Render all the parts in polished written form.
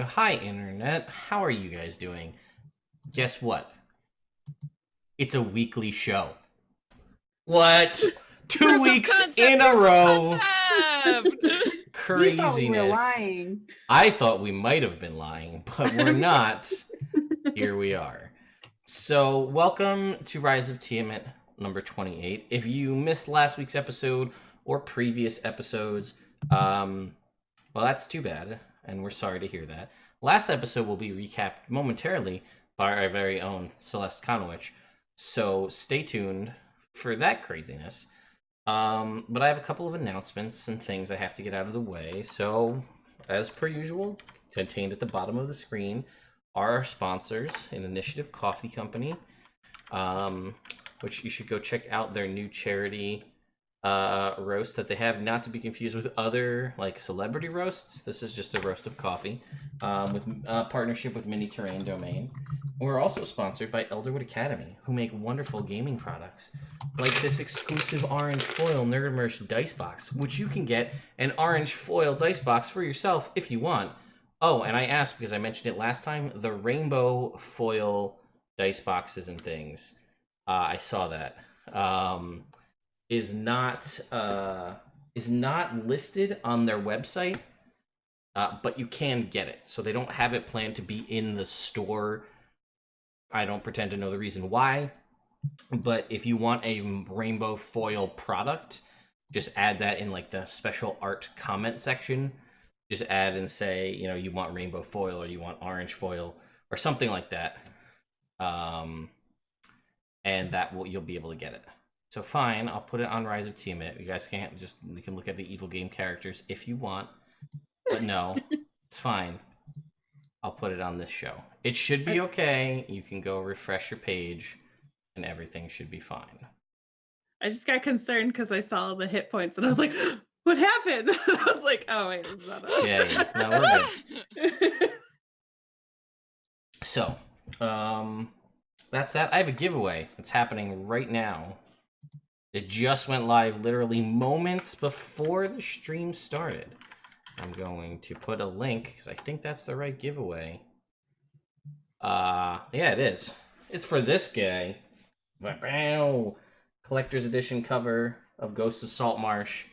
Hi, Internet. How are you guys doing? Guess what? It's a weekly show. What? Two weeks in a row. Craziness. We were lying. I thought we might have been lying, but we're not. Here we are. So, welcome to Rise of Tiamat number 28. If you missed last week's episode or previous episodes, well, that's too bad, and we're sorry to hear that. Last episode will be recapped momentarily by our very own Celeste Conowich, so stay tuned for that craziness. But I have a couple of announcements and things I have to get out of the way. So, as per usual, contained at the bottom of the screen are our sponsors, an Initiative Coffee Company, which you should go check out their new charity roast that they have, not to be confused with other like celebrity roasts. This is just a roast of coffee with partnership with Mini Terrain Domain. We're also sponsored by Elderwood Academy, who make wonderful gaming products like this exclusive orange foil Nerd Immersion dice box, which you can get an orange foil dice box for yourself if you want. Oh, and I asked because I mentioned it last time, the rainbow foil dice boxes and things. I saw that. Is not listed on their website, but you can get it. So they don't have it planned to be in the store. I don't pretend to know the reason why, but if you want a rainbow foil product, just add that in like the special art comment section. Just add and say, you know, you want rainbow foil or you want orange foil or something like that. And you'll be able to get it. So fine, I'll put it on Rise of Tiamat. You guys you can look at the evil game characters if you want. But no, it's fine. I'll put it on this show. It should be okay. You can go refresh your page and everything should be fine. I just got concerned because I saw the hit points and I was like, what happened? I was like, oh wait, is that us? Yeah, no, we're good. So, that's that. I have a giveaway that's happening right now. It just went live literally moments before the stream started. I'm going to put a link because I think that's the right giveaway. Yeah, it is. It's for this guy. Collector's edition cover of Ghosts of Saltmarsh,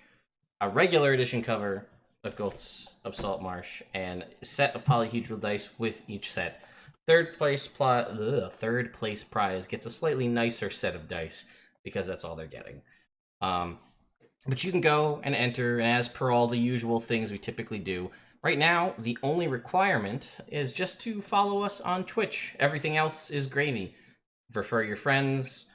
a regular edition cover of Ghosts of Saltmarsh, and a set of polyhedral dice with each set. Third place prize gets a slightly nicer set of dice because that's all they're getting. But you can go and enter, and as per all the usual things we typically do, right now, the only requirement is just to follow us on Twitch. Everything else is gravy. Refer your friends.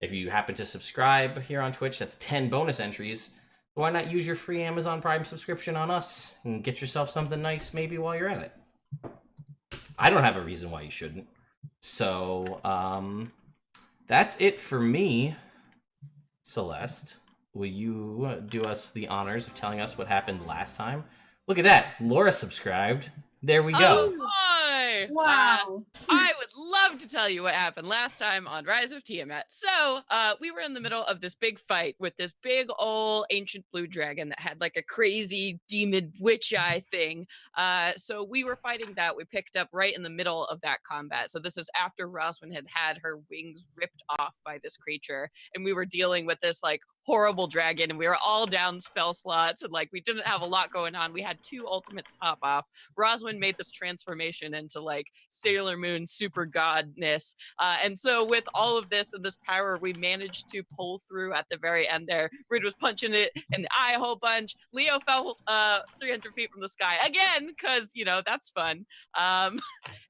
If you happen to subscribe here on Twitch, that's 10 bonus entries. Why not use your free Amazon Prime subscription on us and get yourself something nice maybe while you're at it? I don't have a reason why you shouldn't. So, that's it for me. Celeste, will you do us the honors of telling us what happened last time? Look at that. Laura subscribed. There we go. Oh boy! Wow. I would love to tell you what happened last time on Rise of Tiamat. So, we were in the middle of this big fight with this big old ancient blue dragon that had like a crazy demon witch eye thing. So we were fighting that. We picked up right in the middle of that combat. So this is after Roswin had had her wings ripped off by this creature, and we were dealing with this like horrible dragon, and we were all down spell slots, and like we didn't have a lot going on. We had 2 ultimates pop off. Roswin made this transformation into like Sailor Moon super godness, and so with all of this and this power, we managed to pull through at the very end there. Rid was punching it in the eye a whole bunch. Leo fell 300 feet from the sky again because, you know, that's fun.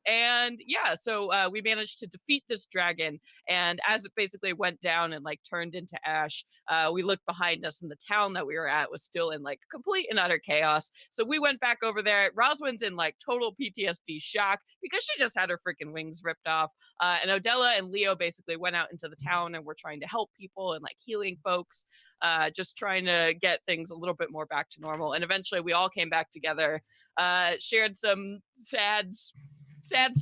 And yeah, so we managed to defeat this dragon, and as it basically went down and like turned into ash, we looked behind us, and the town that we were at was still in like complete and utter chaos. So we went back over there. Roswin's in like total PTSD shock because she just had her freaking wings ripped off. And Odella and Leo basically went out into the town and were trying to help people and like healing folks, just trying to get things a little bit more back to normal. And eventually we all came back together, shared some sad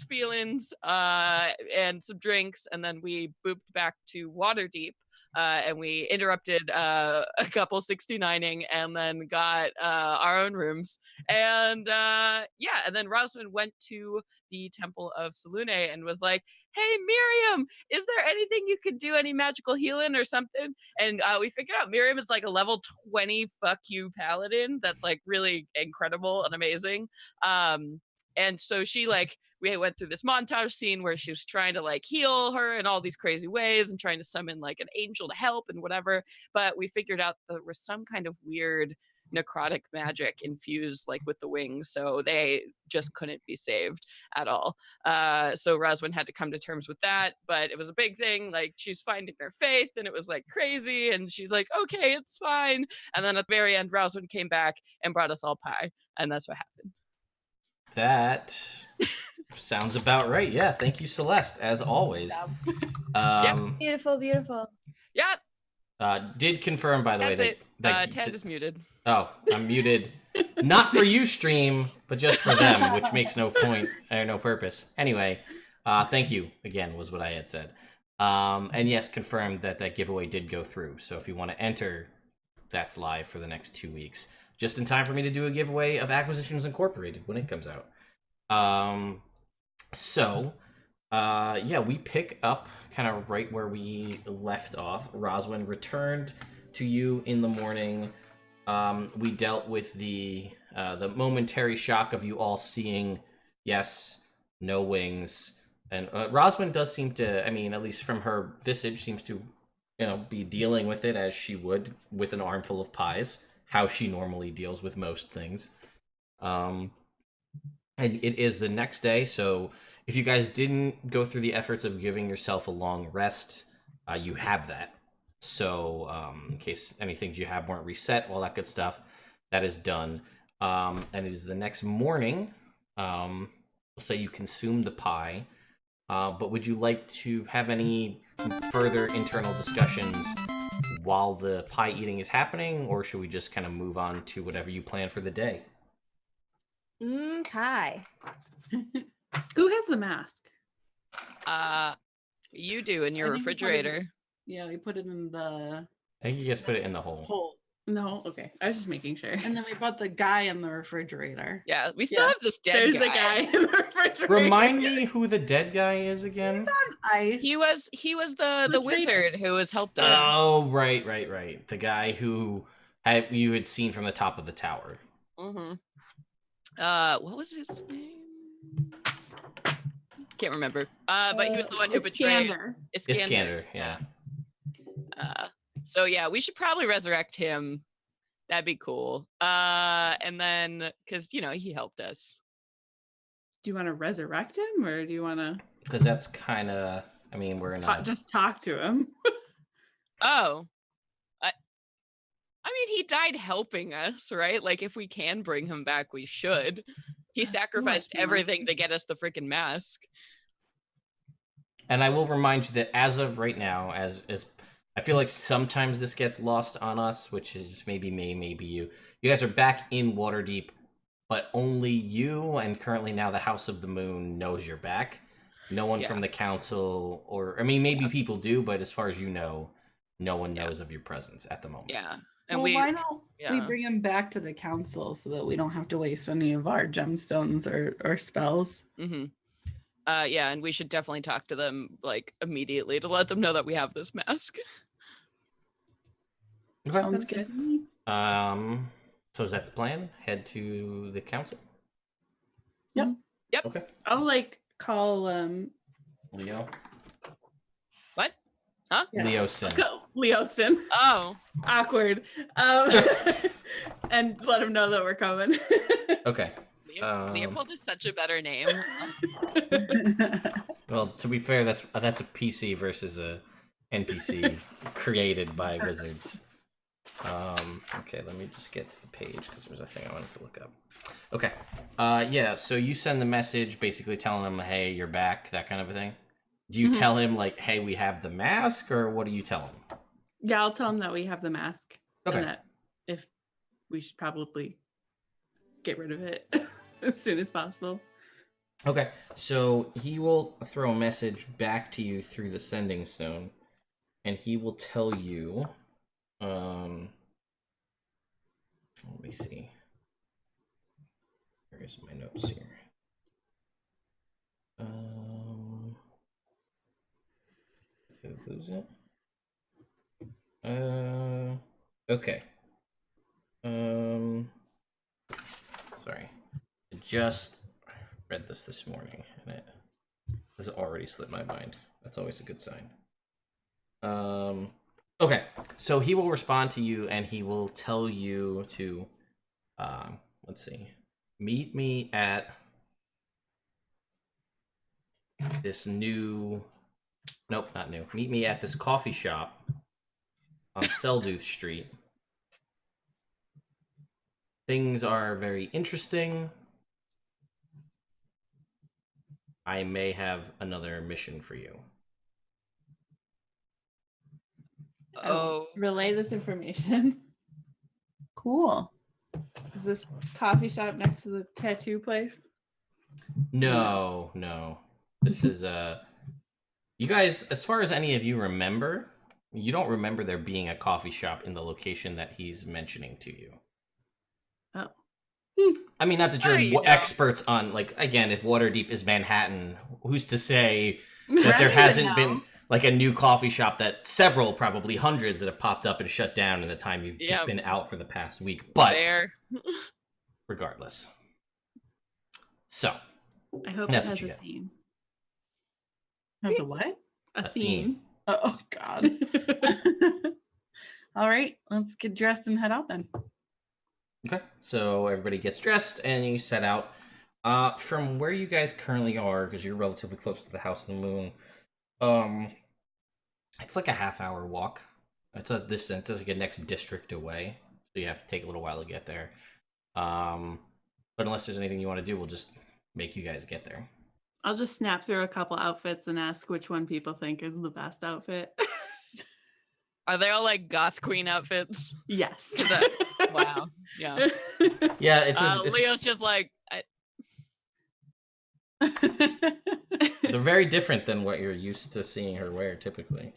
feelings and some drinks, and then we booped back to Waterdeep and we interrupted a couple 69ing and then got our own rooms. And and then Rosalind went to the Temple of Selune and was like, hey, Miriam, is there anything you could do, any magical healing or something? And we figured out Miriam is like a level 20 fuck you paladin that's like really incredible and amazing. And so she like, we went through this montage scene where she was trying to like heal her in all these crazy ways and trying to summon like an angel to help and whatever. But we figured out there was some kind of weird necrotic magic infused like with the wings, so they just couldn't be saved at all. So Roswin had to come to terms with that, but it was a big thing. Like she's finding her faith and it was like crazy, and she's like, okay, it's fine. And then at the very end, Roswin came back and brought us all pie, and that's what happened. That sounds about right. Yeah, thank you, Celeste, as always. Beautiful, beautiful. Yeah. Did confirm, by the That's way, it. Ted is muted. Oh, I'm muted. Not for you, stream, but just for them, which makes no point or no purpose. Anyway, thank you again was what I had said. And yes, confirmed that giveaway did go through. So if you want to enter, that's live for the next 2 weeks. Just in time for me to do a giveaway of Acquisitions Incorporated when it comes out. We pick up kind of right where we left off. Roswin returned to you in the morning. We dealt with the momentary shock of you all seeing, yes, no wings. And Roswin does seem to, I mean, at least from her visage, seems to, be dealing with it as she would with an armful of pies, how she normally deals with most things. And it is the next day, so if you guys didn't go through the efforts of giving yourself a long rest, you have that. So in case any things you have weren't reset, all that good stuff, that is done. And it is the next morning, so you consume the pie. But would you like to have any further internal discussions while the pie eating is happening, or should we just kind of move on to whatever you plan for the day? Pie. Who has the mask? You do in your refrigerator. Yeah, we put it in the I think you just put it in the hole. No, okay. I was just making sure. And then we put the guy in the refrigerator. Yeah, we still have this dead There's guy. the guy in the refrigerator. Remind me who the dead guy is again? He's on ice. He was the The wizard who has helped us. Oh, right. The guy who you had seen from the top of the tower. Mm-hmm. What was his name? Can't remember. But he was the one who betrayed Iskander, yeah. So yeah, we should probably resurrect him. That'd be cool. And then, because he helped us. Do you want to resurrect him, or do you want to? Because that's kind of, I mean, we're in just talk to him. Oh, I mean, he died helping us, right? Like, if we can bring him back, we should. He sacrificed everything to get us the freaking mask. And I will remind you that as of right now, as I feel like sometimes this gets lost on us, which is maybe me, maybe you. You guys are back in Waterdeep, but only you and currently now the House of the Moon knows you're back. No one from the council, or I mean, maybe people do, but as far as you know, no one knows of your presence at the moment. Yeah. And why don't we bring him back to the council so that we don't have to waste any of our gemstones or spells? Mm-hmm. And we should definitely talk to them like immediately to let them know that we have this mask. Sounds good. So is that the plan? Head to the council? Yep. Okay. I'll call Leo. What? Huh? Yeah. Leosin. Leosin. Oh. Awkward. And let him know that we're coming. Okay. Leopold is such a better name. Well, to be fair, that's a PC versus a NPC created by Wizards. Okay, let me just get to the page because there's a thing I wanted to look up. Okay. So you send the message basically telling him, hey, you're back, that kind of a thing. Do you tell him hey, we have the mask, or what do you tell him? Yeah, I'll tell him that we have the mask. Okay. And that if we should probably get rid of it as soon as possible. Okay, so he will throw a message back to you through the sending stone. and he will tell you. Let me see. Here's my notes here. Did I lose it? Okay. Sorry. I just read this morning, and it has already slipped my mind. That's always a good sign. Okay. So he will respond to you, and he will tell you to, let's see, meet me at this new. Nope, not new. Meet me at this coffee shop on Selduth Street. Things are very interesting. I may have another mission for you. Oh, Relay this information. Cool. Is this coffee shop next to the tattoo place? No. This is you guys, as far as any of you remember, you don't remember there being a coffee shop in the location that he's mentioning to you. Oh. I mean, not that you're You know. experts on, like, again, if Waterdeep is Manhattan, who's to say that Right, there but hasn't no. been like a new coffee shop that several, probably hundreds, that have popped up and shut down in the time you've just Yep. been out for the past week. But there. regardless. So, I hope That's it what has you a get. theme. That's a what? A A theme. Oh God. All right, let's get dressed and head out then. okay. So everybody gets dressed and you set out. From where you guys currently are, because you're relatively close to the House of the Moon, it's like a half-hour walk. It's a distance. It's like a next district away, so you have to take a little while to get there. But unless there's anything you want to do, we'll just make you guys get there. I'll just snap through a couple outfits and ask which one people think is the best outfit. Are they all like goth queen outfits? Yes. Is that- Wow. Yeah. Yeah, it's Leo's just like, they're very different than what you're used to seeing her wear typically.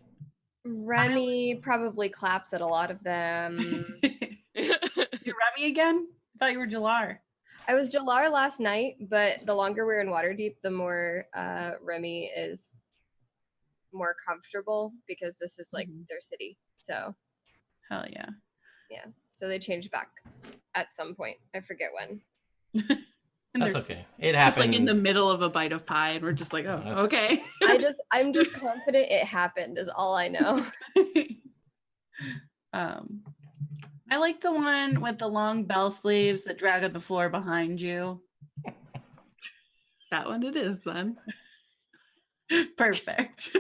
Remy probably claps at a lot of them. You Remy again? I thought you were Jalar. I was Jalar last night, but the longer we're in Waterdeep, the more Remy is more comfortable because this is like their city. So Hell yeah. so they changed back at some point. I forget when. And That's there's- okay. It It's happened. like in the middle of a bite of pie, and we're just like, oh, okay. I'm just confident it happened is all I know. I like the one with the long bell sleeves that drag on the floor behind you. That one it is then. Perfect.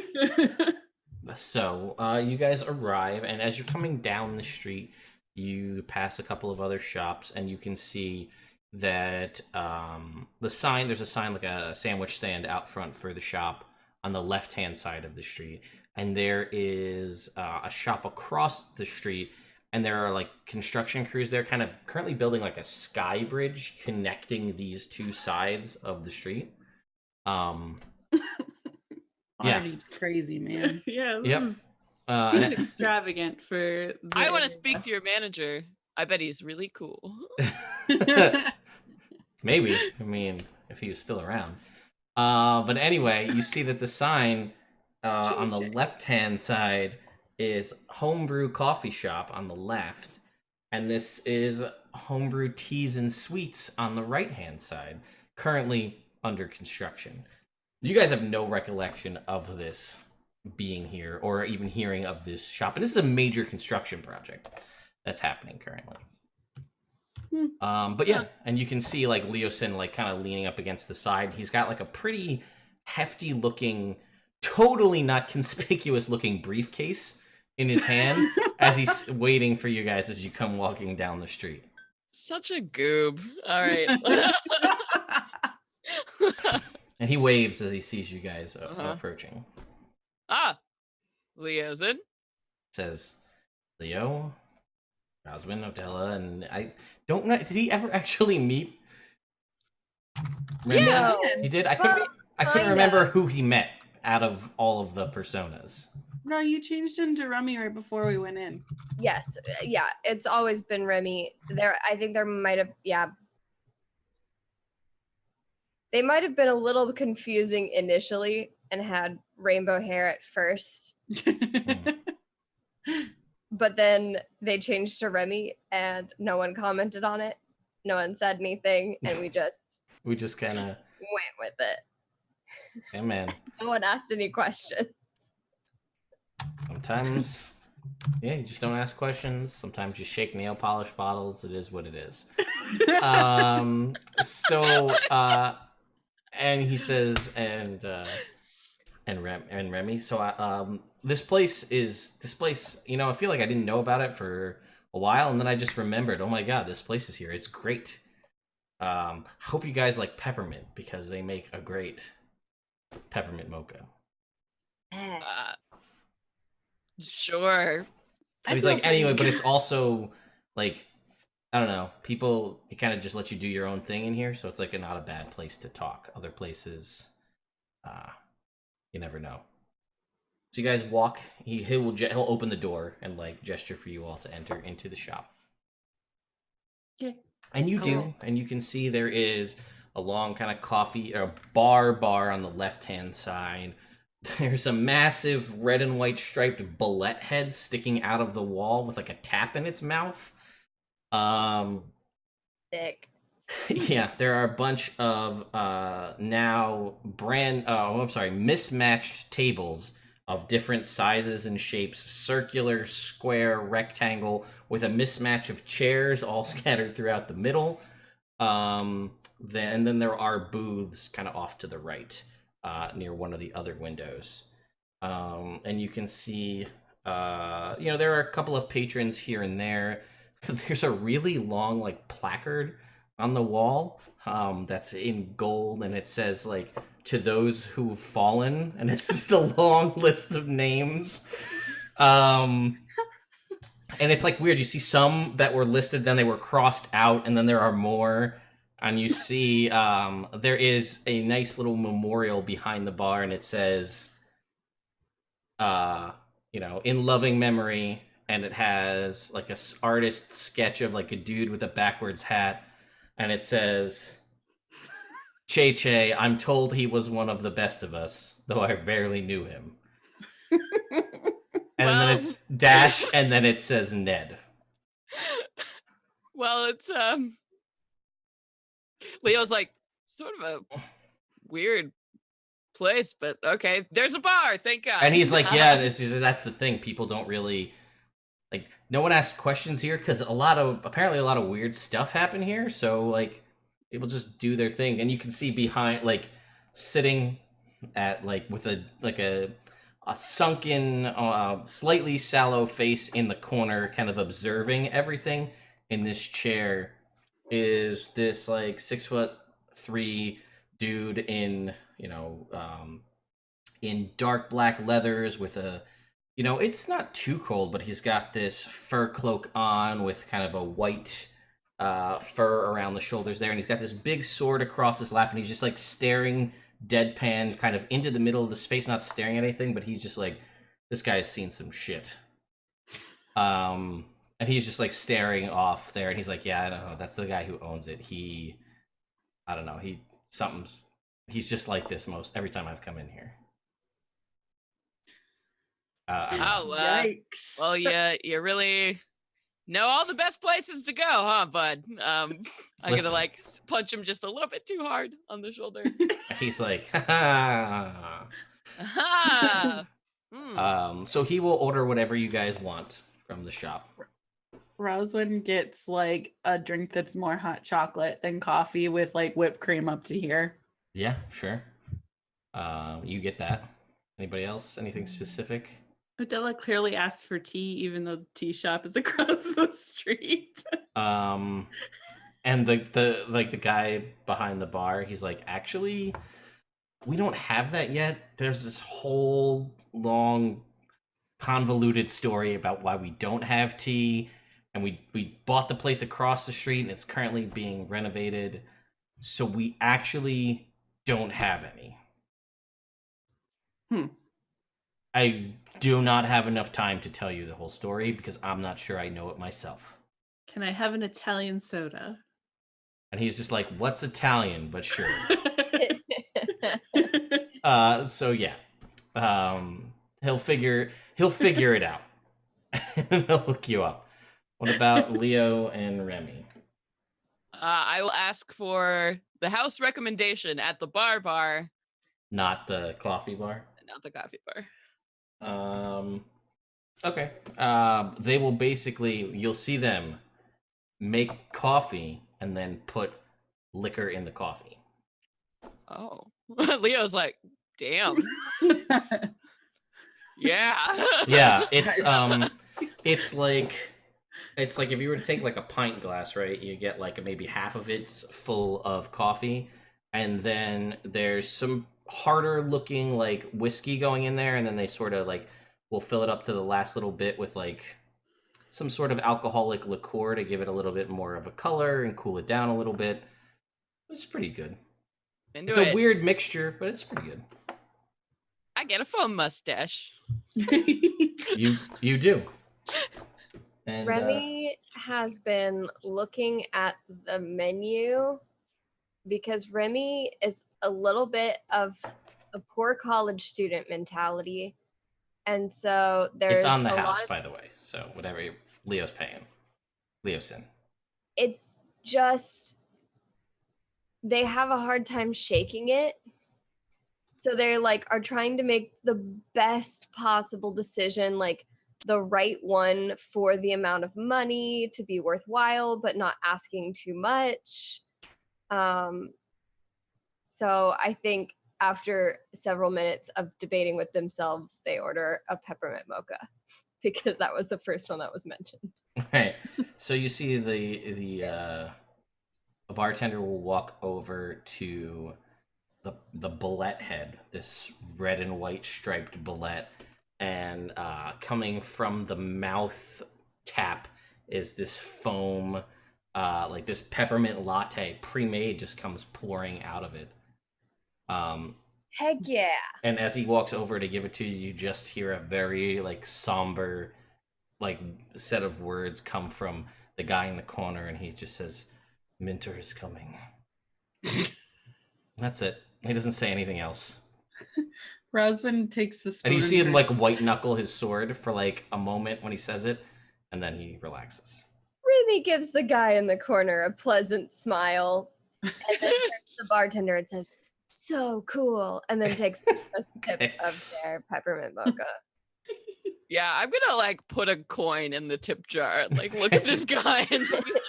So, you guys arrive, and as you're coming down the street, you pass a couple of other shops, and you can see that there's a sign like a sandwich stand out front for the shop on the left-hand side of the street, and there is a shop across the street, and there are like construction crews there kind of currently building like a sky bridge connecting these two sides of the street. Yeah. Waterdeep's crazy, man. Yeah, Yep. this And seems extravagant for I want to the- speak to your manager. I bet he's really cool. maybe, I mean, if he was still around. But anyway, you see that the sign on the left-hand side is Homebrew Coffee Shop on the left, and this is Homebrew Teas and Sweets on the right-hand side, currently under construction. You guys have no recollection of this being here or even hearing of this shop, and this is a major construction project that's happening currently. But yeah, and you can see like Leosin like kind of leaning up against the side. He's got like a pretty hefty looking, totally not conspicuous looking briefcase in his hand as he's waiting for you guys as you come walking down the street. Such a goob. All right. And he waves as he sees you guys approaching. Leosin. Says, Leo, Roswin, Odella, and I don't know. Did he ever actually meet? Remember? No. He did. I Well, couldn't kinda. remember who he met out of all of the personas. No, you changed into Rummy right before we went in. Yes, yeah, it's always been Remy. I think there might have, yeah. They might have been a little confusing initially and had rainbow hair at first, but then they changed to Remy and no one commented on it. No one said anything, and we just kind of went with it. yeah, man. No one asked any questions. Sometimes, yeah, you just don't ask questions. Sometimes you shake nail polish bottles. It is what it is. And he says, and Remy. So, this place, you know, I feel like I didn't know about it for a while, and then I just remembered, oh my god, this place is here. It's great. I hope you guys like peppermint, because they make a great peppermint mocha. Sure. And he's like, anyway, but it's also like, I don't know, people, they kind of just let you do your own thing in here, so it's like not a bad place to talk. Other places, you never know. So you guys walk. He'll open the door and like gesture for you all to enter into the shop. Okay. And you do, and you can see there is a long kind of coffee or bar on the left-hand side. There's a massive red and white striped bullet head sticking out of the wall with like a tap in its mouth. Sick. Yeah, there are a bunch of mismatched tables of different sizes and shapes, circular, square, rectangle, with a mismatch of chairs all scattered throughout the middle. And then there are booths kind of off to the right, near one of the other windows. And you can see, there are a couple of patrons here and there. There's a really long, like, placard on the wall that's in gold, and it says, like, to those who've fallen, and it's just a long list of names. And it's, like, weird. You see some that were listed, then they were crossed out, and then there are more. And you see there is a nice little memorial behind the bar, and it says, in loving memory, and it has like a artist sketch of like a dude with a backwards hat, and it says, Che, I'm told he was one of the best of us, though I barely knew him. And then it's dash, and then it says Ned. Well, it's Leo's like, sort of a weird place, but okay, there's a bar, thank God. And he's like, yeah, that's the thing. People don't really, like, no one asks questions here, because apparently a lot of weird stuff happen here, so, like, people just do their thing. And you can see behind, like, sitting at, like, with a sunken, slightly sallow face in the corner, kind of observing everything in this chair, is this, like, 6'3" dude in, in dark black leathers with a, it's not too cold, but he's got this fur cloak on with kind of a white fur around the shoulders there, and he's got this big sword across his lap, and he's just like staring deadpan kind of into the middle of the space, not staring at anything, but he's just like, this guy has seen some shit. And he's just like staring off there, and he's like, yeah, I don't know, that's the guy who owns it. I don't know, he's just like this every time I've come in here. Yikes. Well, you really know all the best places to go, huh, bud? I'm gonna like punch him just a little bit too hard on the shoulder. He's like, ha ha. So he will order whatever you guys want from the shop. Roswin gets like a drink that's more hot chocolate than coffee with like whipped cream up to here. Yeah, sure. You get that. Anybody else? Anything specific? Adela clearly asked for tea, even though the tea shop is across the street. And the guy behind the bar, he's like, actually, we don't have that yet. There's this whole long, convoluted story about why we don't have tea, and we bought the place across the street, and it's currently being renovated, so we actually don't have any. I do not have enough time to tell you the whole story because I'm not sure I know it myself. Can I have an Italian soda? And he's just like, what's Italian? But sure. So yeah. He'll figure it out. He'll hook you up. What about Leo and Remy? I will ask for the house recommendation at the bar, Not the coffee bar? not the coffee bar. Okay. They will basically, you'll see them make coffee and then put liquor in the coffee. Oh. Leo's like, damn. Yeah. Yeah, it's like if you were to take like a pint glass, right? You get like maybe half of it's full of coffee, and then there's some harder looking like whiskey going in there, and then they sort of like will fill it up to the last little bit with like some sort of alcoholic liqueur to give it a little bit more of a color and cool it down a little bit. It's pretty good. It's a weird mixture, but it's pretty good. I get a foam mustache. You do. And, Remy has been looking at the menu because Remy is a little bit of a poor college student mentality. And so there's it's on the a house, lot of, by the way. So whatever Leo's paying. Leosin. it's just they have a hard time shaking it. So they like are trying to make the best possible decision, like the right one for the amount of money to be worthwhile, but not asking too much. So I think after several minutes of debating with themselves, they order a peppermint mocha because that was the first one that was mentioned. Right. So you see a bartender will walk over to the bullet head, this red and white striped bullet, and coming from the mouth tap is this foam, like this peppermint latte pre-made just comes pouring out of it. Heck yeah. And as he walks over to give it to you, you just hear a very like somber like set of words come from the guy in the corner, and he just says, "Minter is coming." That's it. He doesn't say anything else. Rosman takes the spoon. And you see him like white knuckle his sword for like a moment when he says it, and then he relaxes. Remy gives the guy in the corner a pleasant smile and then turns to the bartender and says, "So cool," and then takes a sip of their peppermint mocha. Yeah, I'm gonna like put a coin in the tip jar and like look at this guy and just be like,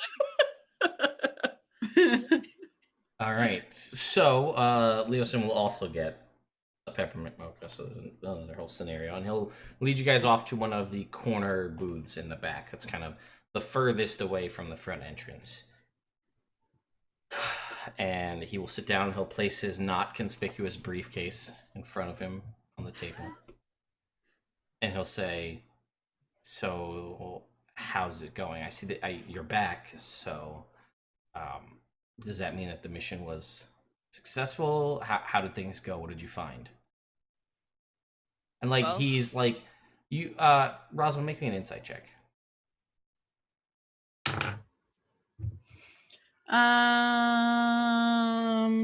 All right. So Leosin will also get a peppermint mocha. So there's another whole scenario, and he'll lead you guys off to one of the corner booths in the back. It's kind of the furthest away from the front entrance. And he will sit down. He'll place his not conspicuous briefcase in front of him on the table, and he'll say, "So, how's it going? I see that you're back. So, does that mean that the mission was successful? How did things go? What did you find?" And like Well, he's like, "You, Roswell, make me an insight check."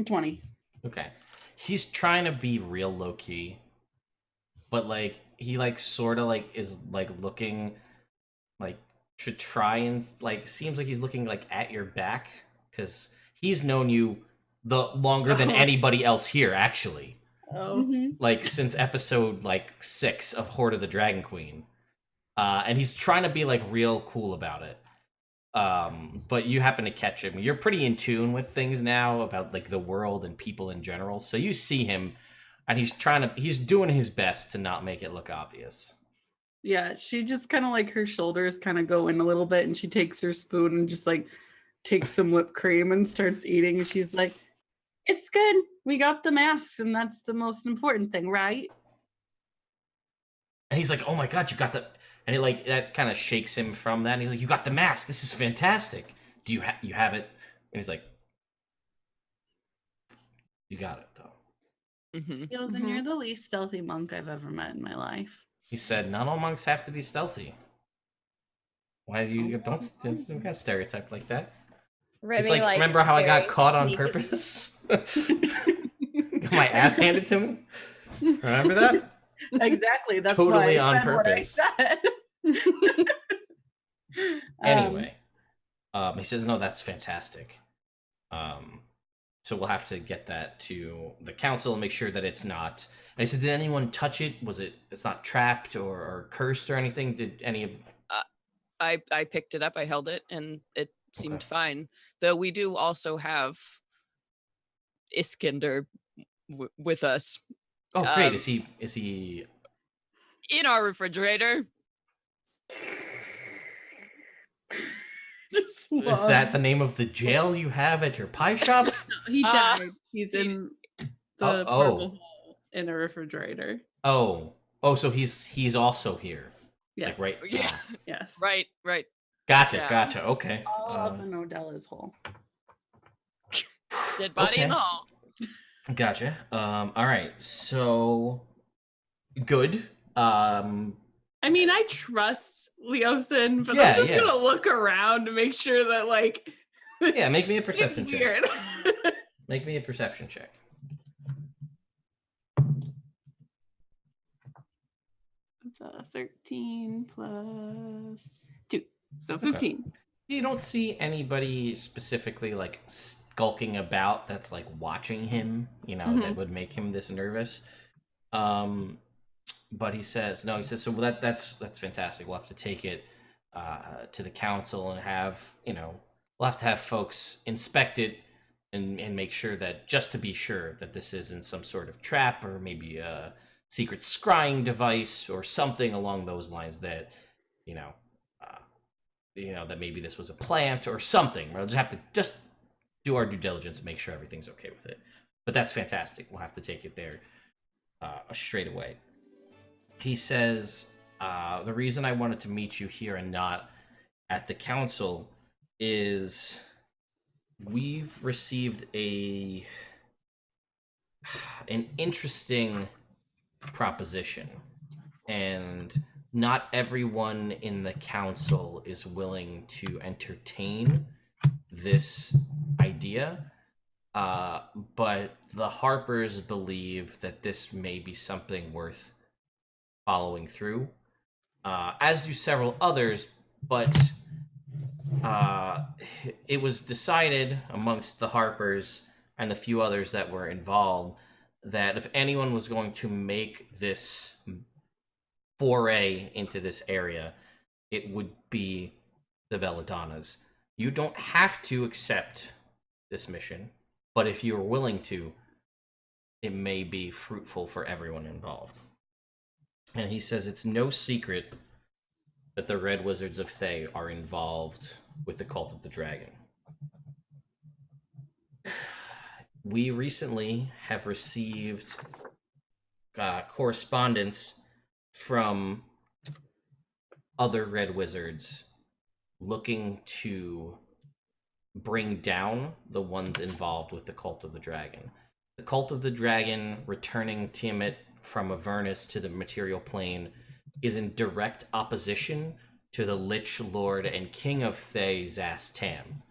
20. Okay. He's trying to be real low key, but like he like sort of like is like looking like to try and like seems like he's looking like at your back because he's known you the longer than anybody else here actually. Oh. Like since episode like 6 of Horde of the Dragon Queen. And he's trying to be like real cool about it. But you happen to catch him. You're pretty in tune with things now about like the world and people in general. So you see him and he's doing his best to not make it look obvious. Yeah, she just kind of like her shoulders kind of go in a little bit, and she takes her spoon and just like takes some whipped cream and starts eating. And she's like, "It's good. We got the masks, and that's the most important thing, right?" And he's like, "Oh my god, you got the..." And it like that kind of shakes him from that. And he's like, "You got the mask. This is fantastic. Do you have it?" And he's like, "You got it though." Mhm. Leosin, you're the least stealthy monk I've ever met in my life. He said, "Not all monks have to be stealthy." Why you don't got stereotype like that? It's Remy, like, remember how I got very caught on sneaky. purpose? Got my ass handed to me. Remember that? Exactly. That's Totally why I on said purpose. What I said. Anyway, he says, "No, that's fantastic. So we'll have to get that to the council and make sure that it's not." And he said, "Did anyone touch it? It's not trapped or cursed or anything? Did any of?" I picked it up, I held it, and it seemed Okay. fine. Though we do also have Iskander with us Oh, great! Um, Is he? in our refrigerator. Just Is that the name of the jail you have at your pie shop? He died. He's in the Oh. portable hole in a refrigerator. Oh, so he's also here. Yes. Like, right. Yeah. Yes. Right. Gotcha. Yeah. Gotcha. Okay. All up in Odella's hole. Dead body in the Okay. hall. Gotcha. All right. So good. I mean, I trust Leosin, but Yeah, I'm just yeah. gonna look around to make sure that like Yeah. Make me a it's perception check. weird. Make me a perception check. It's a 13 plus 2. So 15. You don't see anybody specifically like skulking about that's like watching him, that would make him this nervous. But he says, no, he says, so that's fantastic. We'll have to take it to the council and have, we'll have to have folks inspect it and make sure that, just to be sure that this isn't some sort of trap or maybe a secret scrying device or something along those lines that, that maybe this was a plant or something. We'll just have to just do our due diligence and make sure everything's okay with it. But that's fantastic. We'll have to take it there straight away. He says, the reason I wanted to meet you here and not at the council is we've received an interesting proposition, and not everyone in the council is willing to entertain this idea. But the Harpers believe that this may be something worth following through, as do several others, but it was decided amongst the Harpers and the few others that were involved that if anyone was going to make this foray into this area, it would be the Belladonnas. You don't have to accept this mission, but if you're willing to, it may be fruitful for everyone involved. And he says it's no secret that the Red Wizards of Thay are involved with the Cult of the Dragon. We recently have received correspondence from other Red Wizards looking to bring down the ones involved with the Cult of the Dragon. The Cult of the Dragon returning Tiamat from Avernus to the material plane is in direct opposition to the Lich Lord and King of Thay, Zastam.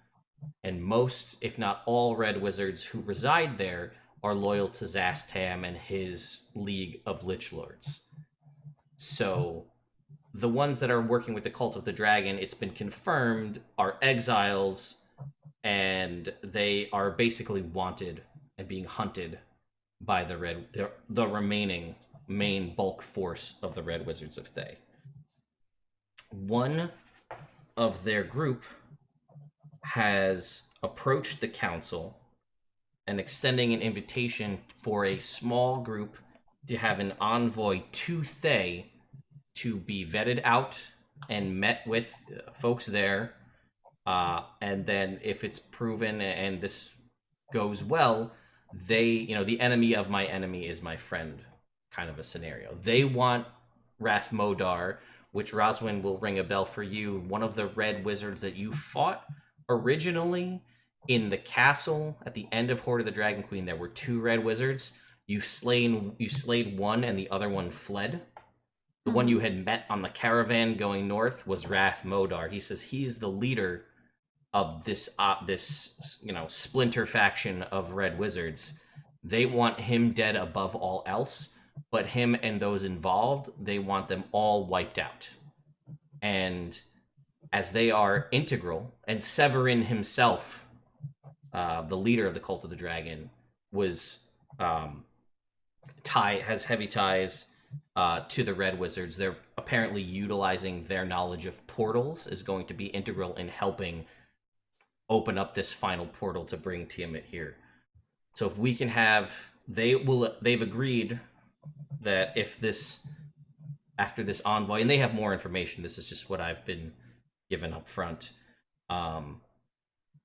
And most, if not all, Red Wizards who reside there are loyal to Zastam and his League of Lich Lords. So the ones that are working with the Cult of the Dragon, it's been confirmed, are exiles, and they are basically wanted and being hunted by the remaining main bulk force of the Red Wizards of Thay. One of their group has approached the council and extending an invitation for a small group to have an envoy to Thay to be vetted out and met with folks there. And then if it's proven and this goes well, they, the enemy of my enemy is my friend kind of a scenario. They want Rathmodar, which Roswin will ring a bell for you, one of the Red Wizards that you fought originally in the castle at the end of Horde of the Dragon Queen. There were 2 Red Wizards. You slayed one, and the other one fled. The one you had met on the caravan going north was Wrath Modar. He says he's the leader of this splinter faction of Red Wizards. They want him dead above all else, but him and those involved, they want them all wiped out. And as they are integral, and Severin himself, the leader of the Cult of the Dragon, was has heavy ties to the Red Wizards. They're apparently utilizing their knowledge of portals is going to be integral in helping open up this final portal to bring Tiamat here. So if we can they've agreed that after this envoy, and they have more information, this is just what I've been given up front,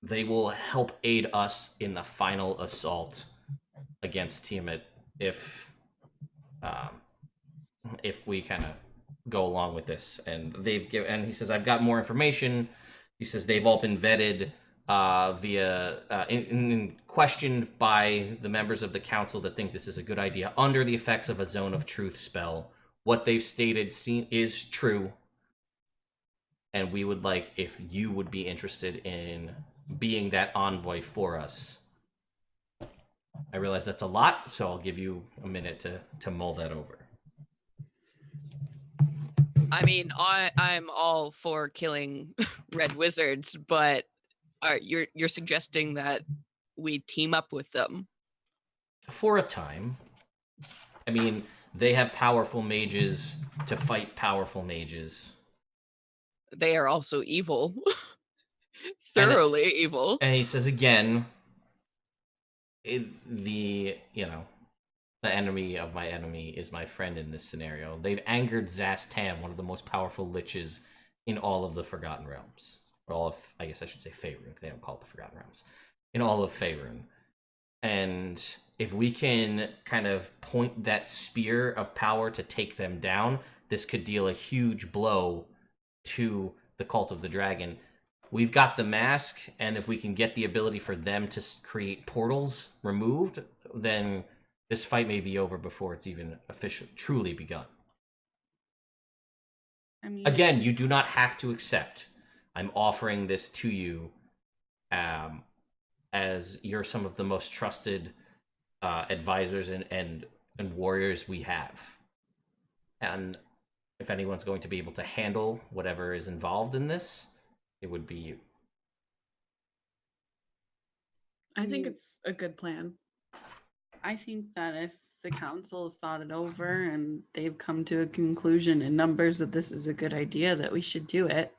they will help aid us in the final assault against Tiamat if we kind of go along with this. And and he says, I've got more information. He says they've all been vetted questioned by the members of the council that think this is a good idea under the effects of a Zone of Truth spell. What they've stated is true, and we would like if you would be interested in being that envoy for us. I realize that's a lot, so I'll give you a minute to mull that over. I mean, I'm all for killing Red Wizards, but you're suggesting that we team up with them for a time. I mean, they have powerful mages to fight powerful mages. They are also evil. Thoroughly evil. And he says again, the enemy of my enemy is my friend in this scenario. They've angered Zastam, one of the most powerful liches in all of the Forgotten Realms. I guess I should say Faerun. They don't call it the Forgotten Realms. In all of Faerun. And if we can kind of point that spear of power to take them down, this could deal a huge blow to the Cult of the Dragon. We've got the mask, and if we can get the ability for them to create portals removed, then this fight may be over before it's even truly begun. I mean, again, you do not have to accept. I'm offering this to you as you're some of the most trusted advisors and warriors we have. And if anyone's going to be able to handle whatever is involved in this, it would be you. I think it's a good plan. I think that if the council has thought it over and they've come to a conclusion in numbers that this is a good idea, that we should do it.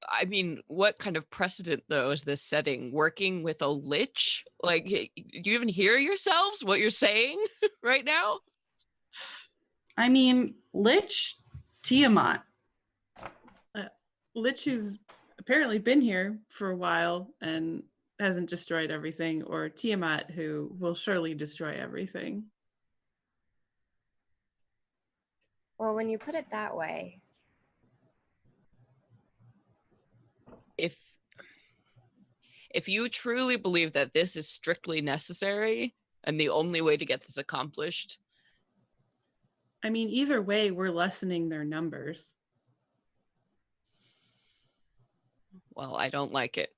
I mean, what kind of precedent, though, is this setting? Working with a lich? Like, do you even hear yourselves, what you're saying right now? I mean, Lich, Tiamat. Lich, who's apparently been here for a while and hasn't destroyed everything, or Tiamat, who will surely destroy everything. Well, when you put it that way. If you truly believe that this is strictly necessary and the only way to get this accomplished. I mean, either way, we're lessening their numbers. Well, I don't like it.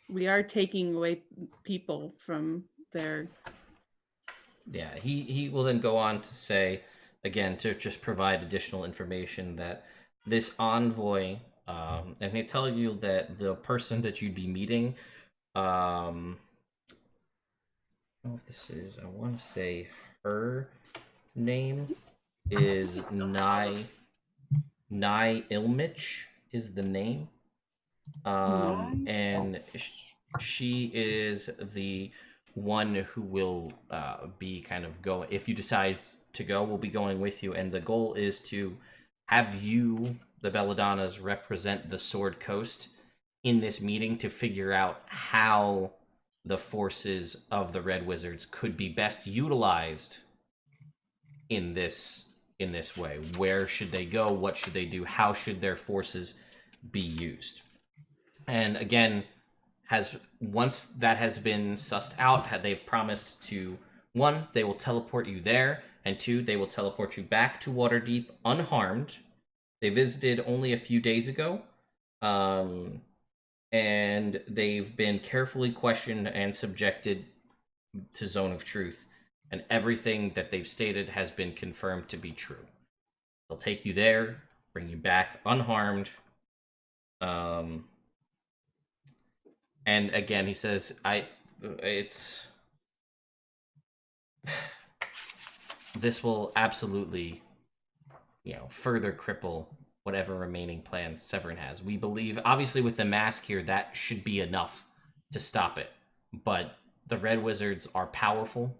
We are taking away people from their... Yeah, he will then go on to say, again, to just provide additional information that this envoy, and he'll tell you that the person that you'd be meeting, I don't know if this is, I want to say her name is Nye Ilmich is the name. And she is the one who will be kind of going, if you decide to go, we'll be going with you, and the goal is to have you, the Belladonnas, represent the Sword Coast in this meeting to figure out how the forces of the Red Wizards could be best utilized in this way. Where should they go? What should they do? How should their forces be used? And again, once that has been sussed out, they've promised to 1, they will teleport you there, and 2, they will teleport you back to Waterdeep unharmed. They visited only a few days ago, and they've been carefully questioned and subjected to Zone of Truth, and everything that they've stated has been confirmed to be true. They'll take you there, bring you back unharmed. And again, he says, this will absolutely, further cripple whatever remaining plans Severin has. We believe, obviously, with the mask here, that should be enough to stop it. But the Red Wizards are powerful.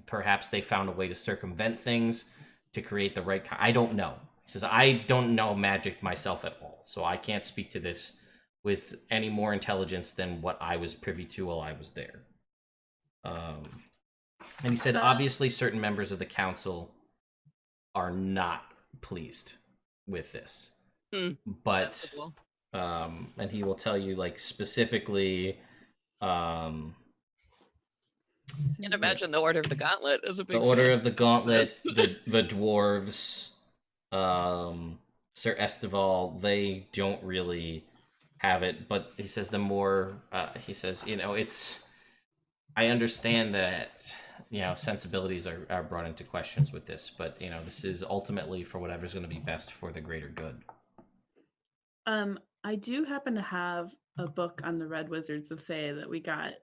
Perhaps they found a way to circumvent things to create the right kind. I don't know. He says, I don't know magic myself at all, so I can't speak to this with any more intelligence than what I was privy to while I was there. And he said, obviously, certain members of the council are not pleased with this. But, Sensible. and he will tell you, like, specifically, Can't imagine the Order of the Gauntlet is a big the Order fan of the Gauntlet, this. the dwarves, Sir Estival, they don't really have it. But he says I understand that, sensibilities are brought into questions with this, but, this is ultimately for whatever's going to be best for the greater good. I do happen to have a book on the Red Wizards of Thay that we got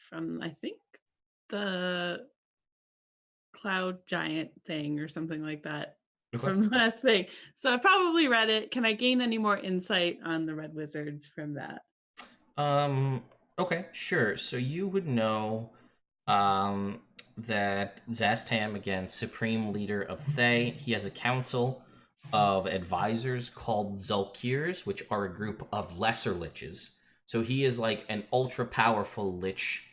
from, I think, the Cloud Giant thing or something like that. Okay. From the last thing. So I probably read it. Can I gain any more insight on the Red Wizards from that? Okay, sure. So you would know that Zastam, again, supreme leader of Thay, he has a council of advisors called Zulkirs, which are a group of lesser liches. So he is like an ultra powerful lich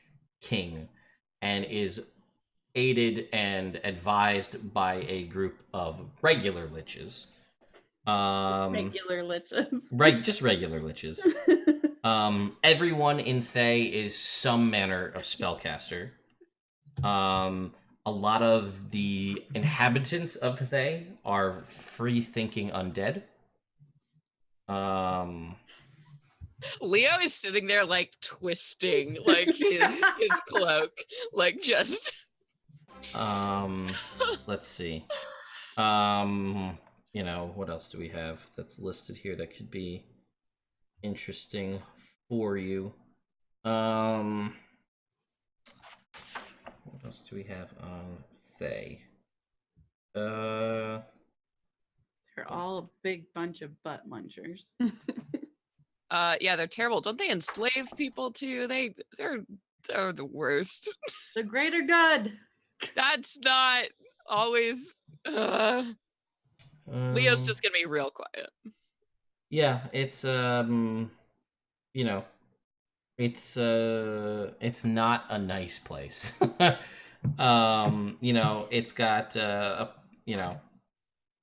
king and is aided and advised by a group of regular liches. Regular liches. Just regular liches. Everyone in Thay is some manner of spellcaster. A lot of the inhabitants of Thay are free-thinking undead. Leo is sitting there like twisting like his cloak, like just Let's see. What else do we have that's listed here that could be interesting for you? What else do we have on Thay? They're all a big bunch of butt munchers. yeah, they're terrible. Don't they enslave people too? They're the worst. The greater good. That's not always Leo's just gonna be real quiet. Yeah, it's it's not a nice place. It's got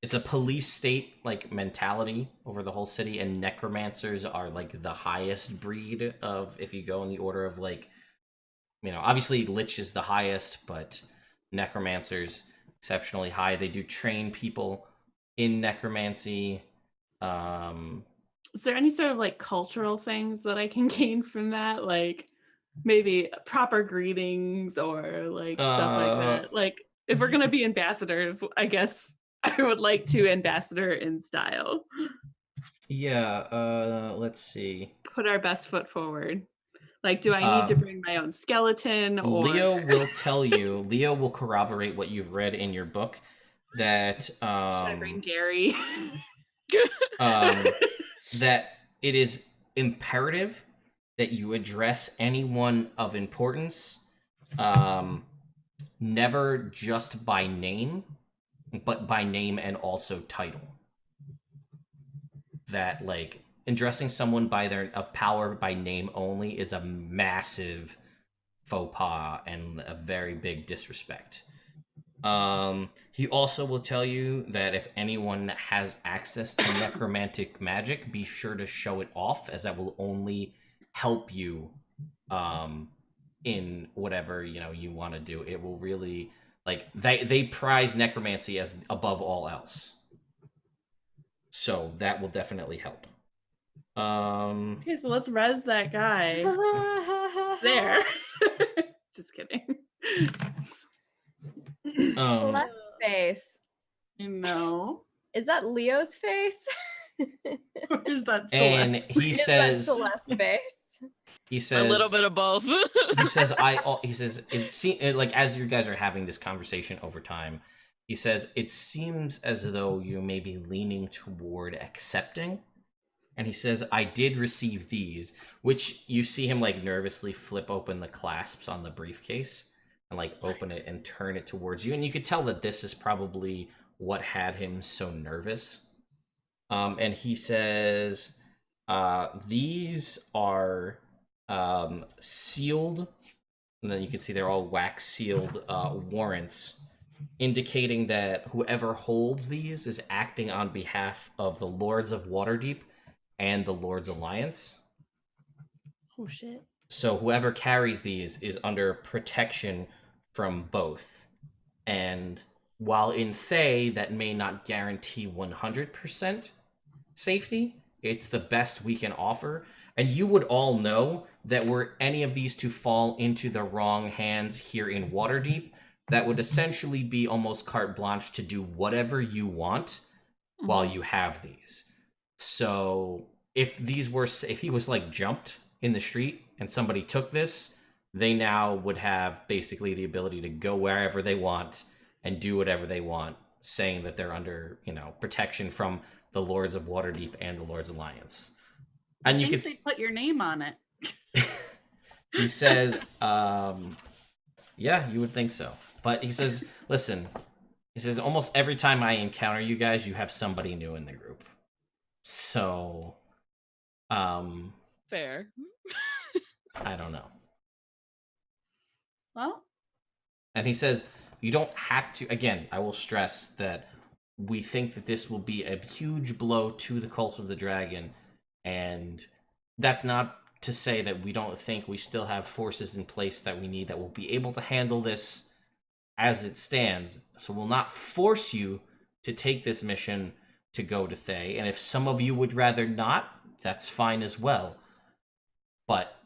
it's a police state like mentality over the whole city, and necromancers are like the highest breed of, if you go in the order of like, obviously lich is the highest, but necromancers exceptionally high. They do train people in necromancy. Is there any sort of like cultural things that I can gain from that? Like maybe proper greetings or like stuff like that? Like if we're gonna be ambassadors, I guess I would like to ambassador in style. Yeah, let's see. Put our best foot forward. Like, do I need to bring my own skeleton? Or Leo will tell you. Leo will corroborate what you've read in your book. That should I bring Gary? That it is imperative that you address anyone of importance, never just by name, but by name and also title. That like addressing someone by their of power by name only is a massive faux pas and a very big disrespect. He also will tell you that if anyone has access to necromantic magic, be sure to show it off, as that will only help you in whatever you want to do. It will really they prize necromancy as above all else, so that will definitely help. Okay, so let's res that guy. There. Just kidding. Less face. No. Is that Leo's face? Or is that and Celeste? he says Celeste's face. he says A little bit of both. he says as you guys are having this conversation over time, he says it seems as though you may be leaning toward accepting. And he says, I did receive these, which you see him nervously flip open the clasps on the briefcase and open it and turn it towards you. And you could tell that this is probably what had him so nervous. And he says, these are sealed. And then you can see they're all wax sealed warrants, indicating that whoever holds these is acting on behalf of the Lords of Waterdeep and the Lord's Alliance. Oh shit. So whoever carries these is under protection from both. And while in Thay, that may not guarantee 100% safety, it's the best we can offer. And you would all know that were any of these to fall into the wrong hands here in Waterdeep, that would essentially be almost carte blanche to do whatever you want while you have these. So if he was jumped in the street and somebody took this, they now would have basically the ability to go wherever they want and do whatever they want, saying that they're under, protection from the Lords of Waterdeep and the Lord's Alliance. And you could they put your name on it. He says, yeah, you would think so. But he says, listen, almost every time I encounter you guys, you have somebody new in the group. So, Fair. I don't know. Well, and he says, you don't have to, again, I will stress that we think that this will be a huge blow to the Cult of the Dragon, and that's not to say that we don't think we still have forces in place that we need that will be able to handle this as it stands. So we'll not force you to take this mission to go to Thay, and if some of you would rather not, that's fine as well. But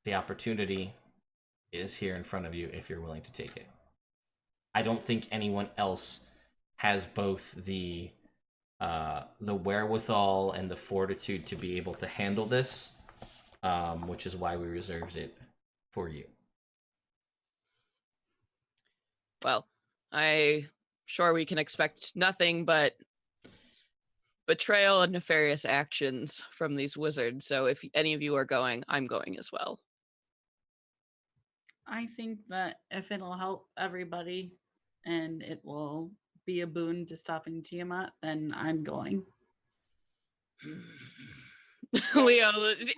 the opportunity is here in front of you if you're willing to take it. I don't think anyone else has both the wherewithal and the fortitude to be able to handle this, which is why we reserved it for you. Well, I'm sure we can expect nothing but betrayal and nefarious actions from these wizards. So if any of you are going, I'm going as well. I think that if it'll help everybody and it will be a boon to stopping Tiamat, then I'm going. Leo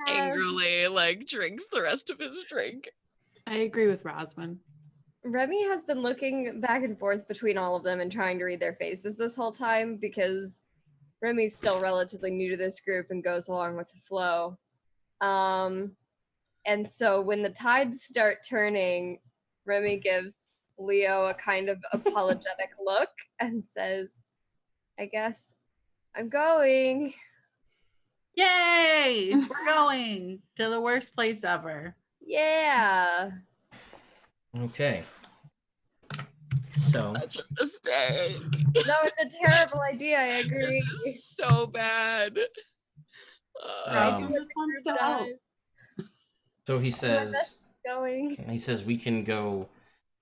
angrily drinks the rest of his drink. I agree with Rosman. Remy has been looking back and forth between all of them and trying to read their faces this whole time because Remy's still relatively new to this group and goes along with the flow. And so when the tides start turning, Remy gives Leo a kind of apologetic look and says, I guess I'm going. Yay! We're going to the worst place ever. Yeah. Okay. So Such a mistake. No, it's a terrible idea. I agree. This is so bad. Ryzen just wants to help. So he says, Going. he says we can go.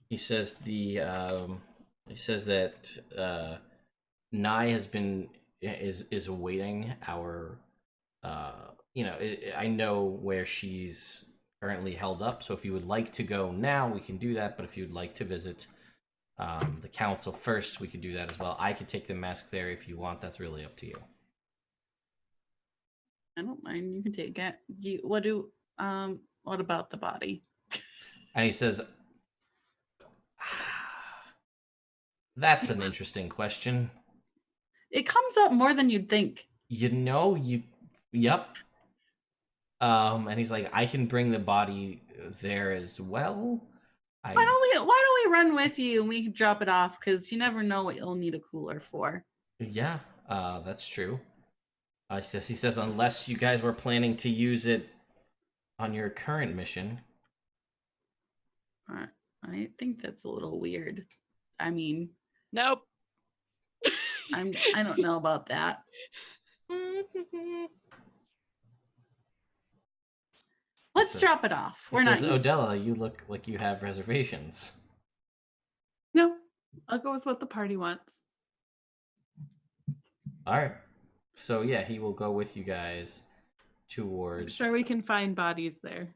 He says that Nye is awaiting our. I know where she's currently held up. So if you would like to go now, we can do that. But if you'd like to visit the council first, we could do that as well. I could take the mask there if you want. That's really up to you. I don't mind. You can take it. What about the body? And he says, that's an interesting question. It comes up more than you'd think. Yep. And he's like, I can bring the body there as well. Why don't we run with you and we can drop it off, because you never know what you'll need a cooler for. Yeah, that's true. He says unless you guys were planning to use it on your current mission. I think that's a little weird. I mean, Nope. I don't know about that. Let's drop it off. He says, Odella, you look like you have reservations. No, I'll go with what the party wants. All right. So yeah, he will go with you guys towards. I'm sure we can find bodies there.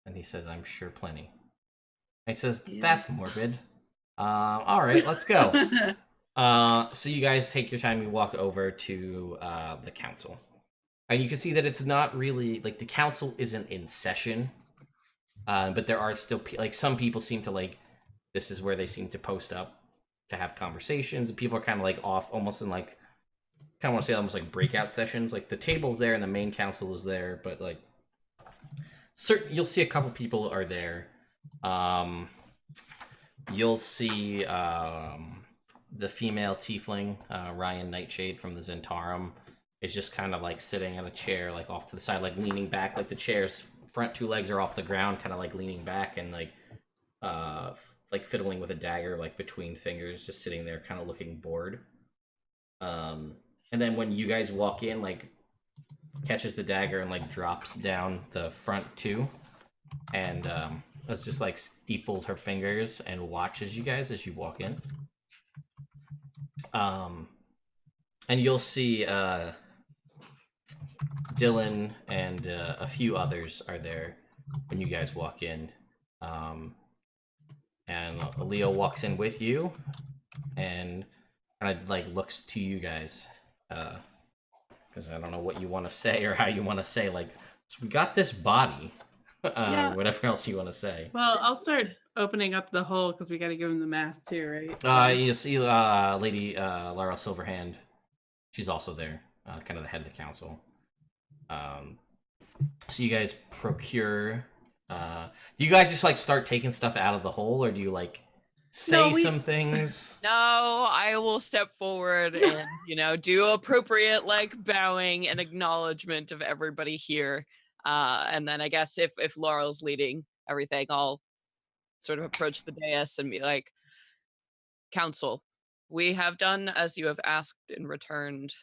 And he says, I'm sure plenty. And he says, that's morbid. All right, let's go. So you guys take your time. You walk over to the council. And you can see that it's not really, like, the council isn't in session. But there are still, like, some people seem to, like, this is where they seem to post up to have conversations. And people are kind of, like, off, almost in, like, kind of want to say almost like breakout sessions. Like, the table's there and the main council is there. But, like, you'll see a couple people are there. You'll see the female tiefling, Ryan Nightshade from the Zentarum, is just kind of like sitting in a chair, like off to the side, like leaning back, like the chair's front two legs are off the ground, kind of like leaning back and like fiddling with a dagger, like between fingers, just sitting there, kind of looking bored. And then when you guys walk in, like catches the dagger and like drops down the front two, and let's just like steeples her fingers and watches you guys as you walk in. And you'll see Dylan and a few others are there when you guys walk in. And Leo walks in with you and kind of like looks to you guys. Because I don't know what you want to say or how you want to say, like, so we got this body. Whatever else you want to say. Well, I'll start opening up the hole because we got to give him the mask too, right? You see Lady Lara Silverhand. She's also there, kind of the head of the council. So you guys procure. Do you guys just like start taking stuff out of the hole, or do you like say some things? No, I will step forward and do appropriate like bowing and acknowledgement of everybody here. And then I guess if Laurel's leading everything, I'll sort of approach the dais and be like, Council, we have done as you have asked and returned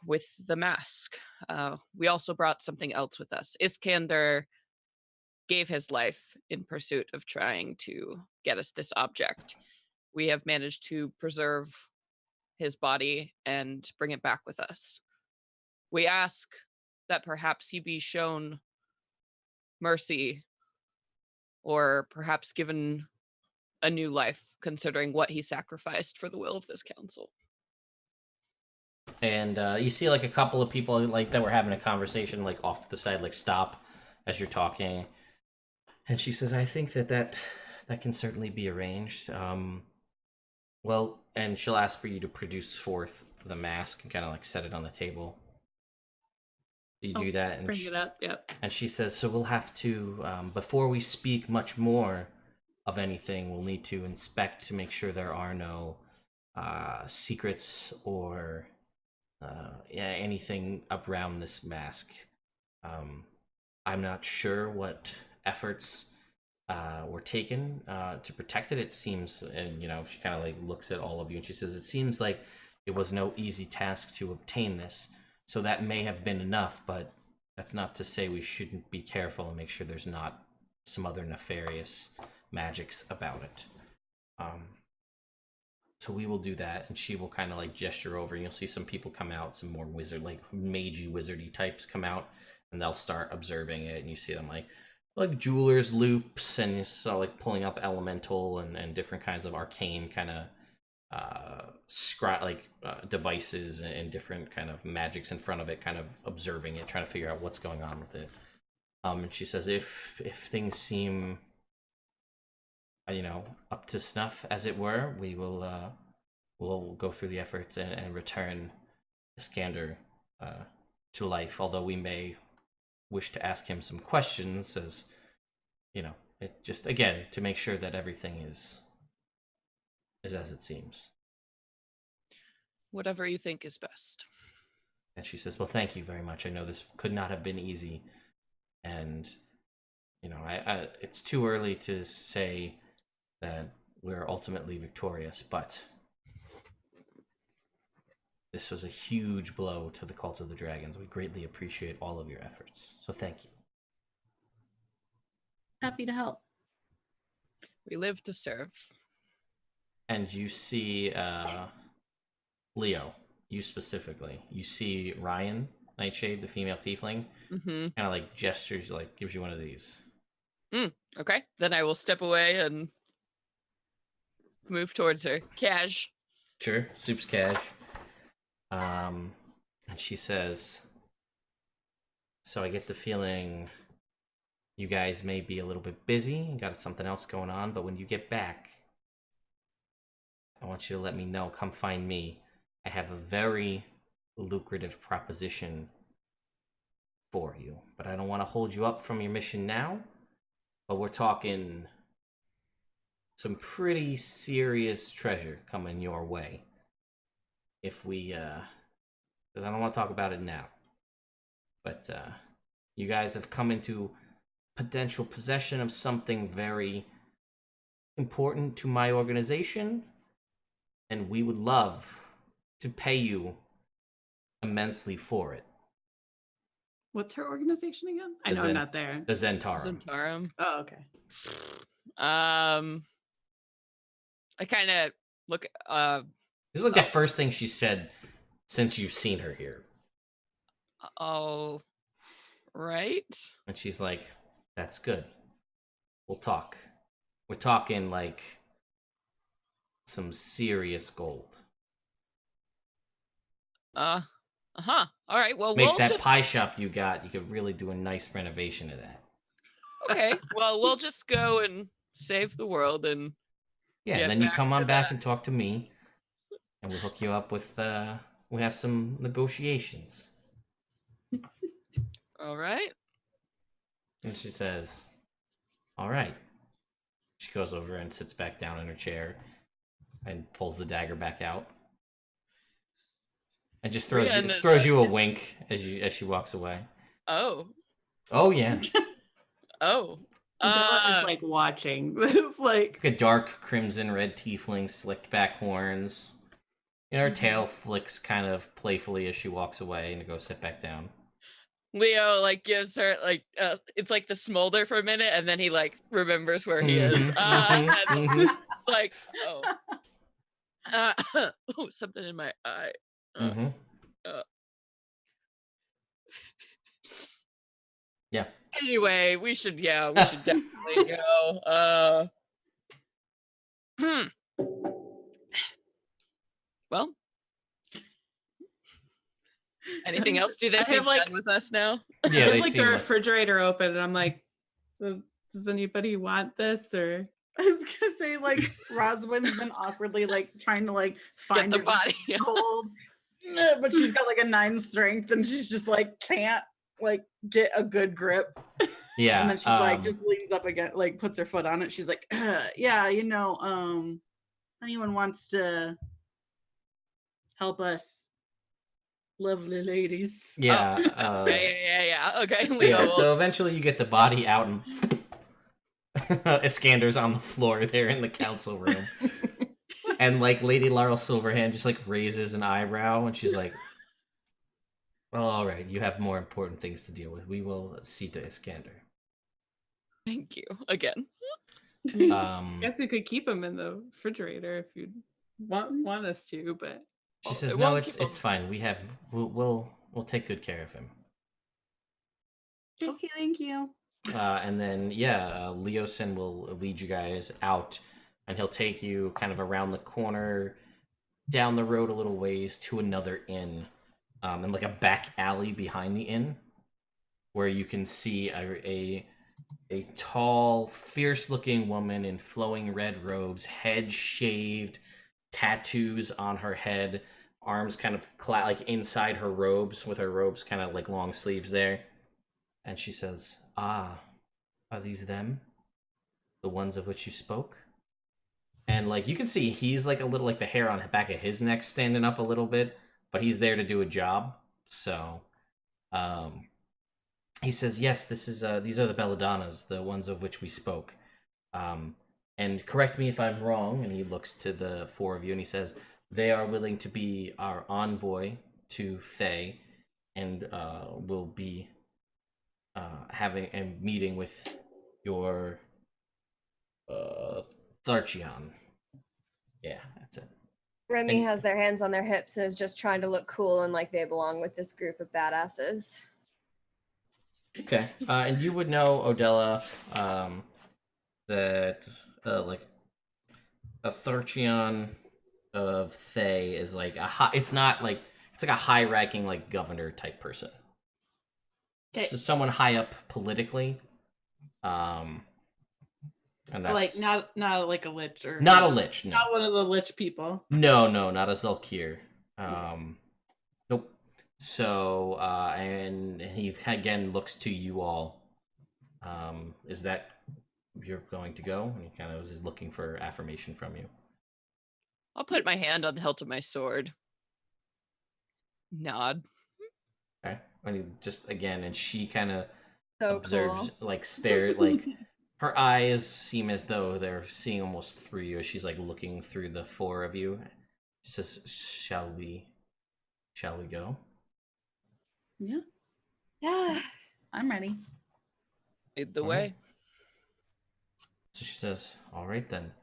with the mask. We also brought something else with us. Iskander gave his life in pursuit of trying to get us this object. We have managed to preserve his body and bring it back with us. We ask that perhaps he be shown mercy or perhaps given a new life, considering what he sacrificed for the will of this council. And you see like a couple of people like that were having a conversation like off to the side, like stop as you're talking. And she says, I think that can certainly be arranged. Well, and she'll ask for you to produce forth the mask and kind of like set it on the table. You do that, and bring it up. Yep. And she says, so we'll have to, before we speak much more of anything, we'll need to inspect to make sure there are no secrets or anything around this mask. I'm not sure what efforts were taken to protect it. It seems, and she kind of like looks at all of you and she says, it seems like it was no easy task to obtain this. So that may have been enough, but that's not to say we shouldn't be careful and make sure there's not some other nefarious magics about it. So we will do that, and she will kind of like gesture over, and you'll see some people come out, some more magey, wizardy types come out, and they'll start observing it, and you see them like jeweler's loops, and you saw like pulling up elemental and different kinds of arcane kind of devices and different kind of magics in front of it, kind of observing it, trying to figure out what's going on with it. And she says, if things seem up to snuff, as it were, we will we'll go through the efforts and return Iskander to life, although we may wish to ask him some questions, as it just, again, to make sure that everything is as it seems. Whatever you think is best. And she says, well, thank you very much. I know this could not have been easy. And, it's too early to say that we're ultimately victorious, but this was a huge blow to the Cult of the Dragons. We greatly appreciate all of your efforts. So thank you. Happy to help. We live to serve. And you see, Leo, you specifically, you see Ryan Nightshade, the female tiefling, kind of like gestures, like gives you one of these. Okay, then I will step away and move towards her. Cash. Sure, Soup's cash. And she says, so I get the feeling you guys may be a little bit busy, got something else going on, but when you get back, I want you to let me know. Come find me. I have a very lucrative proposition for you, but I don't want to hold you up from your mission now, but we're talking some pretty serious treasure coming your way. If we, because I don't want to talk about it now, but you guys have come into potential possession of something very important to my organization, and we would love to pay you immensely for it. What's her organization again? I know I'm not there. The Zentarum. Zentarum. Oh, okay. I kind of look. This is like the first thing she said since you've seen her here. Oh, right. And she's like, that's good. We'll talk. We're talking like some serious gold. All right. Well, Make we'll that just... pie shop you got. You could really do a nice renovation of that. Okay. Well, we'll just go and save the world and and then you come on back and talk to me, and we'll hook you up with. We have some negotiations. All right. And she says, "All right." She goes over and sits back down in her chair, and pulls the dagger back out. And just throws you a wink as she walks away. Oh Yeah. Della is like watching this, like a dark crimson red tiefling, slicked back horns. Her tail flicks kind of playfully as she walks away and goes sit back down. Leo like gives her like it's like the smolder for a minute, and then he like remembers where he is. Like something in my eye. Yeah. Anyway, we should definitely go. Well, anything else? Do they seem done with us now? Yeah, they like the refrigerator open, and I'm like, does anybody want this? Or I was gonna say, like, Roswin's been awkwardly like trying to like find the body cold, but she's got like a 9 strength, and she's just like can't like get a good grip. Yeah, and then she's like just leans up again, like puts her foot on it. She's like, yeah, anyone wants to help us, lovely ladies? Yeah. Yeah. Okay, Leo. Yeah. So eventually, you get the body out, and Iskander's on the floor there in the council room, and like Lady Laurel Silverhand just like raises an eyebrow, and she's like, "Well, all right, you have more important things to deal with. We will see to Iskander." Thank you again. I guess we could keep him in the refrigerator if you want us to, but she says, "No, it's fine. We'll take good care of him." Okay, thank you. And then Leosin will lead you guys out, and he'll take you kind of around the corner, down the road a little ways to another inn, and like a back alley behind the inn, where you can see a tall, fierce-looking woman in flowing red robes, head shaved, tattoos on her head, arms kind of like inside her robes, with her robes kind of like long sleeves there. And she says, "Ah, are these them? The ones of which you spoke?" And like you can see, he's like a little like the hair on the back of his neck standing up a little bit, but he's there to do a job. So, he says, "Yes, these are the Belladonnas, the ones of which we spoke. And correct me if I'm wrong." And he looks to the four of you and he says, "They are willing to be our envoy to Thay, and will be having a meeting with your Tharchion." Yeah, that's it. Remy And- has their hands on their hips and is just trying to look cool and like they belong with this group of badasses. Okay, and you would know, Odella, that like a Tharchion of Thay is like a high. It's not like it's like a high-ranking like governor type person. Okay. So someone high up politically. And that's Like not like a lich or not a lich. No, not one of the lich people. no, not a Zulkir. Nope. So, and he again looks to you all. Is that you're going to go? And he kind of is looking for affirmation from you. I'll put my hand on the hilt of my sword. Nod. Okay. And he just again, and she kind of So observes, cool. like stare, like her eyes seem as though they're seeing almost through you as she's like looking through the four of you. She says, Shall we go?" Yeah, Yeah. I'm ready. Lead the All way. right. So she says, "All right then."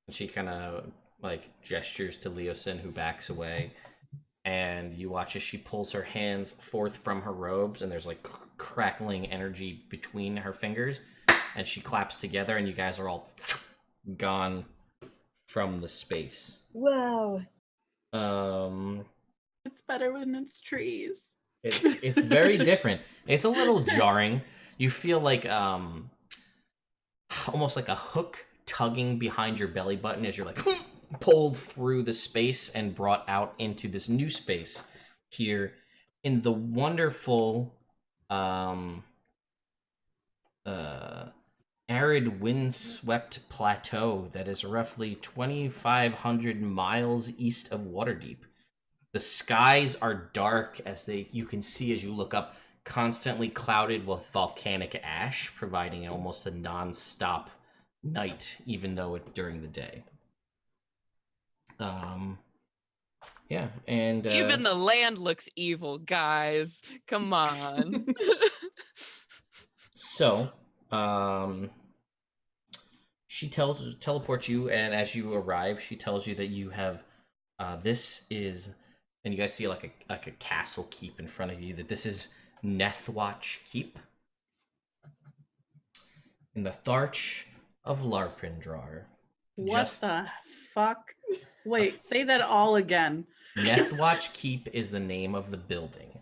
And she kind of like gestures to Leosin, who backs away. And you watch as she pulls her hands forth from her robes, and there's like crackling energy between her fingers, and she claps together, and you guys are all gone from the space. Wow. It's better when it's trees. It's very different. It's a little jarring. You feel like almost like a hook tugging behind your belly button as you're like pulled through the space and brought out into this new space here in the wonderful arid windswept plateau that is roughly 2,500 miles east of Waterdeep. The skies are dark as you can see as you look up, constantly clouded with volcanic ash, providing almost a non-stop night, even though it's during the day. Yeah, and Even the land looks evil, guys. Come on. so, she teleports you, and as you arrive, she tells you that you have, this is, and you guys see like a castle keep in front of you, that this is Nethwatch Keep in the Tharch of Larpindrar. What the fuck? Wait, say that all again. Nethwatch Keep is the name of the building.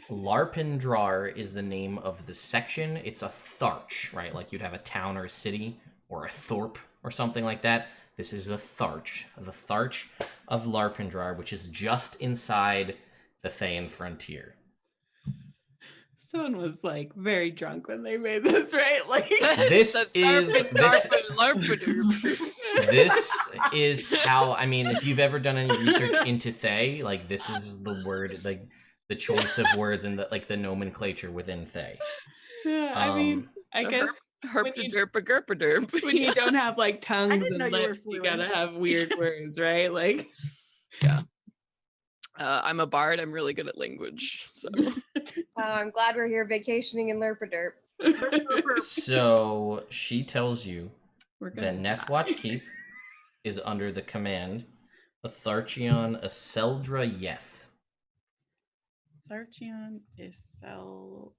Larpindrar is the name of the section. It's a Tharch, right? Like you'd have a town or a city or a thorp or something like that. This is the Tharch of Larpindrar, which is just inside the Thayan frontier. Someone was like very drunk when they made this, right? Like This is how, I mean, if you've ever done any research into Thay, like this is the word, like the choice of words and the like the nomenclature within Thay. Yeah, I mean, I guess Herp-a-derp-a-gerp-a-derp. when you don't have like tongues didn't know and you were lips, you fluent. gotta have weird words, right? Like, Yeah. I'm a bard. I'm really good at language. So I'm glad we're here vacationing in Lerpaderp. So she tells you we're that gonna Nethwatch Keep is under the command of Tharchion Aseldra Yeth. Tharchion Isel.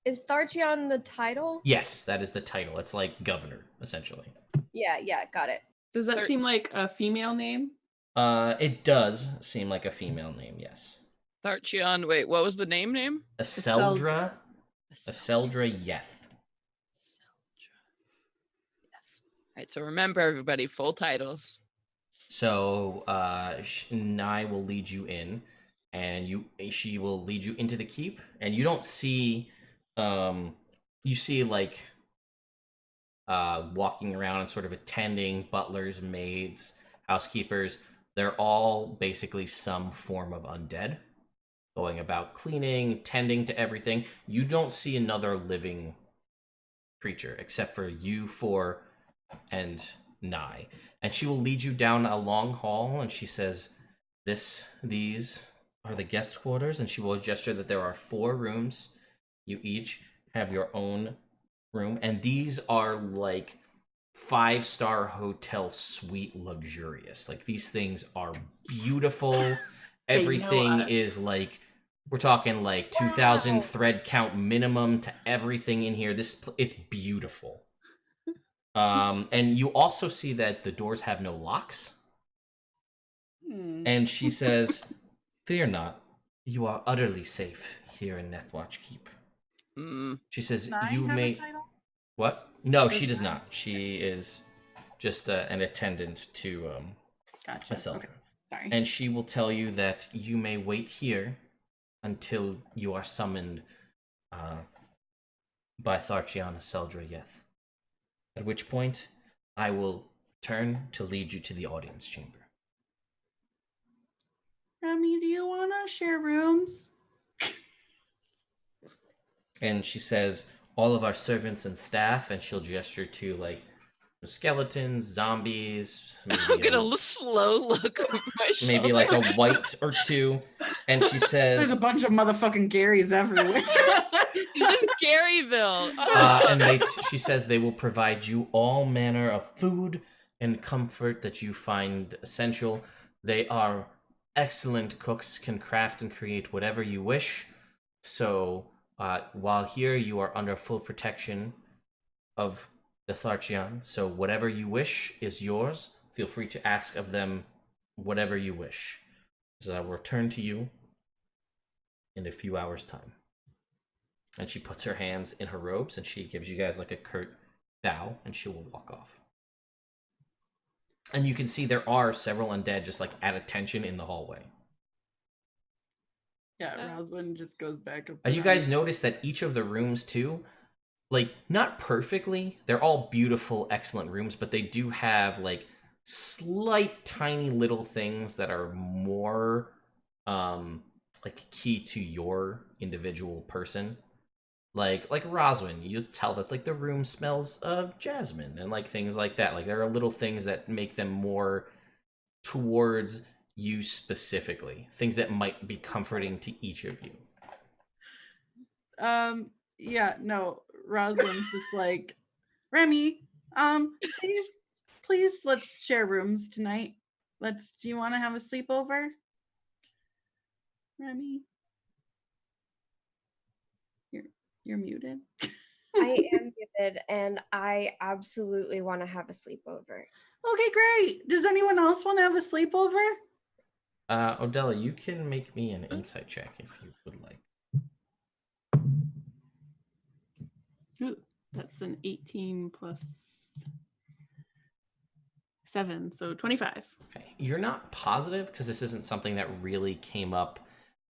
Is Tharchion the title? Yes, that is the title. It's like governor, essentially. Yeah, got it. Does that seem like a female name? It does seem like a female name, yes. Tharchion. Wait, what was the name? Aseldra Yeth. All right, so remember, everybody, full titles. So Nai will lead you in, and she will lead you into the keep, and you don't see You see like walking around and sort of attending butlers, maids, housekeepers. They're all basically some form of undead, going about cleaning, tending to everything. You don't see another living creature except for you four and Nye. And she will lead you down a long hall, and she says, these are the guest quarters, and she will gesture that there are 4 rooms. You each have your own room, and these are like 5-star hotel suite luxurious. Like, these things are beautiful. Everything is like, we're talking like 2,000 thread count minimum to everything in here. It's beautiful. And you also see that the doors have no locks. And she says, "Fear not, you are utterly safe here in Nethwatch Keep." She says, "You may." Title? What? No, she does not. She is just an attendant to Gotcha. a cellar. Okay. Sorry. And she will tell you that you may wait here until you are summoned by Tharchiana Seldra Yeth. At which point, I will turn to lead you to the audience chamber. Remy, do you want to share rooms? And she says, all of our servants and staff, and she'll gesture to like skeletons, zombies. I'm gonna slow look over my shoulder. Maybe like a white or 2. And she says, "There's a bunch of motherfucking Garys everywhere." It's just Garyville. and she says they will provide you all manner of food and comfort that you find essential. They are excellent cooks, can craft and create whatever you wish. So while here, you are under full protection of the Tharchian. So whatever you wish is yours. Feel free to ask of them whatever you wish. So I will return to you in a few hours' time. And she puts her hands in her robes, and she gives you guys like a curt bow, and she will walk off. And you can see there are several undead just like at attention in the hallway. Yeah, Roswin just goes back up. And you guys notice that each of the rooms too, like not perfectly, they're all beautiful, excellent rooms, but they do have like slight tiny little things that are more like key to your individual person. Like Roswin, you tell that like the room smells of jasmine and like things like that. Like there are little things that make them more towards you specifically, things that might be comforting to each of you. Yeah, no, Rosalind's just like, Remy, please let's share rooms tonight. Do you want to have a sleepover? Remy? You're muted. I am muted, and I absolutely want to have a sleepover. Okay, great. Does anyone else want to have a sleepover? Odella, you can make me an insight check if you would like. Ooh, that's an 18 plus 7, so 25. Okay, you're not positive because this isn't something that really came up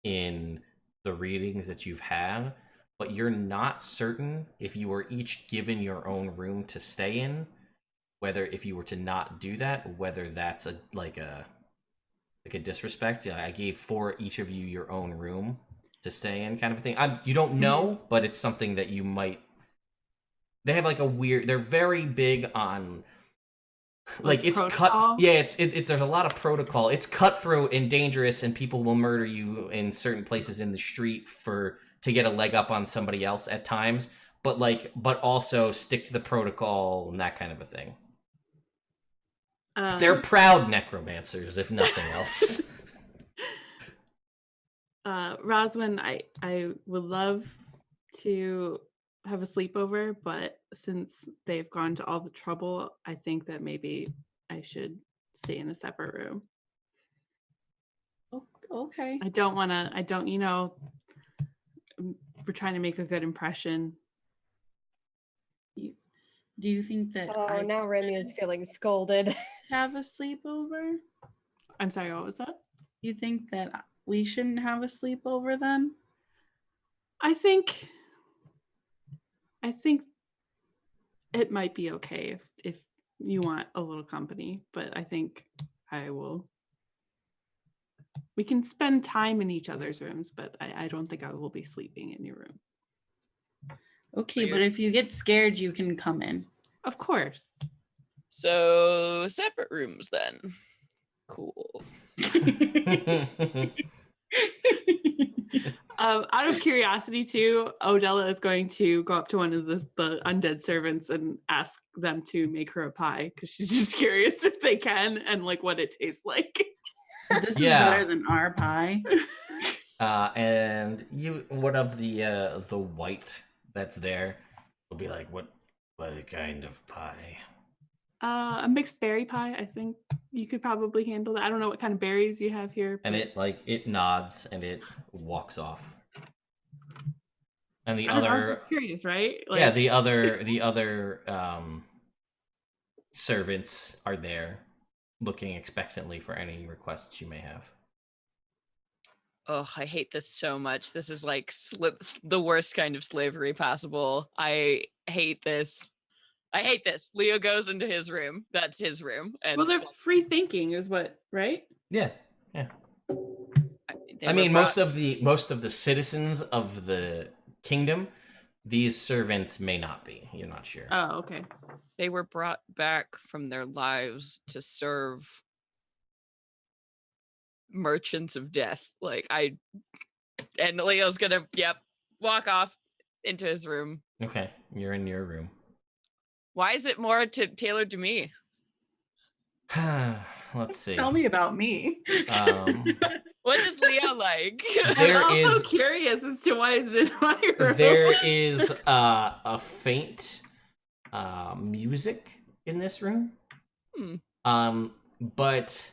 in the readings that you've had, but you're not certain if you were each given your own room to stay in, whether if you were to not do that, whether that's a disrespect. Yeah, I gave for each of you your own room to stay in, kind of a thing. You don't know, but it's something that you might. They have like a weird. They're very big on. Like it's protocol? cut. Yeah, it's there's a lot of protocol. It's cutthroat and dangerous, and people will murder you in certain places in the street to get a leg up on somebody else at times. But also stick to the protocol and that kind of a thing. They're proud necromancers, if nothing else. Roswin, I would love to have a sleepover, but since they've gone to all the trouble, I think that maybe I should stay in a separate room. Okay. I don't, we're trying to make a good impression. Do you think that now Remy is feeling scolded. have a sleepover? I'm sorry, what was that? You think that we shouldn't have a sleepover then? I think I think it might be okay if you want a little company, but I think I will. We can spend time in each other's rooms, but I don't think I will be sleeping in your room. Okay, but if you get scared, you can come in. Of course. So separate rooms then. Cool. Out of curiosity too, Odella is going to go up to one of the undead servants and ask them to make her a pie because she's just curious if they can and like what it tastes like. This is better than our pie. And one of the white that's there will be like, what kind of pie? A mixed berry pie. I think you could probably handle that. I don't know what kind of berries you have here. And it nods and it walks off. And I was just curious, right? Like, yeah, the other servants are there, looking expectantly for any requests you may have. Oh, I hate this so much. This is like the worst kind of slavery possible. I hate this. Leo goes into his room. That's his room. And well, they're free thinking, is what, right? Yeah. I mean, most of the citizens of the kingdom, these servants may not be. You're not sure. Oh, okay. They were brought back from their lives to serve merchants of death. And Leo's gonna, walk off into his room. Okay, you're in your room. Why is it more tailored to me? Let's see. Tell me about me. What does Leo like? I'm also curious as to why it's in my room. There is a faint music in this room. But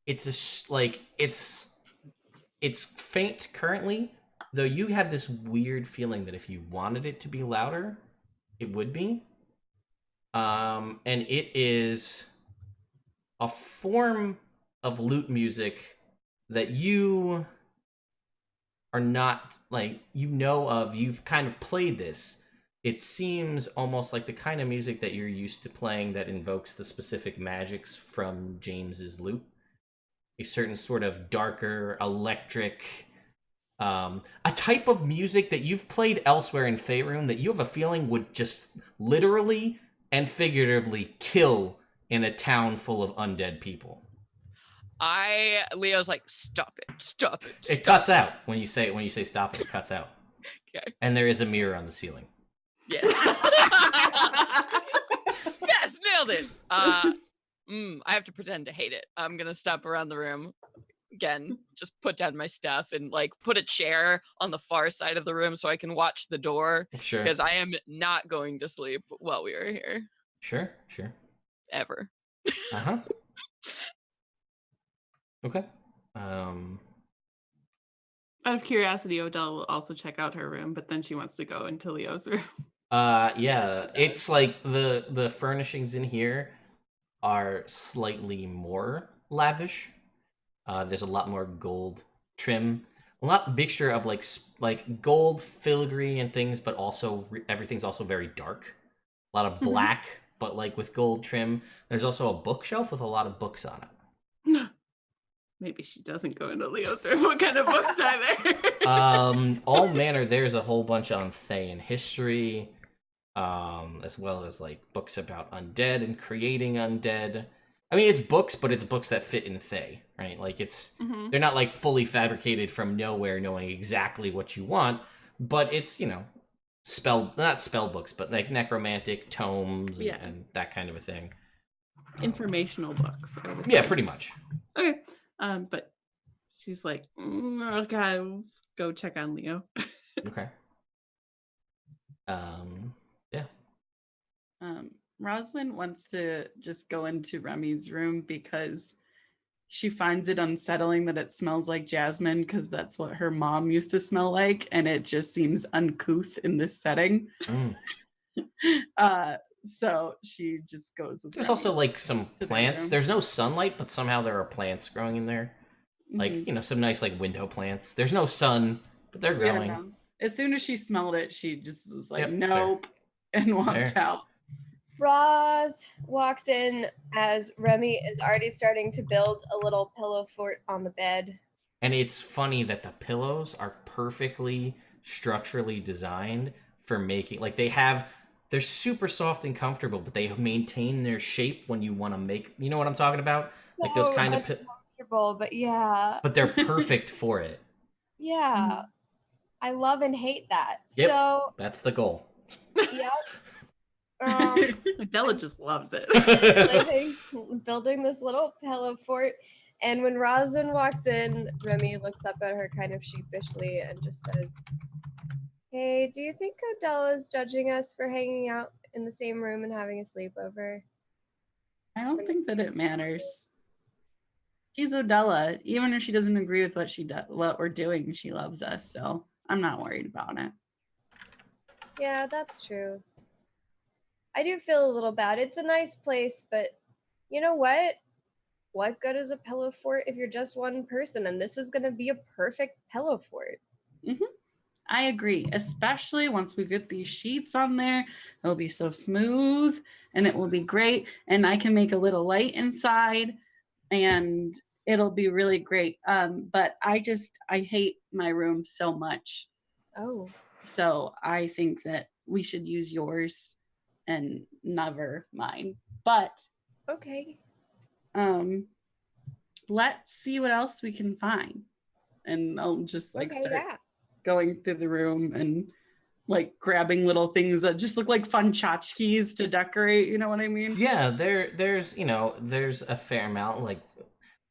it's it's faint currently, though you have this weird feeling that if you wanted it to be louder, it would be. And it is a form of lute music that you are not, you've kind of played this. It seems almost like the kind of music that you're used to playing that invokes the specific magics from James's lute. A certain sort of darker, electric, a type of music that you've played elsewhere in Faerun that you have a feeling would just literally and figuratively kill in a town full of undead people. Leo's like, stop it. It cuts out when you say stop it cuts out. Okay. And there is a mirror on the ceiling. Yes. Yes, nailed it. I have to pretend to hate it. I'm gonna stop around the room again, just put down my stuff and put a chair on the far side of the room so I can watch the door. Sure. Because I am not going to sleep while we are here. Sure. Ever. Uh-huh. Okay. Out of curiosity, Odell will also check out her room, but then she wants to go into Leo's room. Yeah, it's like the furnishings in here are slightly more lavish. There's a lot more gold trim, a lot mixture of like gold filigree and things, but also everything's also very dark. A lot of black, but with gold trim. There's also a bookshelf with a lot of books on it. Maybe she doesn't go into Leo's room. What kind of books are there? All manner. There's a whole bunch on Thayan history, as well as books about undead and creating undead. I mean, it's books, but it's books that fit in Thay, right? They're not fully fabricated from nowhere, knowing exactly what you want, but it's not spell books, but necromantic tomes and that kind of a thing. Informational books. Yeah, pretty much. Okay. But she's like, okay, go check on Leo. Okay. Yeah. Rosalind wants to just go into Remy's room because she finds it unsettling that it smells like jasmine because that's what her mom used to smell like, and it just seems uncouth in this setting. So she just goes with There's Remy also some plants. There's no sunlight, but somehow there are plants growing in there. Some nice window plants. There's no sun, but they're growing. Yeah. As soon as she smelled it, she just was like, Yep, nope. and walks Fair. out. Roz walks in as Remy is already starting to build a little pillow fort on the bed. And it's funny that the pillows are perfectly structurally designed for making, like they're super soft and comfortable, but they maintain their shape when you want to make, you know what I'm talking about? Like those So kind of, uncomfortable, but yeah. but they're perfect for it. Yeah. I love and hate that. Yep. So, That's the goal. yep. Adela just loves it. building this little pillow fort. And when Rosin walks in, Remy looks up at her kind of sheepishly and just says, "Hey, do you think Adela's judging us for hanging out in the same room and having a sleepover?" I don't think that it matters. She's Odella. Even if she doesn't agree with what we're doing, she loves us. So I'm not worried about it. Yeah, that's true. I do feel a little bad. It's a nice place, but you know what? What good is a pillow fort if you're just one person? And this is going to be a perfect pillow fort. Mm-hmm. I agree, especially once we get these sheets on there. It'll be so smooth and it will be great. And I can make a little light inside and it'll be really great. But I hate my room so much. Oh. So I think that we should use yours and never mine. But okay. Let's see what else we can find. And I'll just start going through the room and like grabbing little things that just look like fun tchotchkes to decorate, you know what I mean? Yeah, there's a fair amount. Like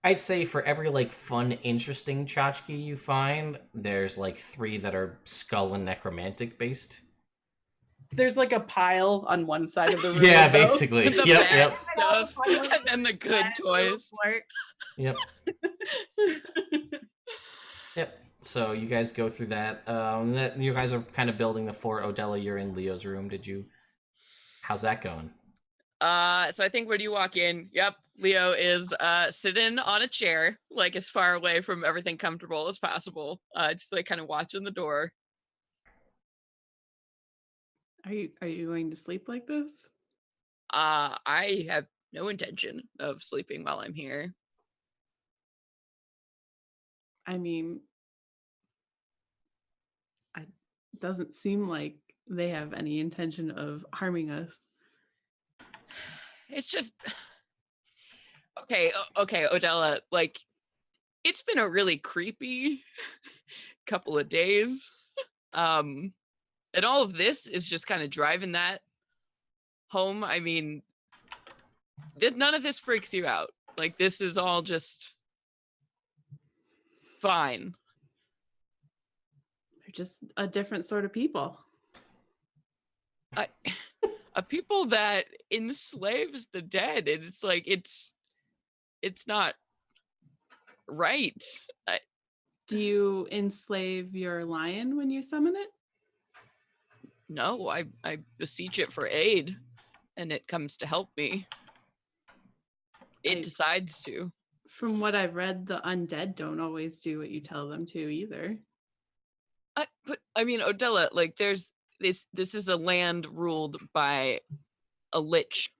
I'd say for every like fun, interesting tchotchke you find, there's like 3 that are skull and necromantic based. There's like a pile on one side of the room. Yeah, basically. The bad stuff and then the good toys. Yep. Yep. So you guys go through that. You guys are kind of building the fort. Odella, you're in Leo's room. How's that going? So I think when you walk in, yep, Leo is sitting on a chair, like as far away from everything comfortable as possible. Just like kind of watching the door. Are you going to sleep like this? I have no intention of sleeping while I'm here. I mean, it doesn't seem like they have any intention of harming us. It's just okay, Odella, like it's been a really creepy couple of days. And all of this is just kind of driving that home. I mean, none of this freaks you out. Like this is all just fine. They're just a different sort of people. A people that enslaves the dead. It's like it's not right. Do you enslave your lion when you summon it? No, I beseech it for aid, and it comes to help me. It decides to. From what I've read, the undead don't always do what you tell them to either. But I mean, Odella, like there's this is a land ruled by a lich.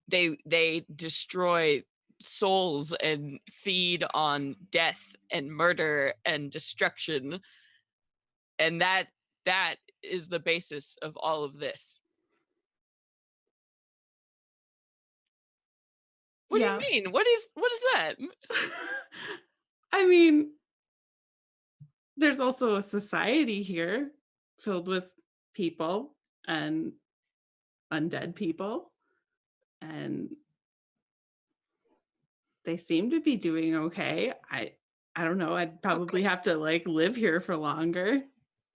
They destroy souls and feed on death and murder and destruction. And that is the basis of all of this. What do you mean? What is that? I mean, there's also a society here filled with people and undead people, and they seem to be doing okay. I don't know. I'd probably have to like live here for longer.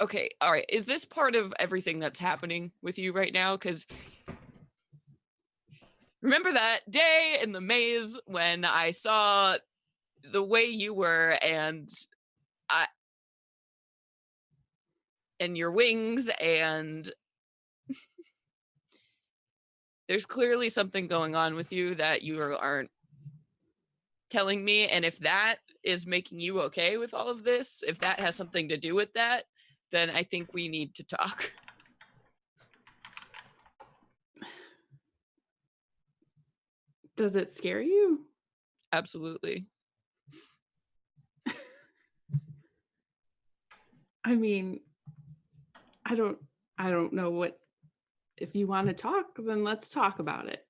Okay, all right. Is this part of everything that's happening with you right now? Because remember that day in the maze when I saw the way you were and your wings, and there's clearly something going on with you that you aren't telling me. And if that is making you okay with all of this, if that has something to do with that, then I think we need to talk. Does it scare you? Absolutely. I mean, I don't know what. If you want to talk, then let's talk about it.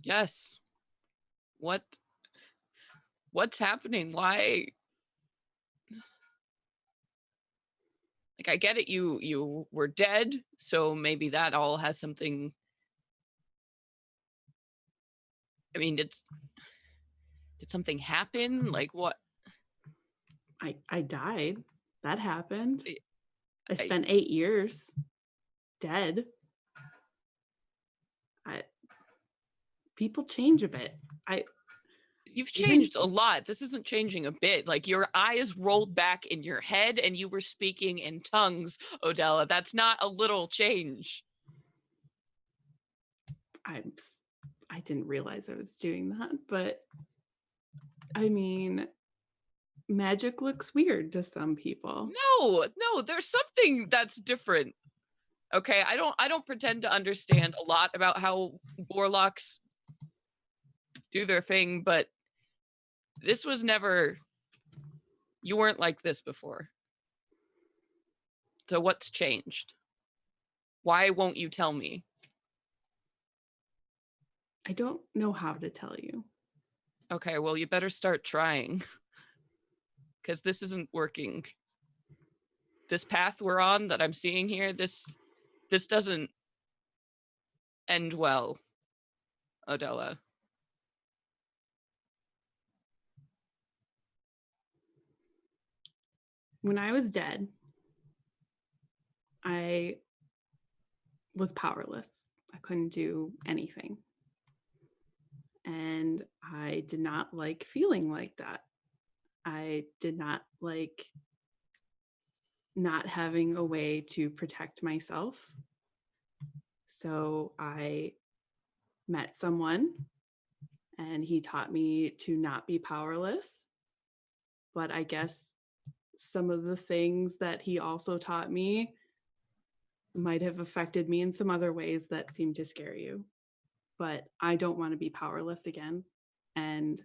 Yes. What's happening? Why? Like, I get it, you were dead, so maybe that all has something. I mean, did something happen? Like, what? I died. That happened. I I- spent 8 years dead. People change a bit. You've changed a lot. This isn't changing a bit. Like, your eyes rolled back in your head and you were speaking in tongues, Odella. That's not a little change. I didn't realize I was doing that, but I mean, magic looks weird to some people. No, there's something that's different. Okay, I don't pretend to understand a lot about how warlocks do their thing, but this was never. You weren't like this before. So what's changed? Why won't you tell me? I don't know how to tell you. Okay, well, you better start trying. Because this isn't working. This path we're on that I'm seeing here, this doesn't end well, Odella. When I was dead, I was powerless. I couldn't do anything. And I did not like feeling like that. I did not like not having a way to protect myself. So I met someone and he taught me to not be powerless. But I guess some of the things that he also taught me might have affected me in some other ways that seem to scare you. But I don't want to be powerless again. And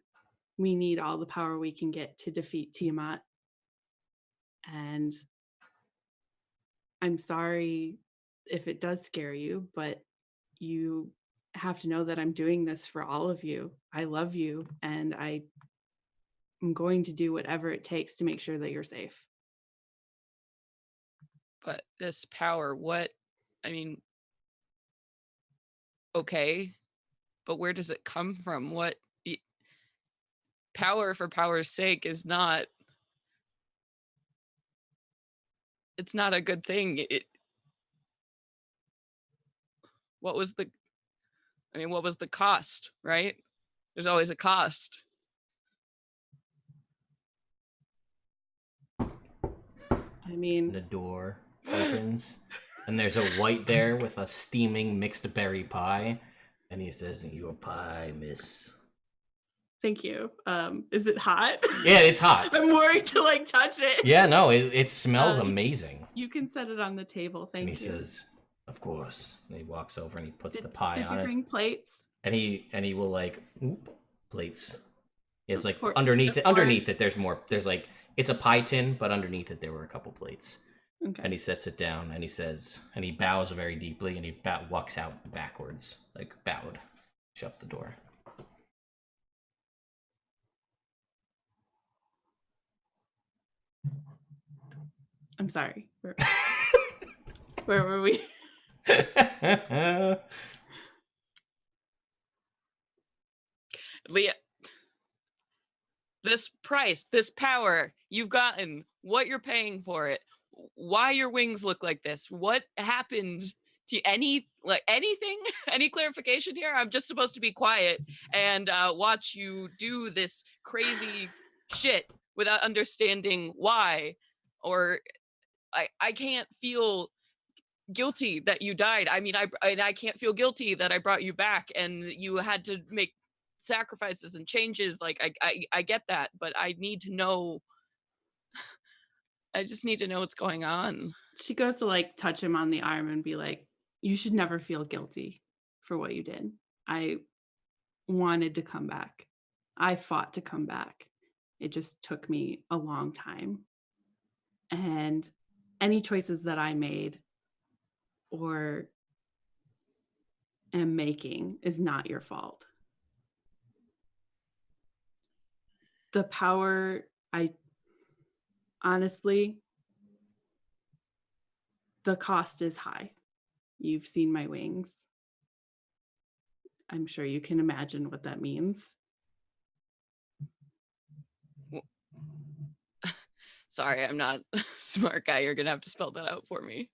we need all the power we can get to defeat Tiamat. And I'm sorry if it does scare you, but you have to know that I'm doing this for all of you. I love you, and I'm going to do whatever it takes to make sure that you're safe. But this power, I mean, okay, but where does it come from? Power for power's sake is not. It's not a good thing. What was the cost, right? There's always a cost. I mean, The door opens, and there's a white there with a steaming mixed berry pie, and he says, "Your pie, miss." thank you. Is it hot? Yeah, it's hot. I'm worried to like touch it. Yeah, no, it smells amazing. You can set it on the table. Thank And he you. says, "Of course." And he walks over and he puts the pie on it. Did you bring plates? And he will like plates. It's like For- underneath for- it. There's more. There's like it's a pie tin, but underneath it there were a couple plates. Okay. And he sets it down and he says, and he bows very deeply and he walks out backwards, like bowed, shuts the door. I'm sorry. Where were we? Leah, this price, this power you've gotten, what you're paying for it, why your wings look like this, what happened to anything, any clarification here? I'm just supposed to be quiet and watch you do this crazy shit without understanding why, or I can't feel guilty that you died. I mean, I can't feel guilty that I brought you back and you had to make sacrifices and changes. Like I get that, but I need to know. I just need to know what's going on. She goes to like touch him on the arm and be like, "You should never feel guilty for what you did. I wanted to come back. I fought to come back. It just took me a long time. And any choices that I made or am making is not your fault. The power, honestly, the cost is high. You've seen my wings. I'm sure you can imagine what that means. Sorry, I'm not a smart guy. You're going to have to spell that out for me.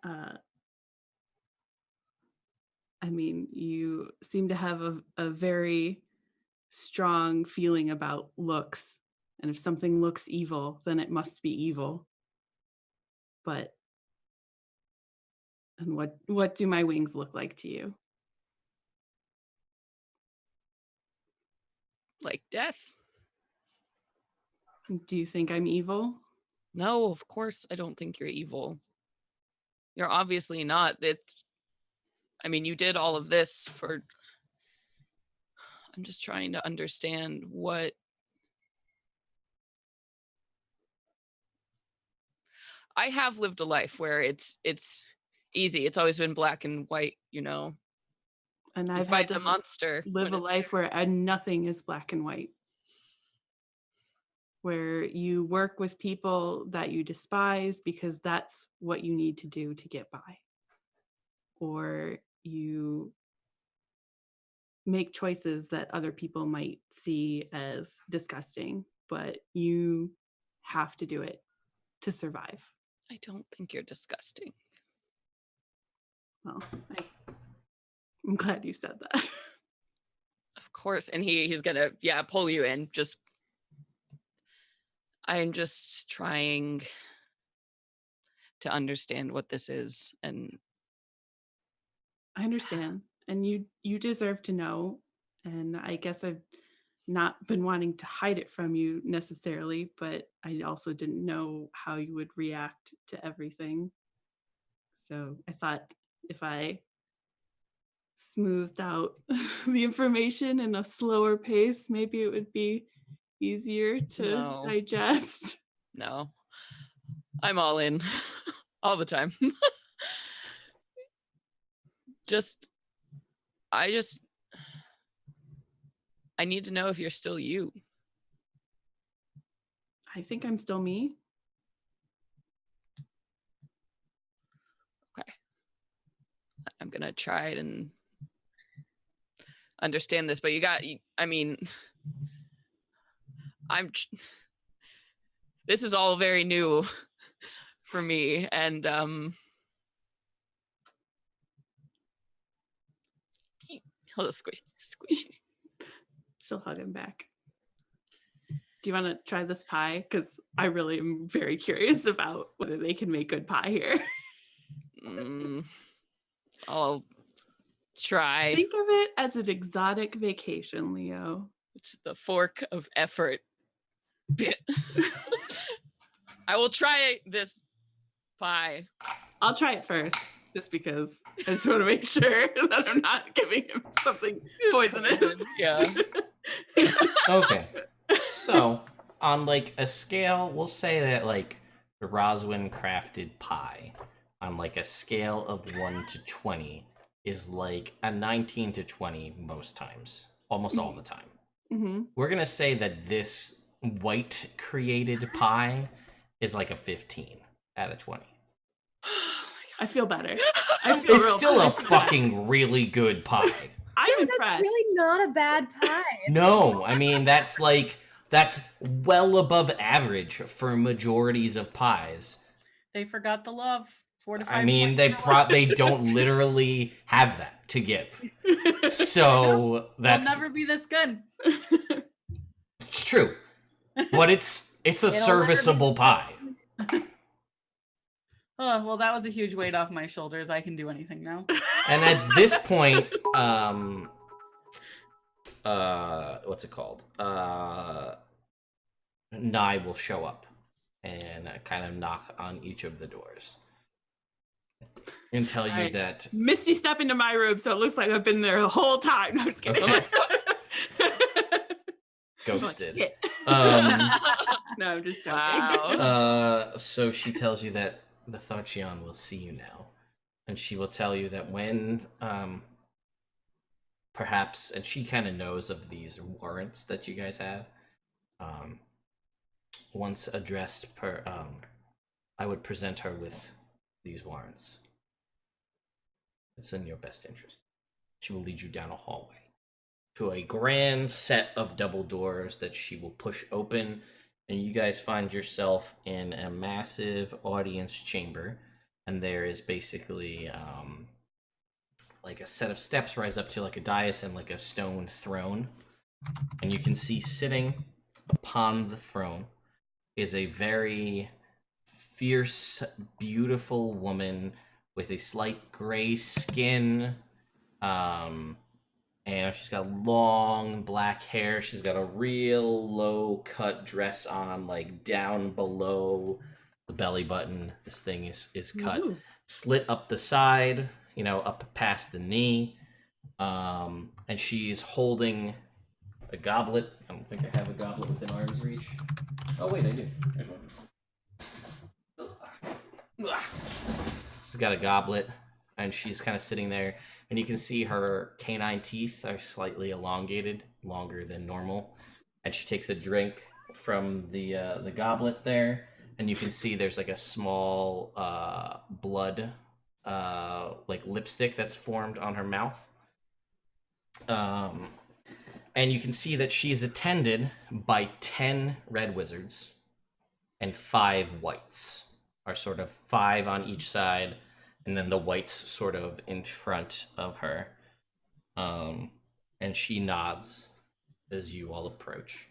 I mean, you seem to have a very strong feeling about looks. And if something looks evil, then it must be evil. But, and what do my wings look like to you? Like death. Do you think I'm evil? No, of course I don't think you're evil. You're obviously not. I mean, you did all of this for... I'm just trying to understand what... I have lived a life where it's easy. It's always been black and white, you know. And You I've fight had the to monster. live a life where nothing is black and white. Where you work with people that you despise because that's what you need to do to get by. Or you make choices that other people might see as disgusting, but you have to do it to survive. I don't think you're disgusting. Well, I'm glad you said that. Of course. And he's gonna, pull you in. I'm just trying to understand what this is. And I understand. And you deserve to know. And I guess I've not been wanting to hide it from you necessarily, but I also didn't know how you would react to everything. So I thought if I smoothed out the information in a slower pace, maybe it would be easier to digest. No, I'm all in all the time. I need to know if you're still you. I think I'm still me. Okay. I'm going to try and understand this, but this is all very new for me. And, he'll just squish. She'll hug him back. Do you want to try this pie? Because I really am very curious about whether they can make good pie here. I'll try. Think of it as an exotic vacation, Leo. It's the fork of effort. I will try this pie. I'll try it first, just because I just want to make sure that I'm not giving him something poisonous. Yeah. Okay. So, on like a scale, we'll say that like the Roswin crafted pie, on like a scale of 1 to 20, is like a 19 to 20 most times, almost all the time. Mm-hmm. We're gonna say that this white created pie is like a 15 out of 20. I feel better. It's still a fucking really good pie. I'm impressed. That's really not a bad pie. No, I mean that's well above average for majorities of pies. They forgot the love. 4 to 5. I mean, they don't literally have that to give. So that's It'll never be this good. It's true, but it's a serviceable pie. Oh, well, that was a huge weight off my shoulders. I can do anything now. And at this point, what's it called? Nye will show up and kind of knock on each of the doors. and tell you Alright. that Misty step into my room, so it looks like I've been there the whole time. No, just kidding. ghosted. Shit. Um, No, I'm just joking. Wow. So she tells you that the Thayan will see you now, and she will tell you that when perhaps, and she kind of knows of these warrants that you guys have. Once addressed I would present her with these warrants. It's in your best interest. She will lead you down a hallway to a grand set of double doors that she will push open, and you guys find yourself in a massive audience chamber, and there is basically like a set of steps rise up to like a dais and like a stone throne, and you can see sitting upon the throne is a very fierce, beautiful woman with a slight gray skin, and she's got long black hair. She's got a real low cut dress on, like down below the belly button. This thing is cut, slit up the side, up past the knee, and she's holding a goblet. I don't think I have a goblet within arm's reach. Oh wait, I do. She's got a goblet, and she's kind of sitting there, and you can see her canine teeth are slightly elongated, longer than normal. And she takes a drink from the goblet there, and you can see there's like a small blood like lipstick that's formed on her mouth. And you can see that she is attended by 10 red wizards and 5 whites, are sort of 5 on each side, and then the whites sort of in front of her. And she nods as you all approach.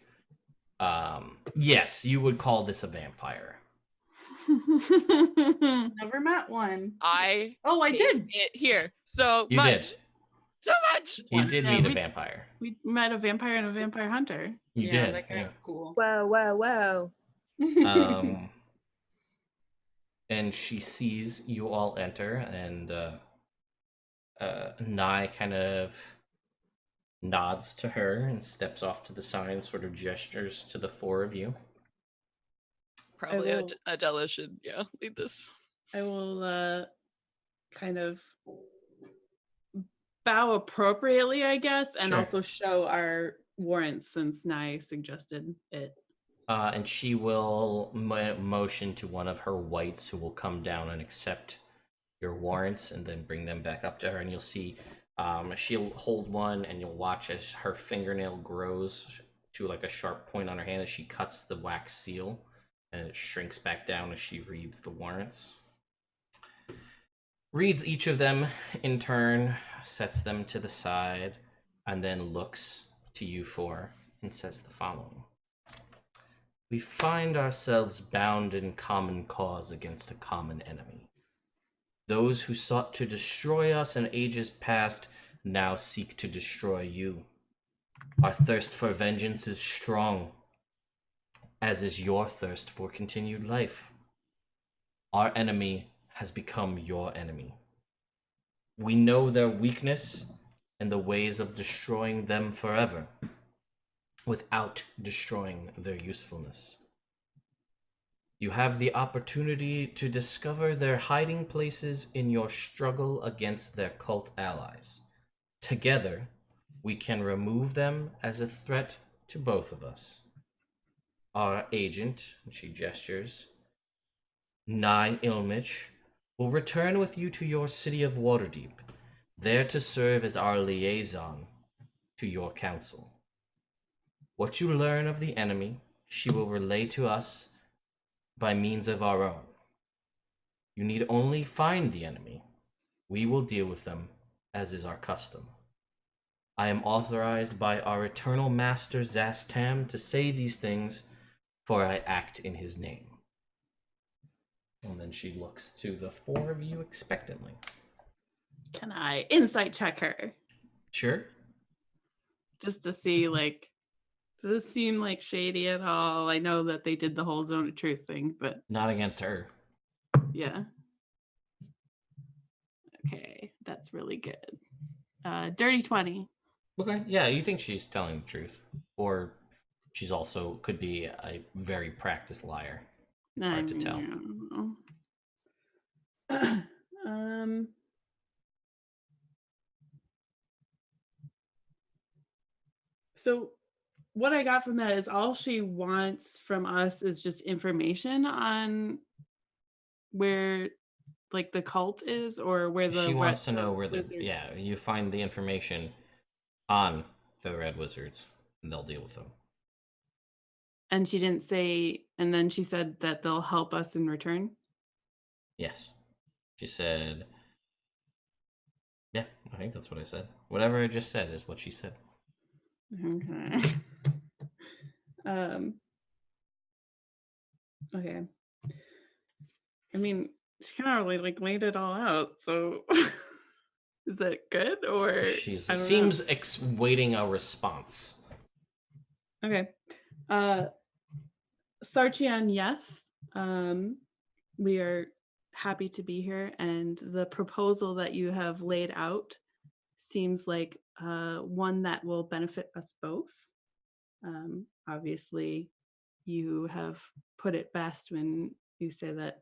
Yes, you would call this a vampire. Never met one. I did. it here so You much. did. So much. You did Yeah, meet a vampire. We met a vampire and a vampire hunter. You Yeah, did. that guy was cool. Whoa. And she sees you all enter, and Nye kind of nods to her and steps off to the side and sort of gestures to the 4 of you. Probably will- Adela should lead this. I will kind of bow appropriately, I guess, and Sure. also show our warrants since Nye suggested it. And she will motion to one of her whites, who will come down and accept your warrants and then bring them back up to her. And you'll see she'll hold one, and you'll watch as her fingernail grows to like a sharp point on her hand as she cuts the wax seal, and it shrinks back down as she reads the warrants. Reads each of them in turn, sets them to the side, and then looks to you 4 and says the following. We find ourselves bound in common cause against a common enemy. Those who sought to destroy us in ages past now seek to destroy you. Our thirst for vengeance is strong, as is your thirst for continued life. Our enemy has become your enemy. We know their weakness and the ways of destroying them forever, without destroying their usefulness. You have the opportunity to discover their hiding places in your struggle against their cult allies. Together, we can remove them as a threat to both of us. Our agent, and she gestures, Nye Ilmich, will return with you to your city of Waterdeep, there to serve as our liaison to your council. What you learn of the enemy, she will relay to us by means of our own. You need only find the enemy. We will deal with them, as is our custom. I am authorized by our eternal master Zastam to say these things, for I act in his name. And then she looks to the 4 of you expectantly. Can I insight check her? Sure. Just to see, like, does this seem like shady at all? I know that they did the whole Zone of Truth thing, but Not against her. yeah. Okay, that's really good. Dirty 20. Okay, yeah, you think she's telling the truth, or she's also could be a very practiced liar. It's hard to tell. So what I got from that is all she wants from us is just information on where like the cult is, or where the She wants to know where wizard. you find the information on the Red Wizards, and they'll deal with them. And she didn't say, and then she said that they'll help us in return. Yes. She said, yeah, I think that's what I said. Whatever I just said is what she said. Okay. Okay. I mean, she kind of really like laid it all out. So is that good, or She seems waiting a response. Okay. Thayan, yes. We are happy to be here, and the proposal that you have laid out seems like one that will benefit us both. Obviously, you have put it best when you say that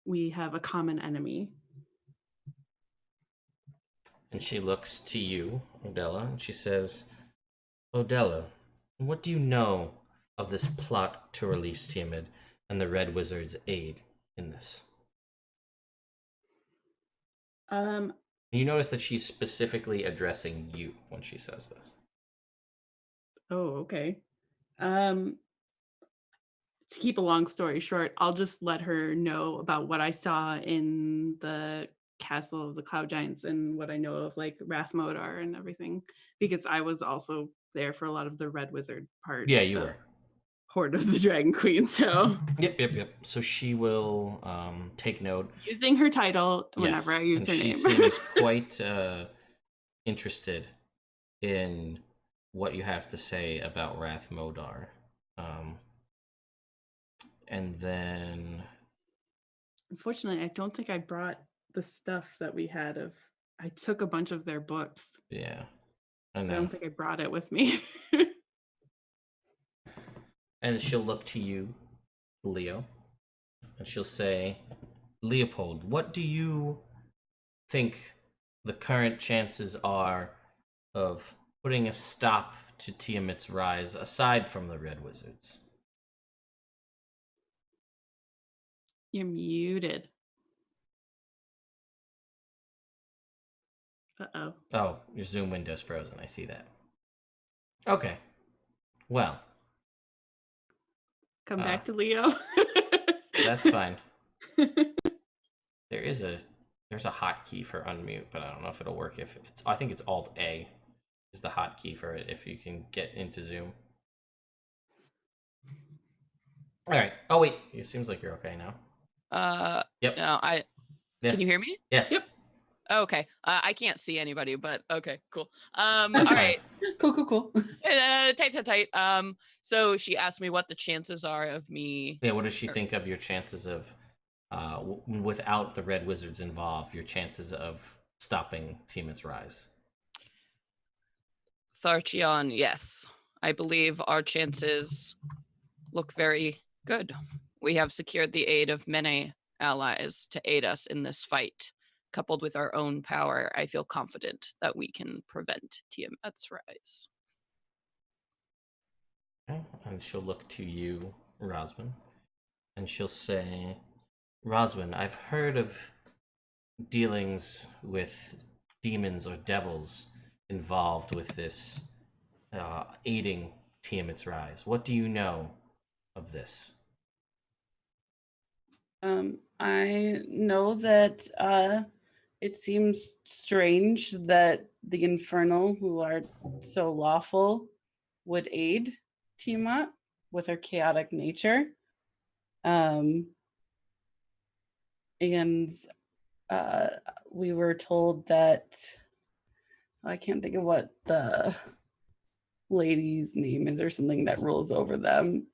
we have a common enemy. And she looks to you, Odella, and she says, Odella, what do you know of this plot to release Tiamat and the Red Wizards' aid in this? You notice that she's specifically addressing you when she says this. Oh, okay. To keep a long story short, I'll just let her know about what I saw in the Castle of the Cloud Giants and what I know of like Rathmodar and everything, because I was also there for a lot of the Red Wizard part. Yeah, you were. Horde of the Dragon Queen, so Yep. So she will take note. Using her title whenever I use her name. She seems quite interested in what you have to say about Rathmodar. And then... Unfortunately, I don't think I brought the stuff that we had of... I took a bunch of their books. Yeah. I don't think I brought it with me. And she'll look to you, Leo, and she'll say, Leopold, what do you think the current chances are of putting a stop to Tiamat's rise aside from the Red Wizards? You're muted. Uh-oh. Oh, your Zoom window's frozen. I see that. Okay. Well. Come back to Leo. That's fine. There's a hotkey for unmute, but I don't know if it'll work if it's... I think it's Alt A is the hotkey for it if you can get into Zoom. All right. Oh wait, it seems like you're okay now. Yep. No, Can you hear me? Yes. Yep. Okay. I can't see anybody, but okay, cool. All right. Cool. Tight. So she asked me what the chances are of me. Yeah. What does she think of your chances of, without the Red Wizards involved, your chances of stopping Tiamat's rise? Thayan, yes. I believe our chances look very good. We have secured the aid of many allies to aid us in this fight. Coupled with our own power, I feel confident that we can prevent Tiamat's rise. Okay. And she'll look to you, Roswin, and she'll say, Roswin, I've heard of dealings with demons or devils involved with this aiding Tiamat's rise. What do you know of this? I know that it seems strange that the Infernal, who are so lawful, would aid Tiamat with her chaotic nature. And we were told that... I can't think of what the lady's name is or something that rules over them,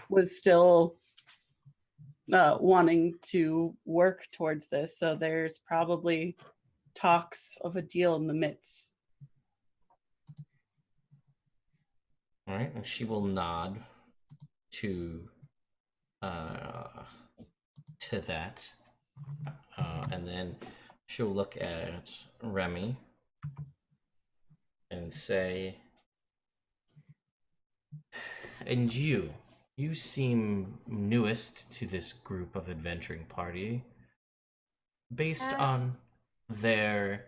was still wanting to work towards this. So there's probably talks of a deal in the midst. All right, and she will nod to that, and then she'll look at Remy and say, "And you seem newest to this group of adventuring party. Based on their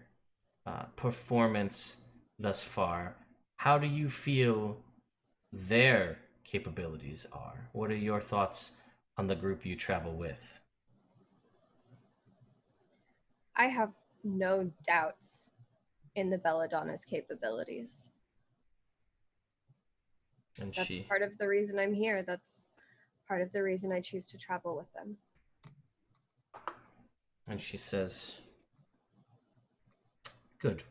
performance thus far, how do you feel their capabilities are? What are your thoughts on the group you travel with?" I have no doubts in the Belladonna's capabilities. And That's she part of the reason I'm here. That's part of the reason I choose to travel with them. and she says, "Good.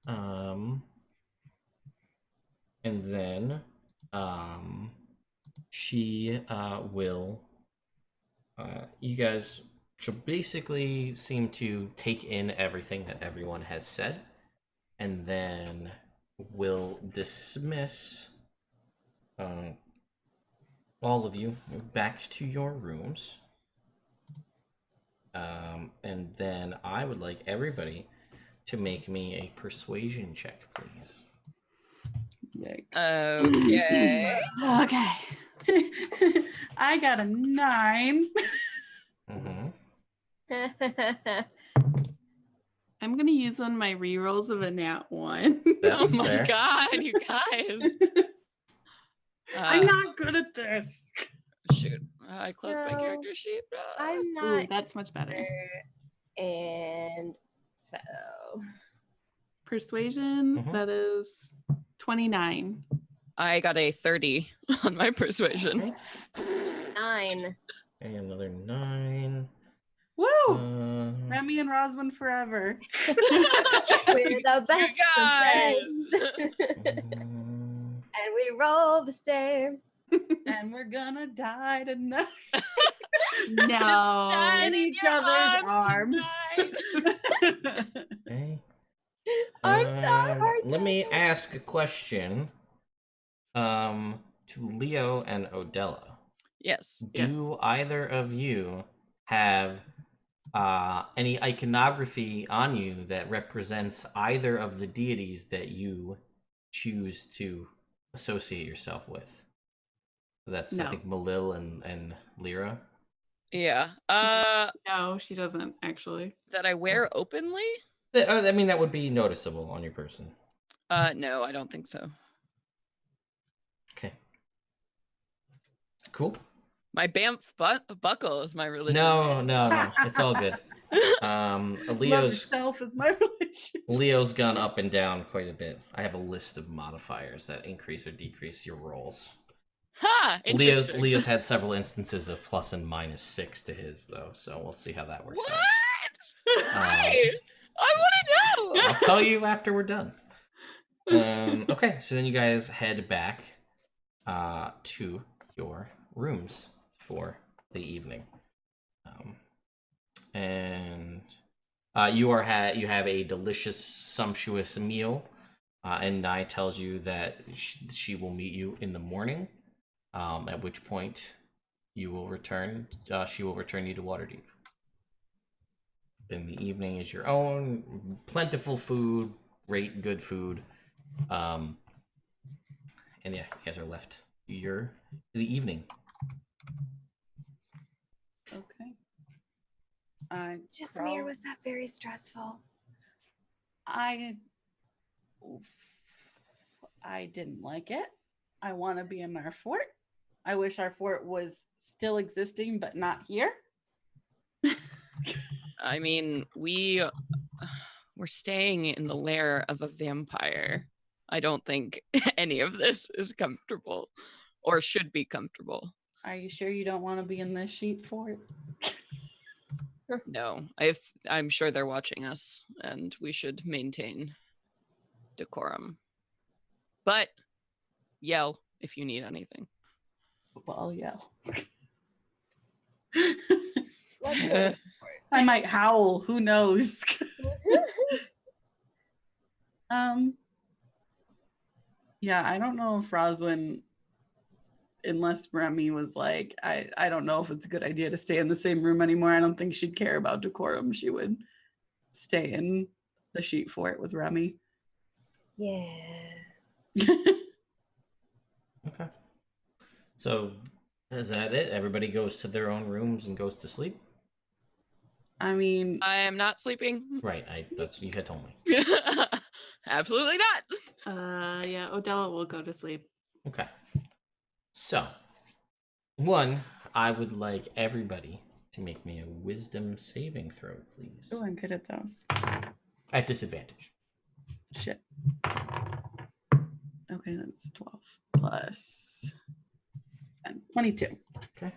And then she will you guys should basically seem to take in everything that everyone has said, and then will dismiss all of you back to your rooms. And then I would like everybody to make me a persuasion check, please. Yikes. Okay. Okay. I got a 9. Mm-hmm. I'm gonna use one of my rerolls of a nat 1. That's Oh my fair. god, you guys. I'm not good at this. Shoot. I closed my No, character sheet. I'm Ooh, not that's much better. And so Persuasion, Mhm. that is 29. I got a 30 on my persuasion. Okay. 9. And another 9. Woo! Remy and Roswin forever. We're the best of guys. friends. Mm, And we roll the same. And we're gonna die tonight. No. In each other's arms. okay. I'm so hard. Let me ask a question to Leo and Odella. Yes. Do either of you have any iconography on you that represents either of the deities that you choose to associate yourself with? That's, No. I think, Malil and Lyra. Yeah. No, she doesn't actually. That I wear openly? I mean, that would be noticeable on your person. No, I don't think so. Okay. Cool. My Banff buckle is my religion. No. It's all good. Love Leo's yourself is my religion. Leo's gone up and down quite a bit. I have a list of modifiers that increase or decrease your rolls. Ha! Interesting. Leo's had several instances of plus and minus 6 to his, though, so we'll see how that works What? out. Why? I want to know. I'll tell you after we're done. Okay, so then you guys head back to your rooms for the evening, and you have a delicious, sumptuous meal, and Nye tells you that she will meet you in the morning. At which point you will return. She will return you to Waterdeep. Then the evening is your own. Plentiful food, great, good food. And yeah, you guys are left to the evening. Okay. Jasmir, was that very stressful? I didn't like it. I want to be in our fort. I wish our fort was still existing, but not here. I mean, we're staying in the lair of a vampire. I don't think any of this is comfortable or should be comfortable. Are you sure you don't want to be in this sheep fort? No, I'm sure they're watching us and we should maintain decorum. But yell if you need anything. Well, I'll yell. Let's go. I might howl. Who knows? Yeah, I don't know if Roswin, unless Remy was like, I don't know if it's a good idea to stay in the same room anymore. I don't think she'd care about decorum. She would stay in the sheet fort with Remy. Yeah. Okay. So is that it? Everybody goes to their own rooms and goes to sleep? I mean, I am not sleeping. Right. That's you had told me. Absolutely not. Yeah, Odella will go to sleep. Okay. So, one, I would like everybody to make me a wisdom saving throw, please. oh, I'm good at those. At disadvantage. Shit. Okay, that's 12 plus 10, 22. Okay.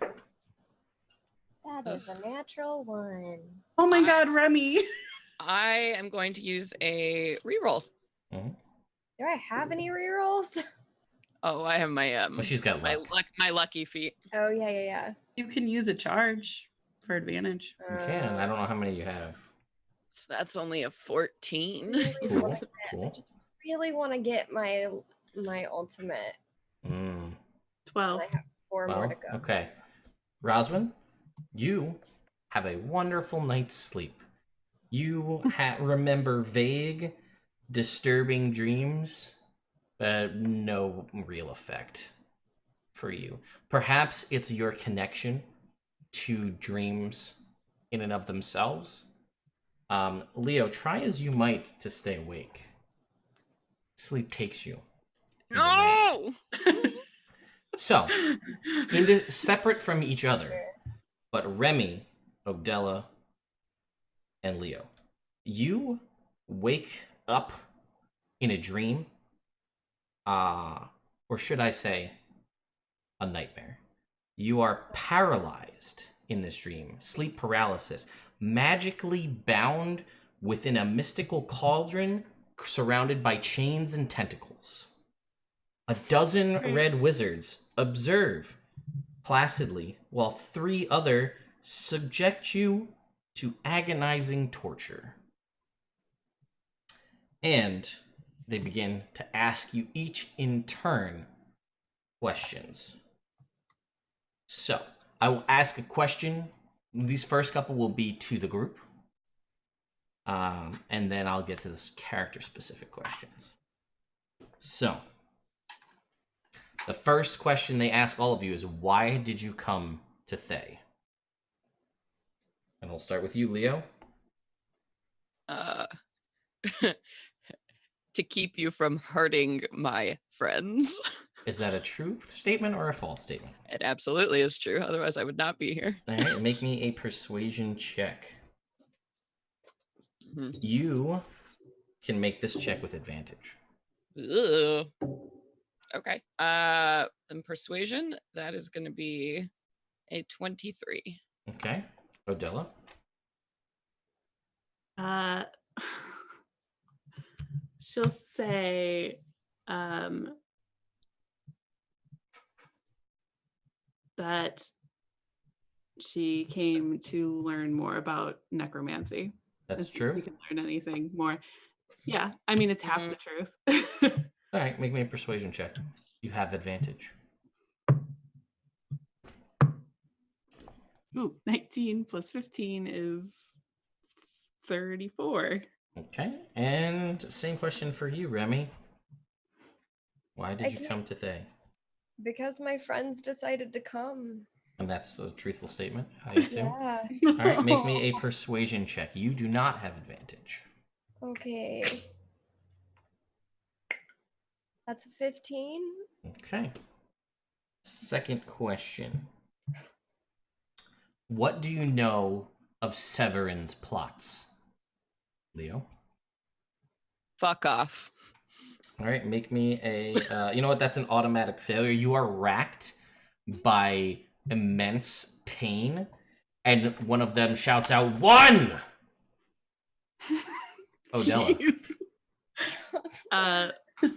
That is a natural one. Oh my god, Remy. I am going to use a reroll. Mm-hmm. Do I have any rerolls? Oh, I have my Well, she's got luck. my lucky feat. Oh, yeah. You can use a charge for advantage. You can. I don't know how many you have. So that's only a 14. Cool. I Cool. just really want to get my ultimate. 12. I have 4 more Well, to go. okay. Roswin, you have a wonderful night's sleep. You remember vague, disturbing dreams, but no real effect for you. Perhaps it's your connection to dreams in and of themselves. Leo, try as you might to stay awake. Sleep takes you. in the night. No! So, separate from each other, but Remy, Odella, and Leo, you wake up in a dream, or should I say, a nightmare. You are paralyzed in this dream, sleep paralysis, magically bound within a mystical cauldron surrounded by chains and tentacles. A dozen red wizards observe placidly while 3 other subject you to agonizing torture. And they begin to ask you each in turn questions. So, I will ask a question. These first couple will be to the group. And then I'll get to the character-specific questions. So, the first question they ask all of you is, why did you come to Thay? And we'll start with you, Leo. To keep you from hurting my friends. Is that a true statement or a false statement? It absolutely is true. Otherwise, I would not be here. All right, make me a persuasion check. Mhm. You can make this check with advantage. Ugh. Okay. Then persuasion, that is going to be a 23. Okay. Odella? She'll say, that she came to learn more about necromancy. That's If we true. can learn anything more. Yeah, I mean, it's half the truth. All right, make me a persuasion check. You have advantage. Ooh, 19 plus 15 is 34. Okay, and same question for you, Remy. Why did you Again. come to Thay? Because my friends decided to come. And that's a truthful statement, I assume. Yeah. All right, make me a persuasion check. You do not have advantage. Okay. That's a 15. Okay. Second question. What do you know of Severin's plots? Leo? Fuck off. All right, make me a... you know what? That's an automatic failure. You are racked by immense pain, and one of them shouts out, 1! Odella.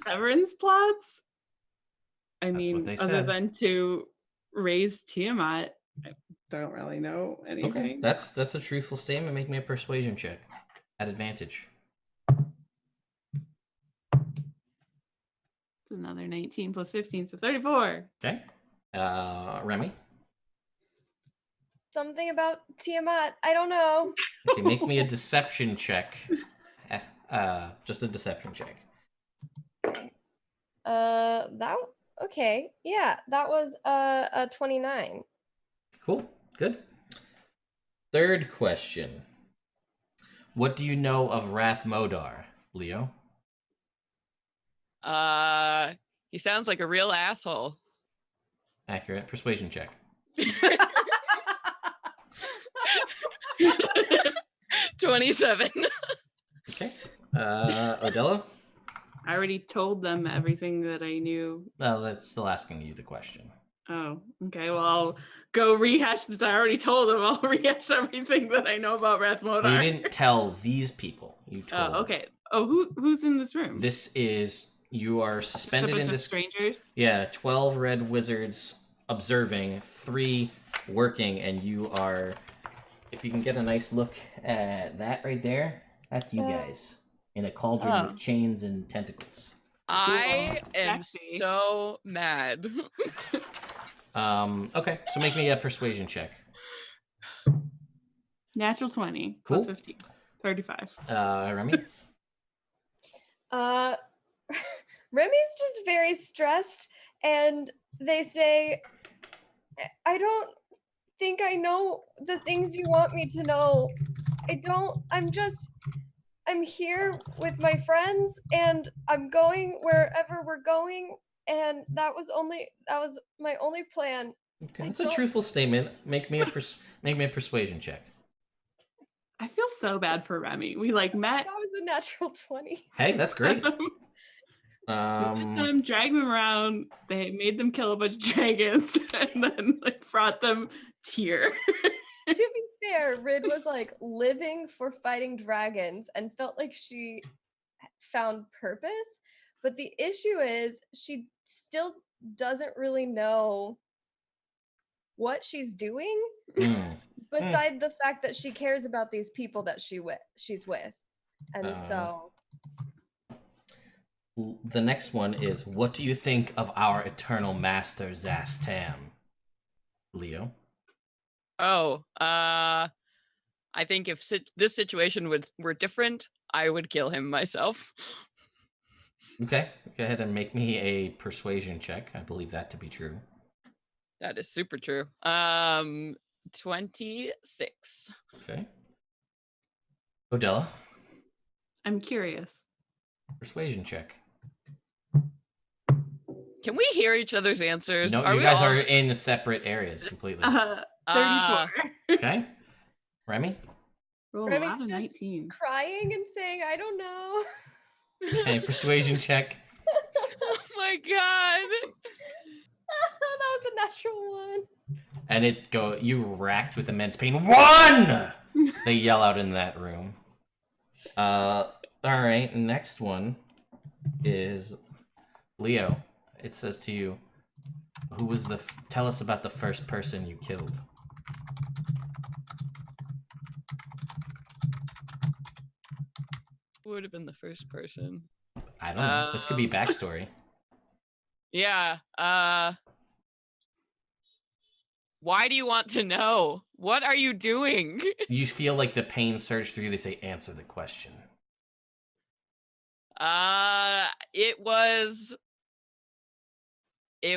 Severance plots? I That's mean, what they other said. than to raise Tiamat, don't really know anything. Okay, that's a truthful statement. Make me a persuasion check at advantage. Another 19 plus 15, so 34. Okay. Remy. Something about Tiamat. I don't know. Okay, make me a deception check. Just a deception check. Okay. Yeah, that was a 29. Cool. Good. Third question. What do you know of Rath Modar, Leo? He sounds like a real asshole. Accurate. Persuasion check. 27. Okay. Odella? I already told them everything that I knew. Well, that's still asking you the question. Oh, okay. Well, I'll go rehash this. I already told them. I'll rehash everything that I know about Rathmodar. Well, you didn't tell these people. You told. Oh, okay. Oh, who's in this room? This is you are Just a suspended bunch in of this. strangers. Yeah, 12 red wizards observing, 3 working, and you are. If you can get a nice look at that right there, that's you guys in a cauldron with chains and tentacles. I am Sexy. so mad. Okay, so make me a persuasion check. Natural 20 Cool. plus 15. 35. Remy? Remy's just very stressed, and they say, I don't think I know the things you want me to know. I'm here with my friends, and I'm going wherever we're going, and that was my only plan. Okay, that's a truthful statement. Make me a persuasion check. I feel so bad for Remy. We met. That was a natural 20. Hey, that's great. Dragged them around. They made them kill a bunch of dragons, and then brought them here. To be fair, Rid was living for fighting dragons and felt like she found purpose. But the issue is she still doesn't really know what she's doing. Beside the fact that she cares about these people that she's with. And so the next one is, what do you think of our eternal master Zastam? Leo? Oh, I think if this situation were different, I would kill him myself. Okay, go ahead and make me a persuasion check. I believe that to be true. That is super true. 26. Okay. Odella? I'm curious. Persuasion check. Can we hear each other's answers? No, you guys are in separate areas completely. 34. Okay. Remy? Roll Remy's out of just 19. crying and saying, I don't know. Okay, persuasion check. Oh my god. That was a natural one. And you racked with immense pain. 1! They yell out in that room. Alright, next one is Leo. It says to you, tell us about the first person you killed. Who would have been the first person? I don't know. This could be backstory. Yeah. Why do you want to know? What are you doing? You feel like the pain surge through you. They say, answer the question. It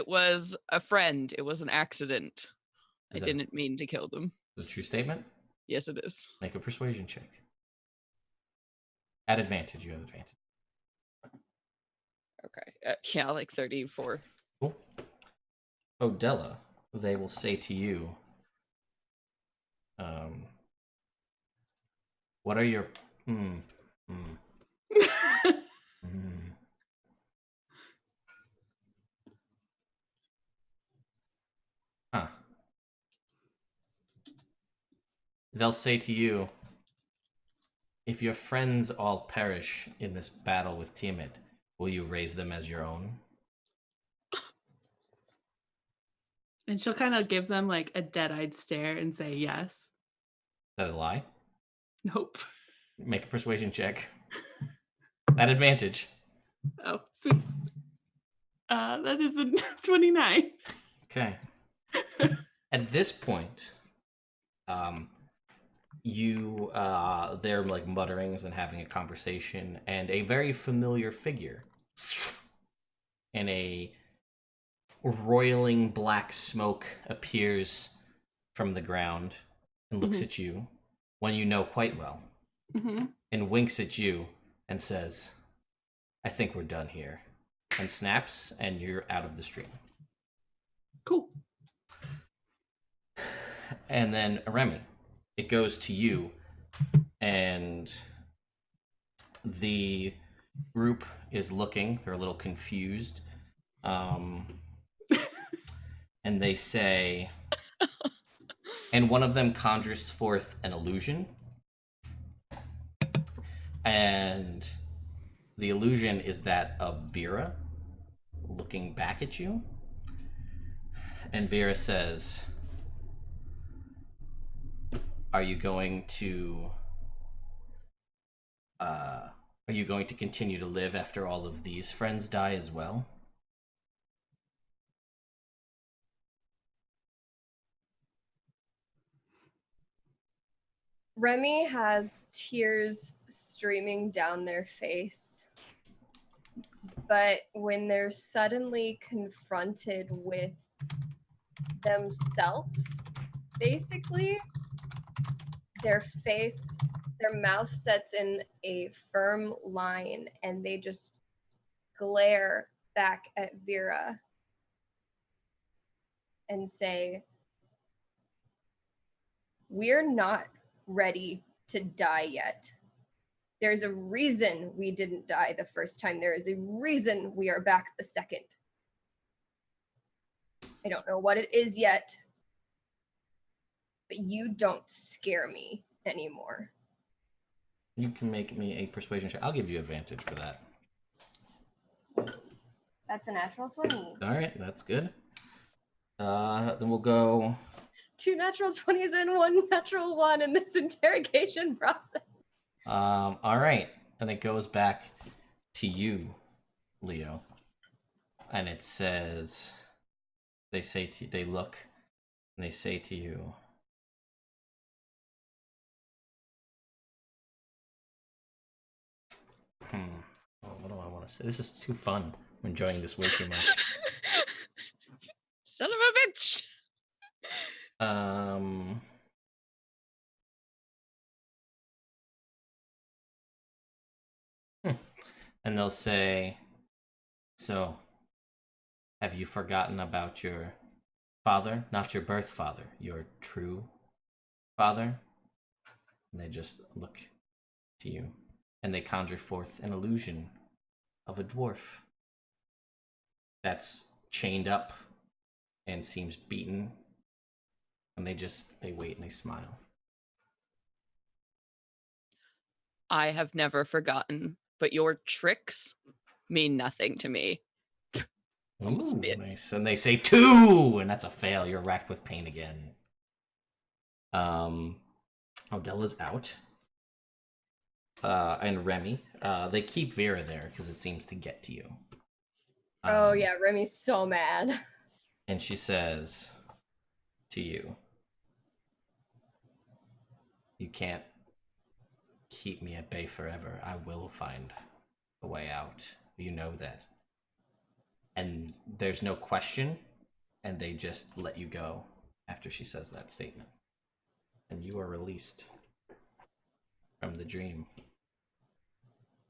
was a friend. It was an accident. I Is that didn't mean to kill them. the true statement? Yes, it is. Make a persuasion check. At advantage, you have advantage. Okay. Yeah, like 34. Cool. Odella, they will say to you, what are your... Huh. They'll say to you, if your friends all perish in this battle with Tiamat, will you raise them as your own? And she'll kind of give them like a dead-eyed stare and say yes. Is that a lie? Nope. Make a persuasion check. At advantage. Oh, sweet. That is a 29. Okay. At this point, they're like mutterings and having a conversation, and a very familiar figure and a roiling black smoke appears from the ground and looks at you, one you know quite well, and winks at you and says, "I think we're done here," and snaps, and you're out of the stream. Cool. And then Remy, it goes to you, and the group is looking. They're a little confused, and they say, and one of them conjures forth an illusion, and the illusion is that of Vera looking back at you, and Vera says, Are you going to continue to live after all of these friends die as well? Remy has tears streaming down their face. But when they're suddenly confronted with themselves, basically, their mouth sets in a firm line and they just glare back at Vera and say, "We're not ready to die yet. There's a reason we didn't die the first time. There is a reason we are back the second. I don't know what it is yet, but you don't scare me anymore." You can make me a persuasion check. I'll give you advantage for that. That's a natural 20. All right, that's good. Then we'll go 2 natural 20s and 1 natural 1 in this interrogation process. all right, and it goes back to you, Leo, and it says, they look and they say to you, what do I want to say? This is too fun. I'm enjoying this way too much. Son of a bitch. And they'll say, "So, have you forgotten about your father? Not your birth father, your true father?" And they just look to you, and they conjure forth an illusion of a dwarf that's chained up and seems beaten. And they wait and they smile. I have never forgotten, but your tricks mean nothing to me. Ooh, nice. And they say 2, and that's a fail. You're racked with pain again. Odella's out. And Remy. They keep Vera there because it seems to get to you. Oh yeah, Remy's so mad. And she says to you, "You can't keep me at bay forever. I will find a way out. You know that." And there's no question, and they just let you go after she says that statement. And you are released from the dream.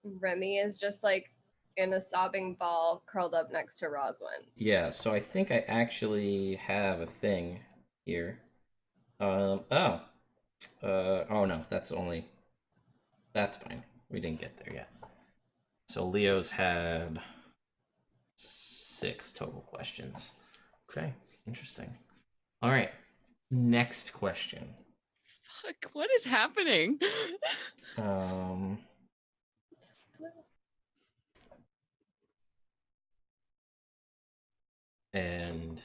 Remy is just like in a sobbing ball curled up next to Roswin. Yeah, so I think I actually have a thing here. Oh no, that's fine. We didn't get there yet. So Leo's had 6 total questions. Okay, interesting. All right, next question. Fuck, what is happening? And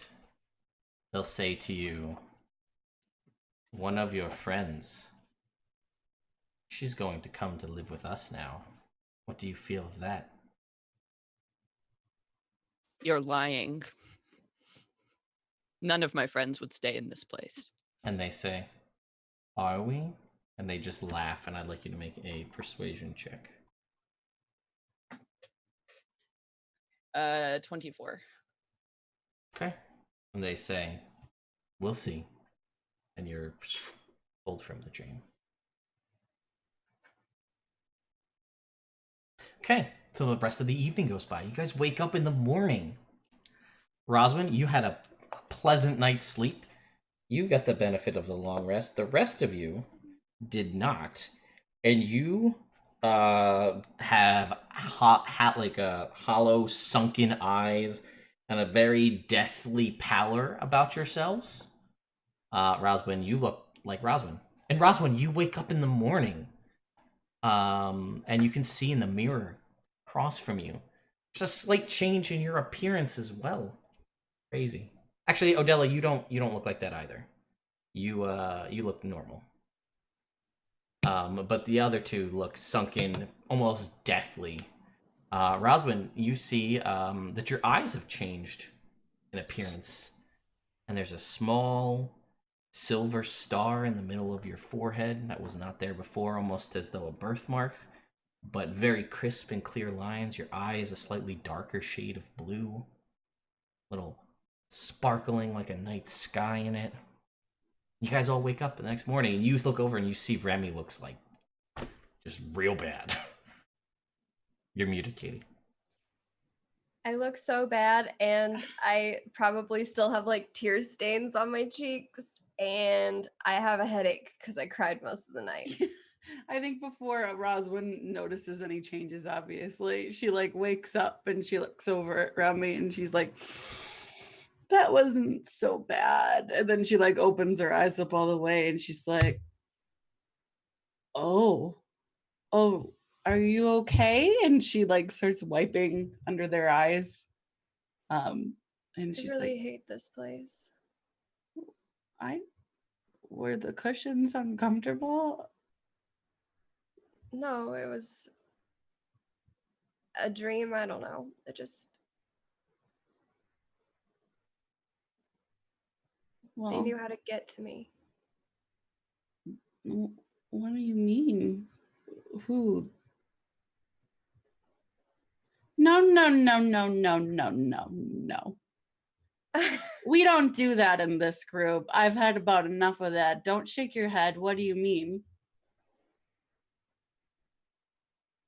they'll say to you, one of your friends, she's going to come to live with us now. What do you feel of that? You're lying. None of my friends would stay in this place. And they say, are we? And they just laugh, and I'd like you to make a persuasion check. 24. Okay. And they say, we'll see. And you're pulled from the dream. Okay, so the rest of the evening goes by. You guys wake up in the morning. Roswin, you had a pleasant night's sleep. You got the benefit of the long rest. The rest of you did not. And you have like a hollow, sunken eyes and a very deathly pallor about yourselves. Roswin, you look like Roswin. And Roswin, you wake up in the morning. And you can see in the mirror across from you. There's a slight change in your appearance as well. Crazy. Actually, Odella, you don't look like that either. You look normal. But the other two look sunken, almost deathly. Roswin, you see that your eyes have changed in appearance. And there's a small silver star in the middle of your forehead that was not there before, almost as though a birthmark, but very crisp and clear lines. Your eye is a slightly darker shade of blue, little sparkling like a night sky in it. You guys all wake up the next morning, and you look over and you see Remy looks like just real bad. You're muted, Katie. I look so bad, and I probably still have like tear stains on my cheeks, and I have a headache because I cried most of the night. I think before Roswin notices any changes, obviously, she like wakes up and she looks over at Remy and she's like, that wasn't so bad. And then she like opens her eyes up all the way and she's like, oh, are you okay? And she like starts wiping under their eyes. And she's I really like, hate this place. were the cushions uncomfortable? No, it was a dream. I don't know. They Well, knew how to get to me. what do you mean? Who? No. We don't do that in this group. I've had about enough of that. Don't shake your head. What do you mean?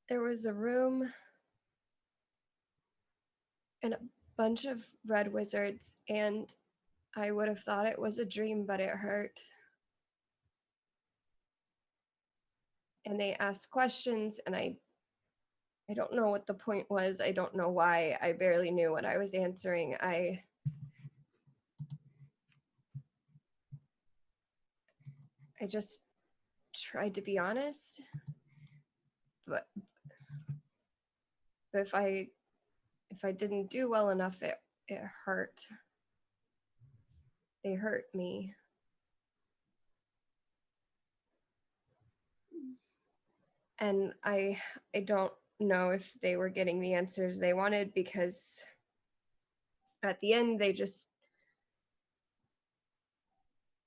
There was a room and a bunch of red wizards, and I would have thought it was a dream, but it hurt. And they asked questions, and I don't know what the point was. I don't know why. I barely knew what I was answering. I just tried to be honest, but if I didn't do well enough, it hurt. They hurt me. And I don't know if they were getting the answers they wanted, because at the end they just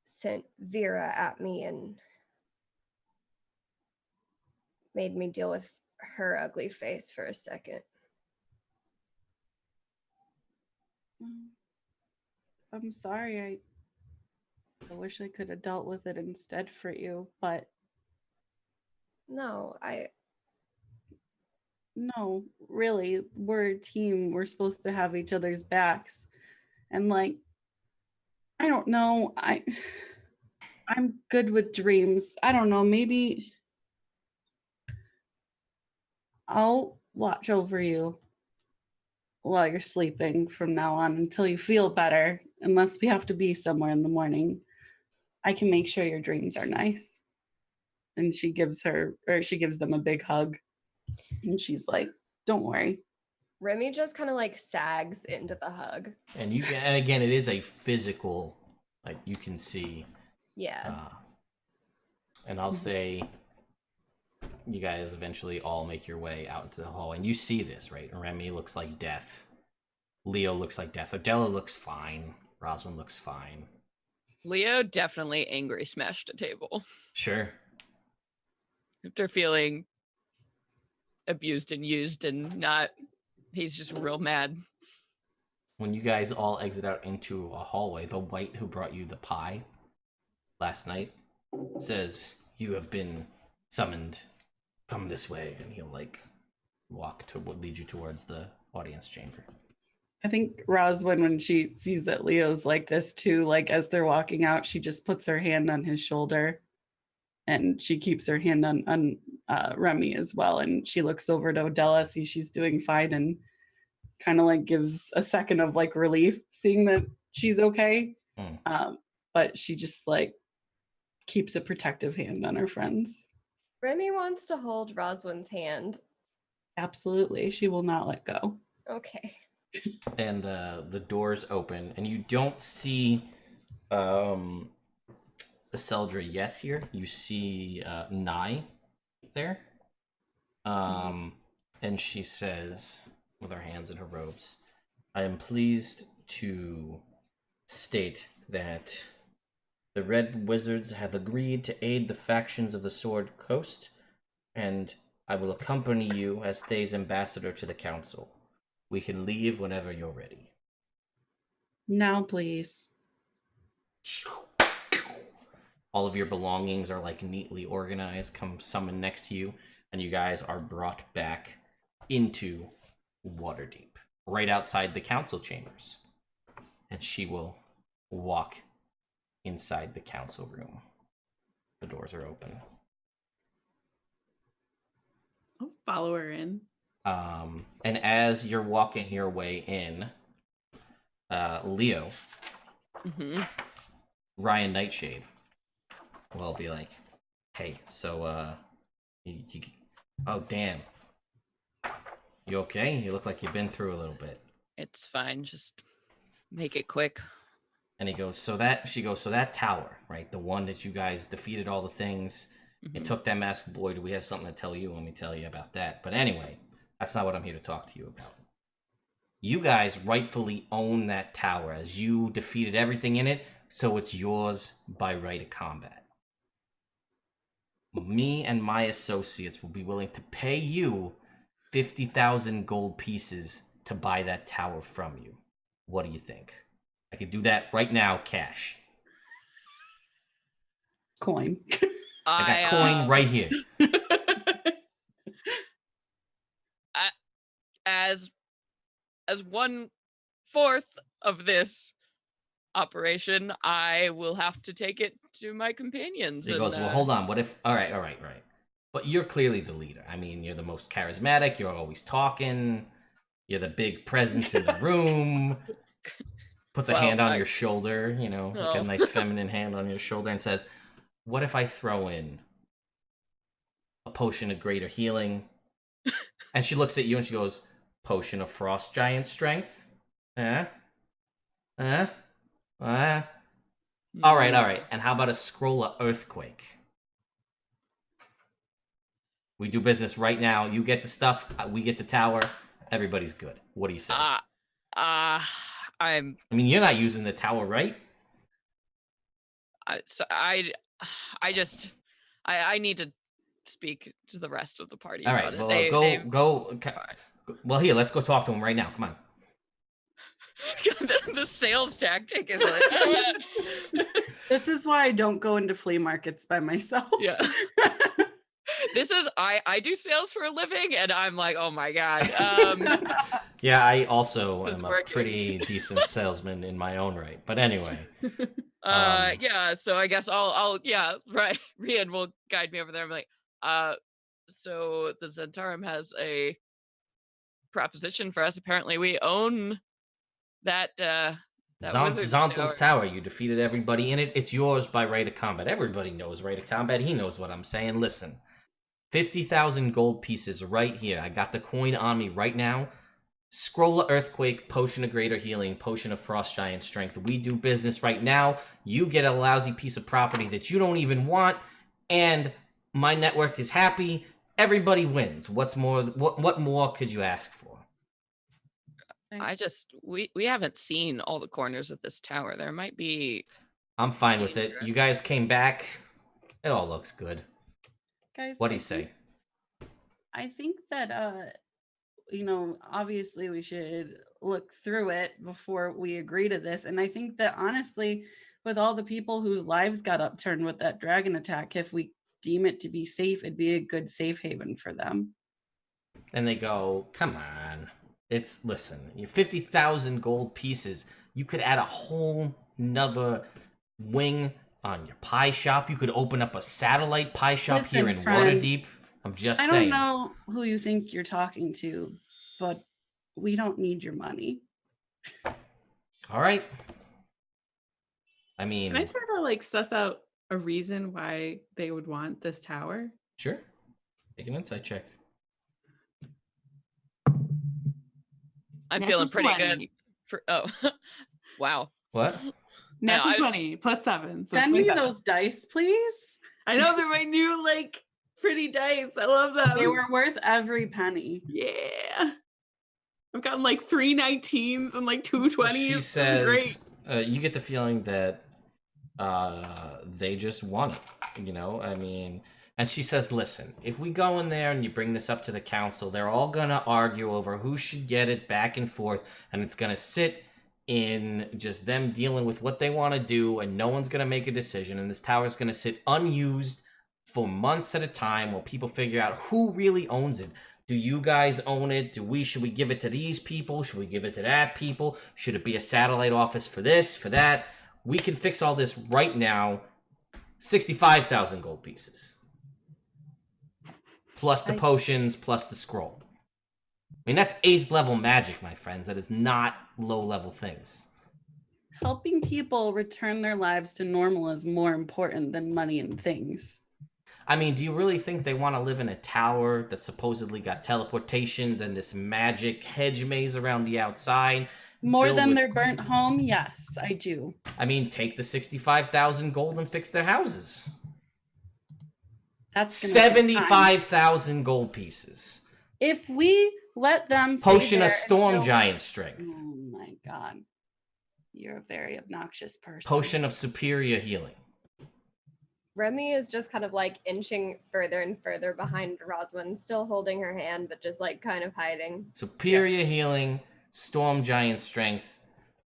sent Vera at me and made me deal with her ugly face for a second. I'm sorry. I wish I could have dealt with it instead for you, but No, no, really, we're a team. We're supposed to have each other's backs. And like, I don't know. I'm good with dreams. I don't know, maybe I'll watch over you while you're sleeping from now on until you feel better, unless we have to be somewhere in the morning. I can make sure your dreams are nice. And she gives them a big hug. And she's like, don't worry. Remy just kind of like sags into the hug. And again, it is a physical Like you can see. Yeah. And I'll say you guys eventually all make your way out into the hall, and you see this, right? Remy looks like death. Leo looks like death. Adela looks fine. Roswin looks fine. Leo definitely angry smashed a table. Sure. After feeling abused and used and not, he's just real mad. When you guys all exit out into a hallway, the wight who brought you the pie last night says, "You have been summoned. Come this way," and he'll like walk to lead you towards the audience chamber. I think Roswin, when she sees that Leo's like this too, like as they're walking out, she just puts her hand on his shoulder, and she keeps her hand on Remy as well. And she looks over to Adela, sees she's doing fine, and kind of like gives a second of like relief seeing that she's okay. But she just like keeps a protective hand on her friends. Remy wants to hold Roswin's hand. Absolutely. She will not let go. Okay. And the doors open, and you don't see Seldra Yeth here. You see Nai there. And she says, with her hands in her robes, "I am pleased to state that the Red Wizards have agreed to aid the factions of the Sword Coast, and I will accompany you as Thay's ambassador to the council. We can leave whenever you're ready." Now, please. All of your belongings are like neatly organized, come summon next to you, and you guys are brought back into Waterdeep, right outside the council chambers. And she will walk inside the council room. The doors are open. I'll follow her in. And as you're walking your way in, Leo, Ryan Nightshade will be like, "Hey, so, oh, damn. You okay? You look like you've been through a little bit." It's fine. Just make it quick. And he goes, so that tower, right? The one that you guys defeated all the things. It took that masked boy. Do we have something to tell you? Let me tell you about that. But anyway, that's not what I'm here to talk to you about. You guys rightfully own that tower as you defeated everything in it, so it's yours by right of combat. Me and my associates will be willing to pay you 50,000 gold pieces to buy that tower from you. What do you think? I could do that right now, cash. Coin. I got coin right here. As 1/4 of this operation, I will have to take it to my companions. He goes, well, hold on. What if... All right. But you're clearly the leader. I mean, you're the most charismatic. You're always talking. You're the big presence in the room. Puts a hand on your shoulder, like a nice feminine hand on your shoulder, and says, "What if I throw in a potion of greater healing?" And she looks at you and she goes, "Potion of frost giant strength? All right. And how about a scroll of earthquake? We do business right now. You get the stuff, we get the tower. Everybody's good. What do you say?" I mean, you're not using the tower, right? I need to speak to the rest of the party. All right, about it. Go. Well, here, let's go talk to him right now. Come on. The sales tactic is like, This is why I don't go into flea markets by myself. Yeah. This is I do sales for a living, and I'm like, oh my god. Yeah, I also am a pretty decent salesman in my own right. But anyway. Yeah. So I guess I'll right. Rian will guide me over there. I'm like, so the Zentarum has a proposition for us. Apparently, we own that. Zontal's tower. You defeated everybody in it. It's yours by right of combat. Everybody knows right of combat. He knows what I'm saying. Listen. 50,000 gold pieces right here. I got the coin on me right now. Scroll of Earthquake, Potion of Greater Healing, Potion of Frost Giant Strength. We do business right now. You get a lousy piece of property that you don't even want, and my network is happy. Everybody wins. What's more? What more could you ask for? We haven't seen all the corners of this tower. There might be. I'm fine with it. You guys came back. It all looks good. Guys, what do you say? I think that obviously we should look through it before we agree to this. And I think that honestly, with all the people whose lives got upturned with that dragon attack, if we deem it to be safe, it'd be a good safe haven for them. And they go, come on. Listen, you 50,000 gold pieces. You could add a whole nother wing on your pie shop. You could open up a satellite pie shop here in Waterdeep. I'm just saying. I don't know who you think you're talking to, but we don't need your money. All right. I mean, can I try to like suss out a reason why they would want this tower? Sure. Make an insight check. I'm feeling pretty good. Wow. What? Natural 20 plus 7. So send me those dice, please. I know they're my new like pretty dice. I love them. They were worth every penny. Yeah. I've gotten like 3 19s and like 2 20s. She says, you get the feeling that they just want it. I mean, and she says, listen, if we go in there and you bring this up to the council, they're all going to argue over who should get it back and forth. And it's going to sit in just them dealing with what they want to do. And no one's going to make a decision. And this tower is going to sit unused for months at a time while people figure out who really owns it. Do you guys own it? Should we give it to these people? Should we give it to that people? Should it be a satellite office for this, for that? We can fix all this right now. 65,000 gold pieces. Plus the potions, plus the scroll. I mean, that's 8th level magic, my friends. That is not low level things. Helping people return their lives to normal is more important than money and things. I mean, do you really think they want to live in a tower that supposedly got teleportation, then this magic hedge maze around the outside? More than their burnt home? Yes, I do. I mean, take the 65,000 gold and fix their houses. That's 75,000 gold pieces. If we let them Potion of Storm Giant Strength. Oh my god. You're a very obnoxious person. Potion of Superior Healing. Remy is just kind of like inching further and further behind Roswin, still holding her hand, but just like kind of hiding. Superior Healing, Storm Giant Strength,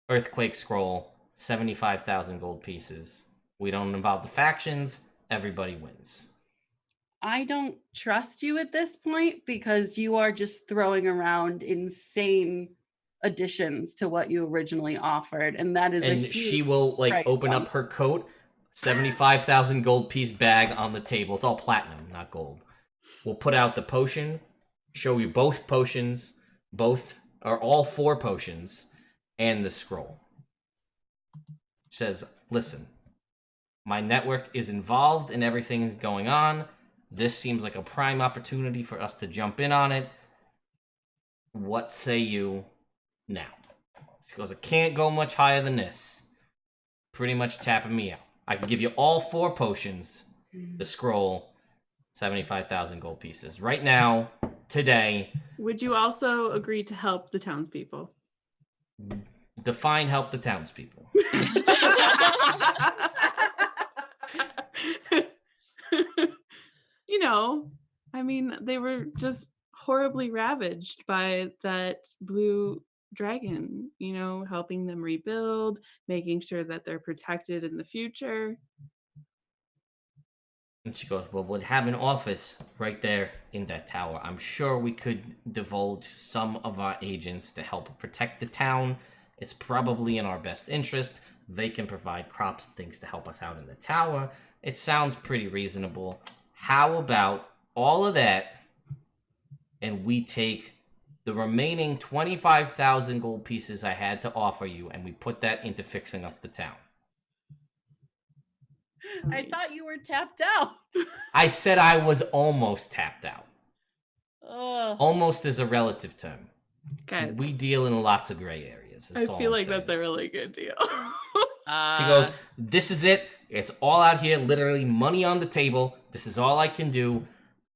Earthquake Scroll, 75,000 gold pieces. We don't involve the factions. Everybody wins. I don't trust you at this point because you are just throwing around insane additions to what you originally offered, and that is and she will like open up her coat, 75,000 gold piece bag on the table. It's all platinum, not gold. We'll put out the potion, show you both potions, all 4 potions, and the scroll. She says, listen, my network is involved in everything that's going on. This seems like a prime opportunity for us to jump in on it. What say you now? She goes, I can't go much higher than this. Pretty much tapping me out. I can give you all 4 potions, the scroll, 75,000 gold pieces. Right now, today. Would you also agree to help the townspeople? Define help the townspeople. I mean, they were just horribly ravaged by that blue dragon, helping them rebuild, making sure that they're protected in the future. And she goes, well, we'd have an office right there in that tower. I'm sure we could divulge some of our agents to help protect the town. It's probably in our best interest. They can provide crops and things to help us out in the tower. It sounds pretty reasonable. How about all of that, and we take the remaining 25,000 gold pieces I had to offer you, and we put that into fixing up the town. I thought you were tapped out. I said I was almost tapped out. Ugh. Almost is a relative term. Guys, We deal in lots of gray areas. I feel like that's a really good deal. She goes, this is it. It's all out here, literally money on the table. This is all I can do.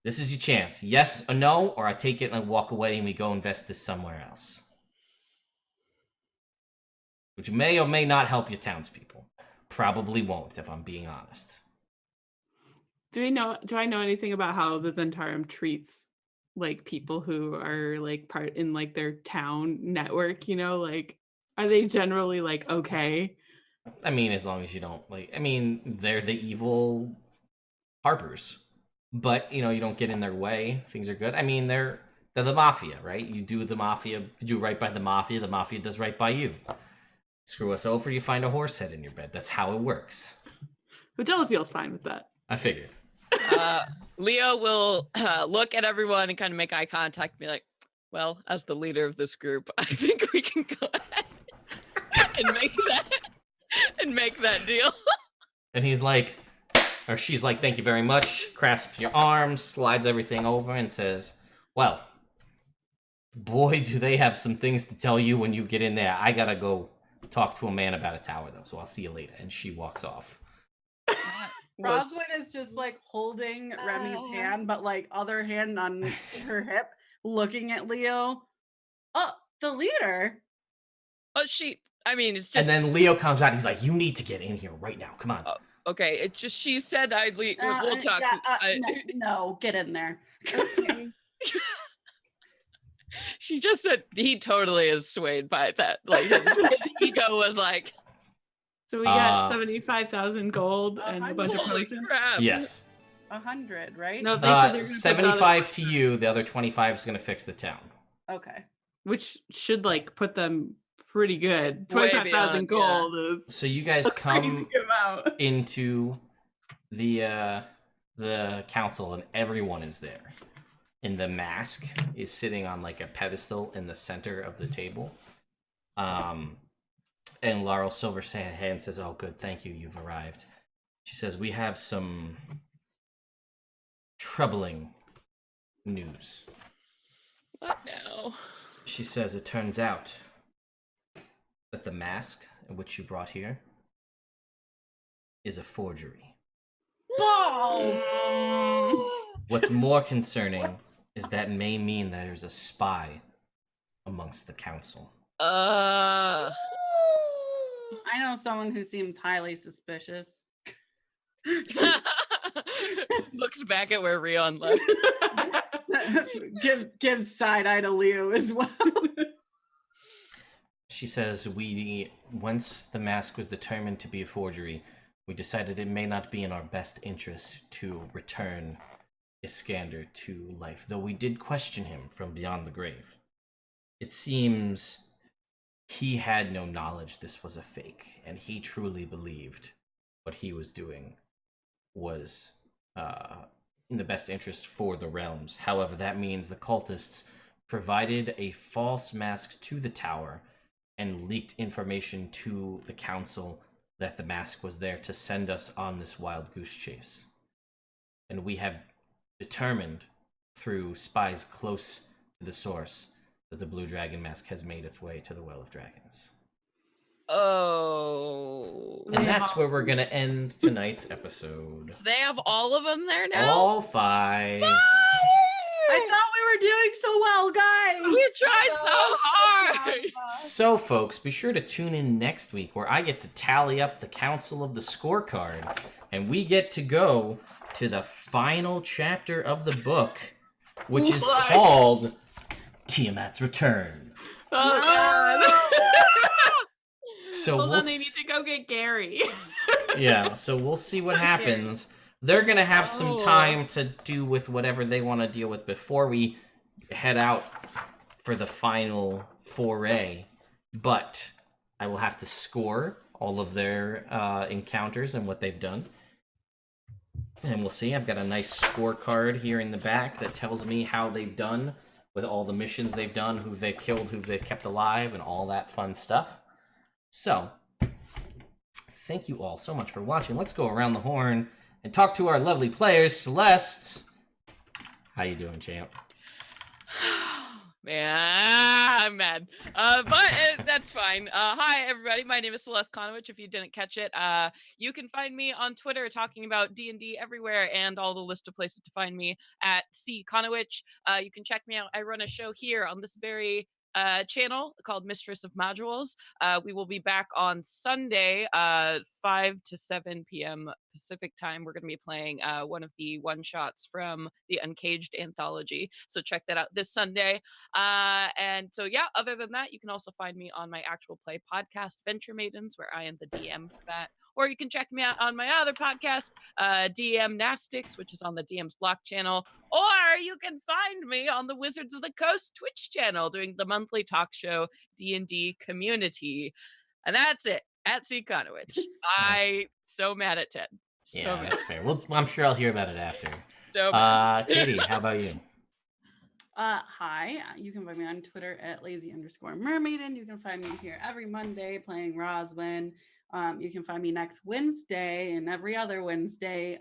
This is your chance. Yes or no, or I take it and I walk away and we go invest this somewhere else. Which may or may not help your townspeople. Probably won't, if I'm being honest. Do I know anything about how the Zentarum treats like people who are like part in like their town network, you know, like are they generally like okay? I mean, as long as you don't they're the evil harpers. But, you don't get in their way. Things are good. I mean, they're the mafia, right? You do right by the mafia does right by you. Screw us over, you find a horse head in your bed. That's how it works. Vitella feels fine with that. I figured. Leo will look at everyone and kind of make eye contact and be like, well, as the leader of this group, I think we can go ahead and make that deal. And he's like, or she's like, thank you very much, grasps your arms, slides everything over, and says, well, boy, do they have some things to tell you when you get in there. I gotta go talk to a man about a tower, though, so I'll see you later. And she walks off. Rosalind is just like holding Remy's hand, but like other hand on her hip, looking at Leo. Oh, the leader. Oh, it's just. And then Leo comes out. He's like, you need to get in here right now. Come on. Okay, it's just she said I'd leave. We'll talk. No, get in there. Okay. She just said he totally is swayed by that. Like his ego was like. So we got 75,000 gold and a bunch of potions. Crap. Yes. 100, right? No, they said they're gonna 75 to you. The other 25 is going to fix the town. Okay. Which should like put them pretty good. Way 25,000 beyond, gold is So you guys a crazy come amount. into the council, and everyone is there. And the mask is sitting on like a pedestal in the center of the table. And Laurel Silverhand says, oh, good, thank you, you've arrived. She says, we have some troubling news. What now? She says, it turns out that the mask which you brought here is a forgery. Balls! What's more concerning is that may mean that there's a spy amongst the council. I know someone who seems highly suspicious. Looks back at where Rion left. gives side eye to Leo as well. She says, once the mask was determined to be a forgery, we decided it may not be in our best interest to return Iskander to life, though we did question him from beyond the grave. It seems he had no knowledge this was a fake, and he truly believed what he was doing was in the best interest for the realms. However, that means the cultists provided a false mask to the tower and leaked information to the council that the mask was there to send us on this wild goose chase. And we have determined through spies close to the source that the blue dragon mask has made its way to the Well of Dragons. Oh. And that's where we're going to end tonight's episode. So they have all of them there now? All 5. I thought we were doing so well, guys. We tried so hard. So, folks, be sure to tune in next week where I get to tally up the Council of the Scorecard, and we get to go to the final chapter of the book, which is called Tiamat's Return. Oh, God. So Hold on, they need to go get Gary. Yeah, so we'll see what happens. They're going to have some time to do with whatever they want to deal with before we head out for the final foray. But I will have to score all of their encounters and what they've done. And we'll see. I've got a nice scorecard here in the back that tells me how they've done with all the missions they've done, who they've killed, who they've kept alive, and all that fun stuff. So, thank you all so much for watching. Let's go around the horn and talk to our lovely players. Celeste, how you doing, champ? Man, I'm mad. That's fine. Hi, everybody. My name is Celeste Konowich. If you didn't catch it, you can find me on Twitter talking about D&D everywhere and all the list of places to find me at C Konowich. You can check me out. I run a show here on this very channel called Mistress of Modules. We will be back on Sunday, 5 to 7 p.m. Pacific time. We're going to be playing one of the one-shots from the Uncaged anthology. So check that out this Sunday. And so, yeah, other than that, you can also find me on my actual play podcast, Venture Maidens, where I am the DM for that. Or you can check me out on my other podcast, DM Nastics, which is on the DM's Block channel. Or you can find me on the Wizards of the Coast Twitch channel doing the monthly talk show D&D Community. And that's it, at C. Konowich. I so mad at Ted. So Yeah, mad. that's fair. Well, I'm sure I'll hear about it after. So mad. Katie, how about you? Hi, you can find me on Twitter at lazy_mermaiden. You can find me here every Monday playing Roswin. You can find me next Wednesday and every other Wednesday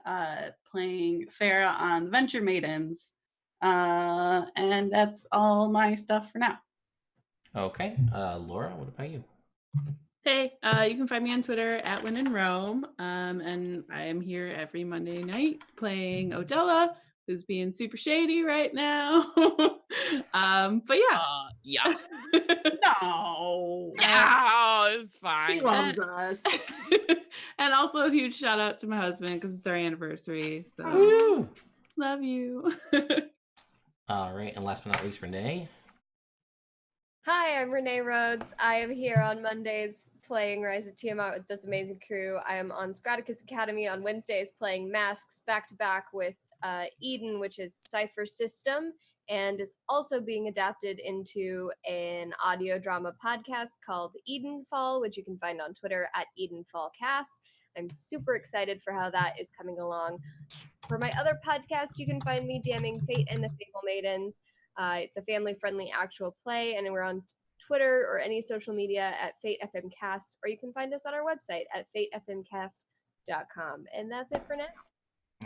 playing Farah on Venture Maidens. And that's all my stuff for now. Okay. Laura, what about you? Hey, you can find me on Twitter at When in Rome. And I am here every Monday night playing Odella, who's being super shady right now. But yeah. Yeah. No. No, it's fine. She loves us. And also a huge shout out to my husband because it's our anniversary. So Woo! love you. All right, and last but not least, Renee. Hi, I'm Renee Rhodes. I am here on Mondays playing Rise of Tiamat with this amazing crew. I am on Scraticus Academy on Wednesdays playing Masks back-to-back with Eden, which is Cypher System, and is also being adapted into an audio drama podcast called Edenfall, which you can find on Twitter at EdenfallCast. I'm super excited for how that is coming along. For my other podcast, you can find me DMing Fate and the Fable Maidens. It's a family-friendly actual play, and we're on Twitter or any social media at FateFMcast, or you can find us on our website at fatefmcast.com. And that's it for now.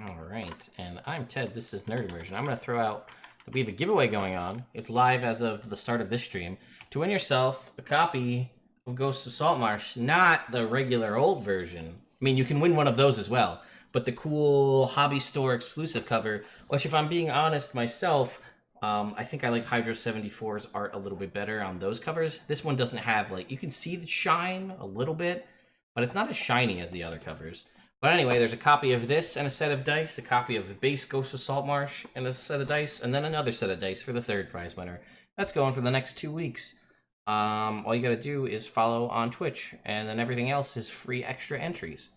All right, and I'm Ted. This is Nerd Immersion. I'm going to throw out that we have a giveaway going on. It's live as of the start of this stream. To win yourself a copy of Ghosts of Saltmarsh, not the regular old version. I mean, you can win one of those as well, but the cool hobby store exclusive cover, which if I'm being honest myself, I think I like Hydro 74's art a little bit better on those covers. This one doesn't have, like, you can see the shine a little bit, but it's not as shiny as the other covers. But anyway, there's a copy of this and a set of dice, a copy of the base Ghost of Saltmarsh and a set of dice, and then another set of dice for the third prize winner. That's going for the next 2 weeks. All you gotta do is follow on Twitch, and then everything else is free extra entries.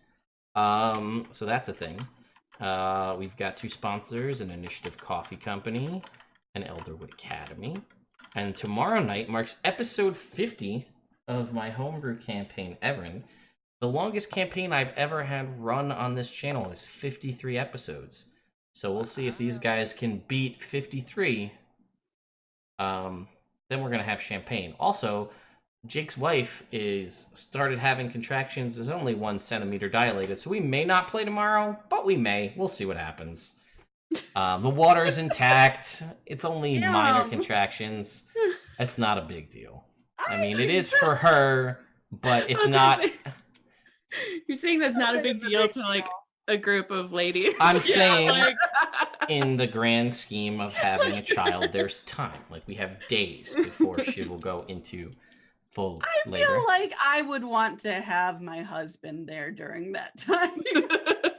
So that's a thing. We've got 2 sponsors, an Initiative Coffee Company, and Elderwood Academy. And tomorrow night marks episode 50 of my homebrew campaign, Everin. The longest campaign I've ever had run on this channel is 53 episodes. So we'll see if these guys can beat 53. Then we're going to have champagne. Also, Jake's wife is started having contractions. Is only 1 centimeter dilated, so we may not play tomorrow, but we may. We'll see what happens. The water is intact. It's only minor contractions. It's not a big deal. I mean, it is for her, but it's not. You're saying that's not a big deal to like a group of ladies. I'm saying in the grand scheme of having a child, there's time. Like, we have days before she will go into full labor. I feel like I would want to have my husband there during that time.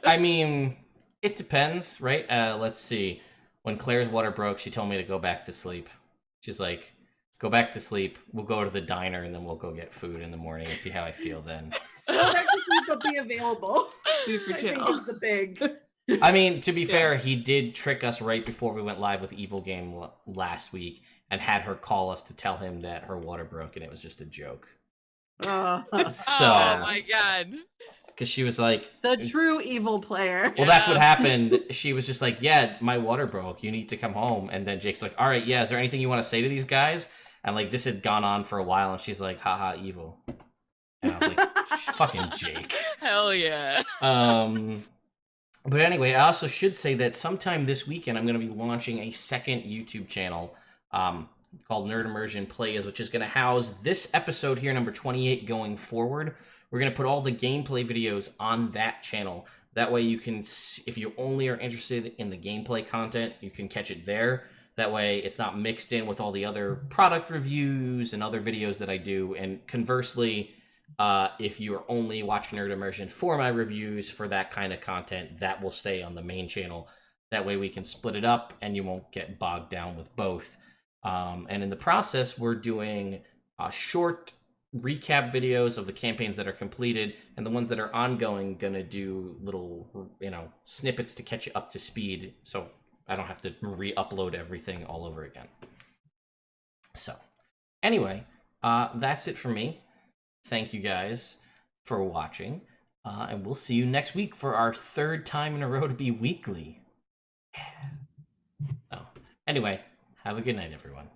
I mean, it depends, right? Let's see. When Claire's water broke, she told me to go back to sleep. She's like, go back to sleep. We'll go to the diner, and then we'll go get food in the morning and see how I feel then. Back to sleep will be available. Super I chill. think it's the big. I mean, to be fair, he did trick us right before we went live with Evil Game last week and had her call us to tell him that her water broke and it was just a joke. So, Oh my god. because she was like, The true evil player. well, that's what happened. She was just like, yeah, my water broke. You need to come home. And then Jake's like, all right, yeah, is there anything you want to say to these guys? And like, this had gone on for a while, and she's like, haha, evil. And I was like, fucking Jake. Hell yeah. But anyway, I also should say that sometime this weekend I'm going to be launching a second YouTube channel. called Nerd Immersion Plays, which is going to house this episode here, number 28, going forward. We're going to put all the gameplay videos on that channel. That way you can, if you only are interested in the gameplay content, you can catch it there. That way it's not mixed in with all the other product reviews and other videos that I do. And conversely, if you are only watching Nerd Immersion for my reviews for that kind of content, that will stay on the main channel. That way we can split it up and you won't get bogged down with both. And in the process, we're doing short recap videos of the campaigns that are completed, and the ones that are ongoing gonna do little, snippets to catch you up to speed, so I don't have to re-upload everything all over again. So, anyway, that's it for me. Thank you guys for watching, and we'll see you next week for our 3rd time in a row to be weekly. Yeah. So, anyway, have a good night, everyone.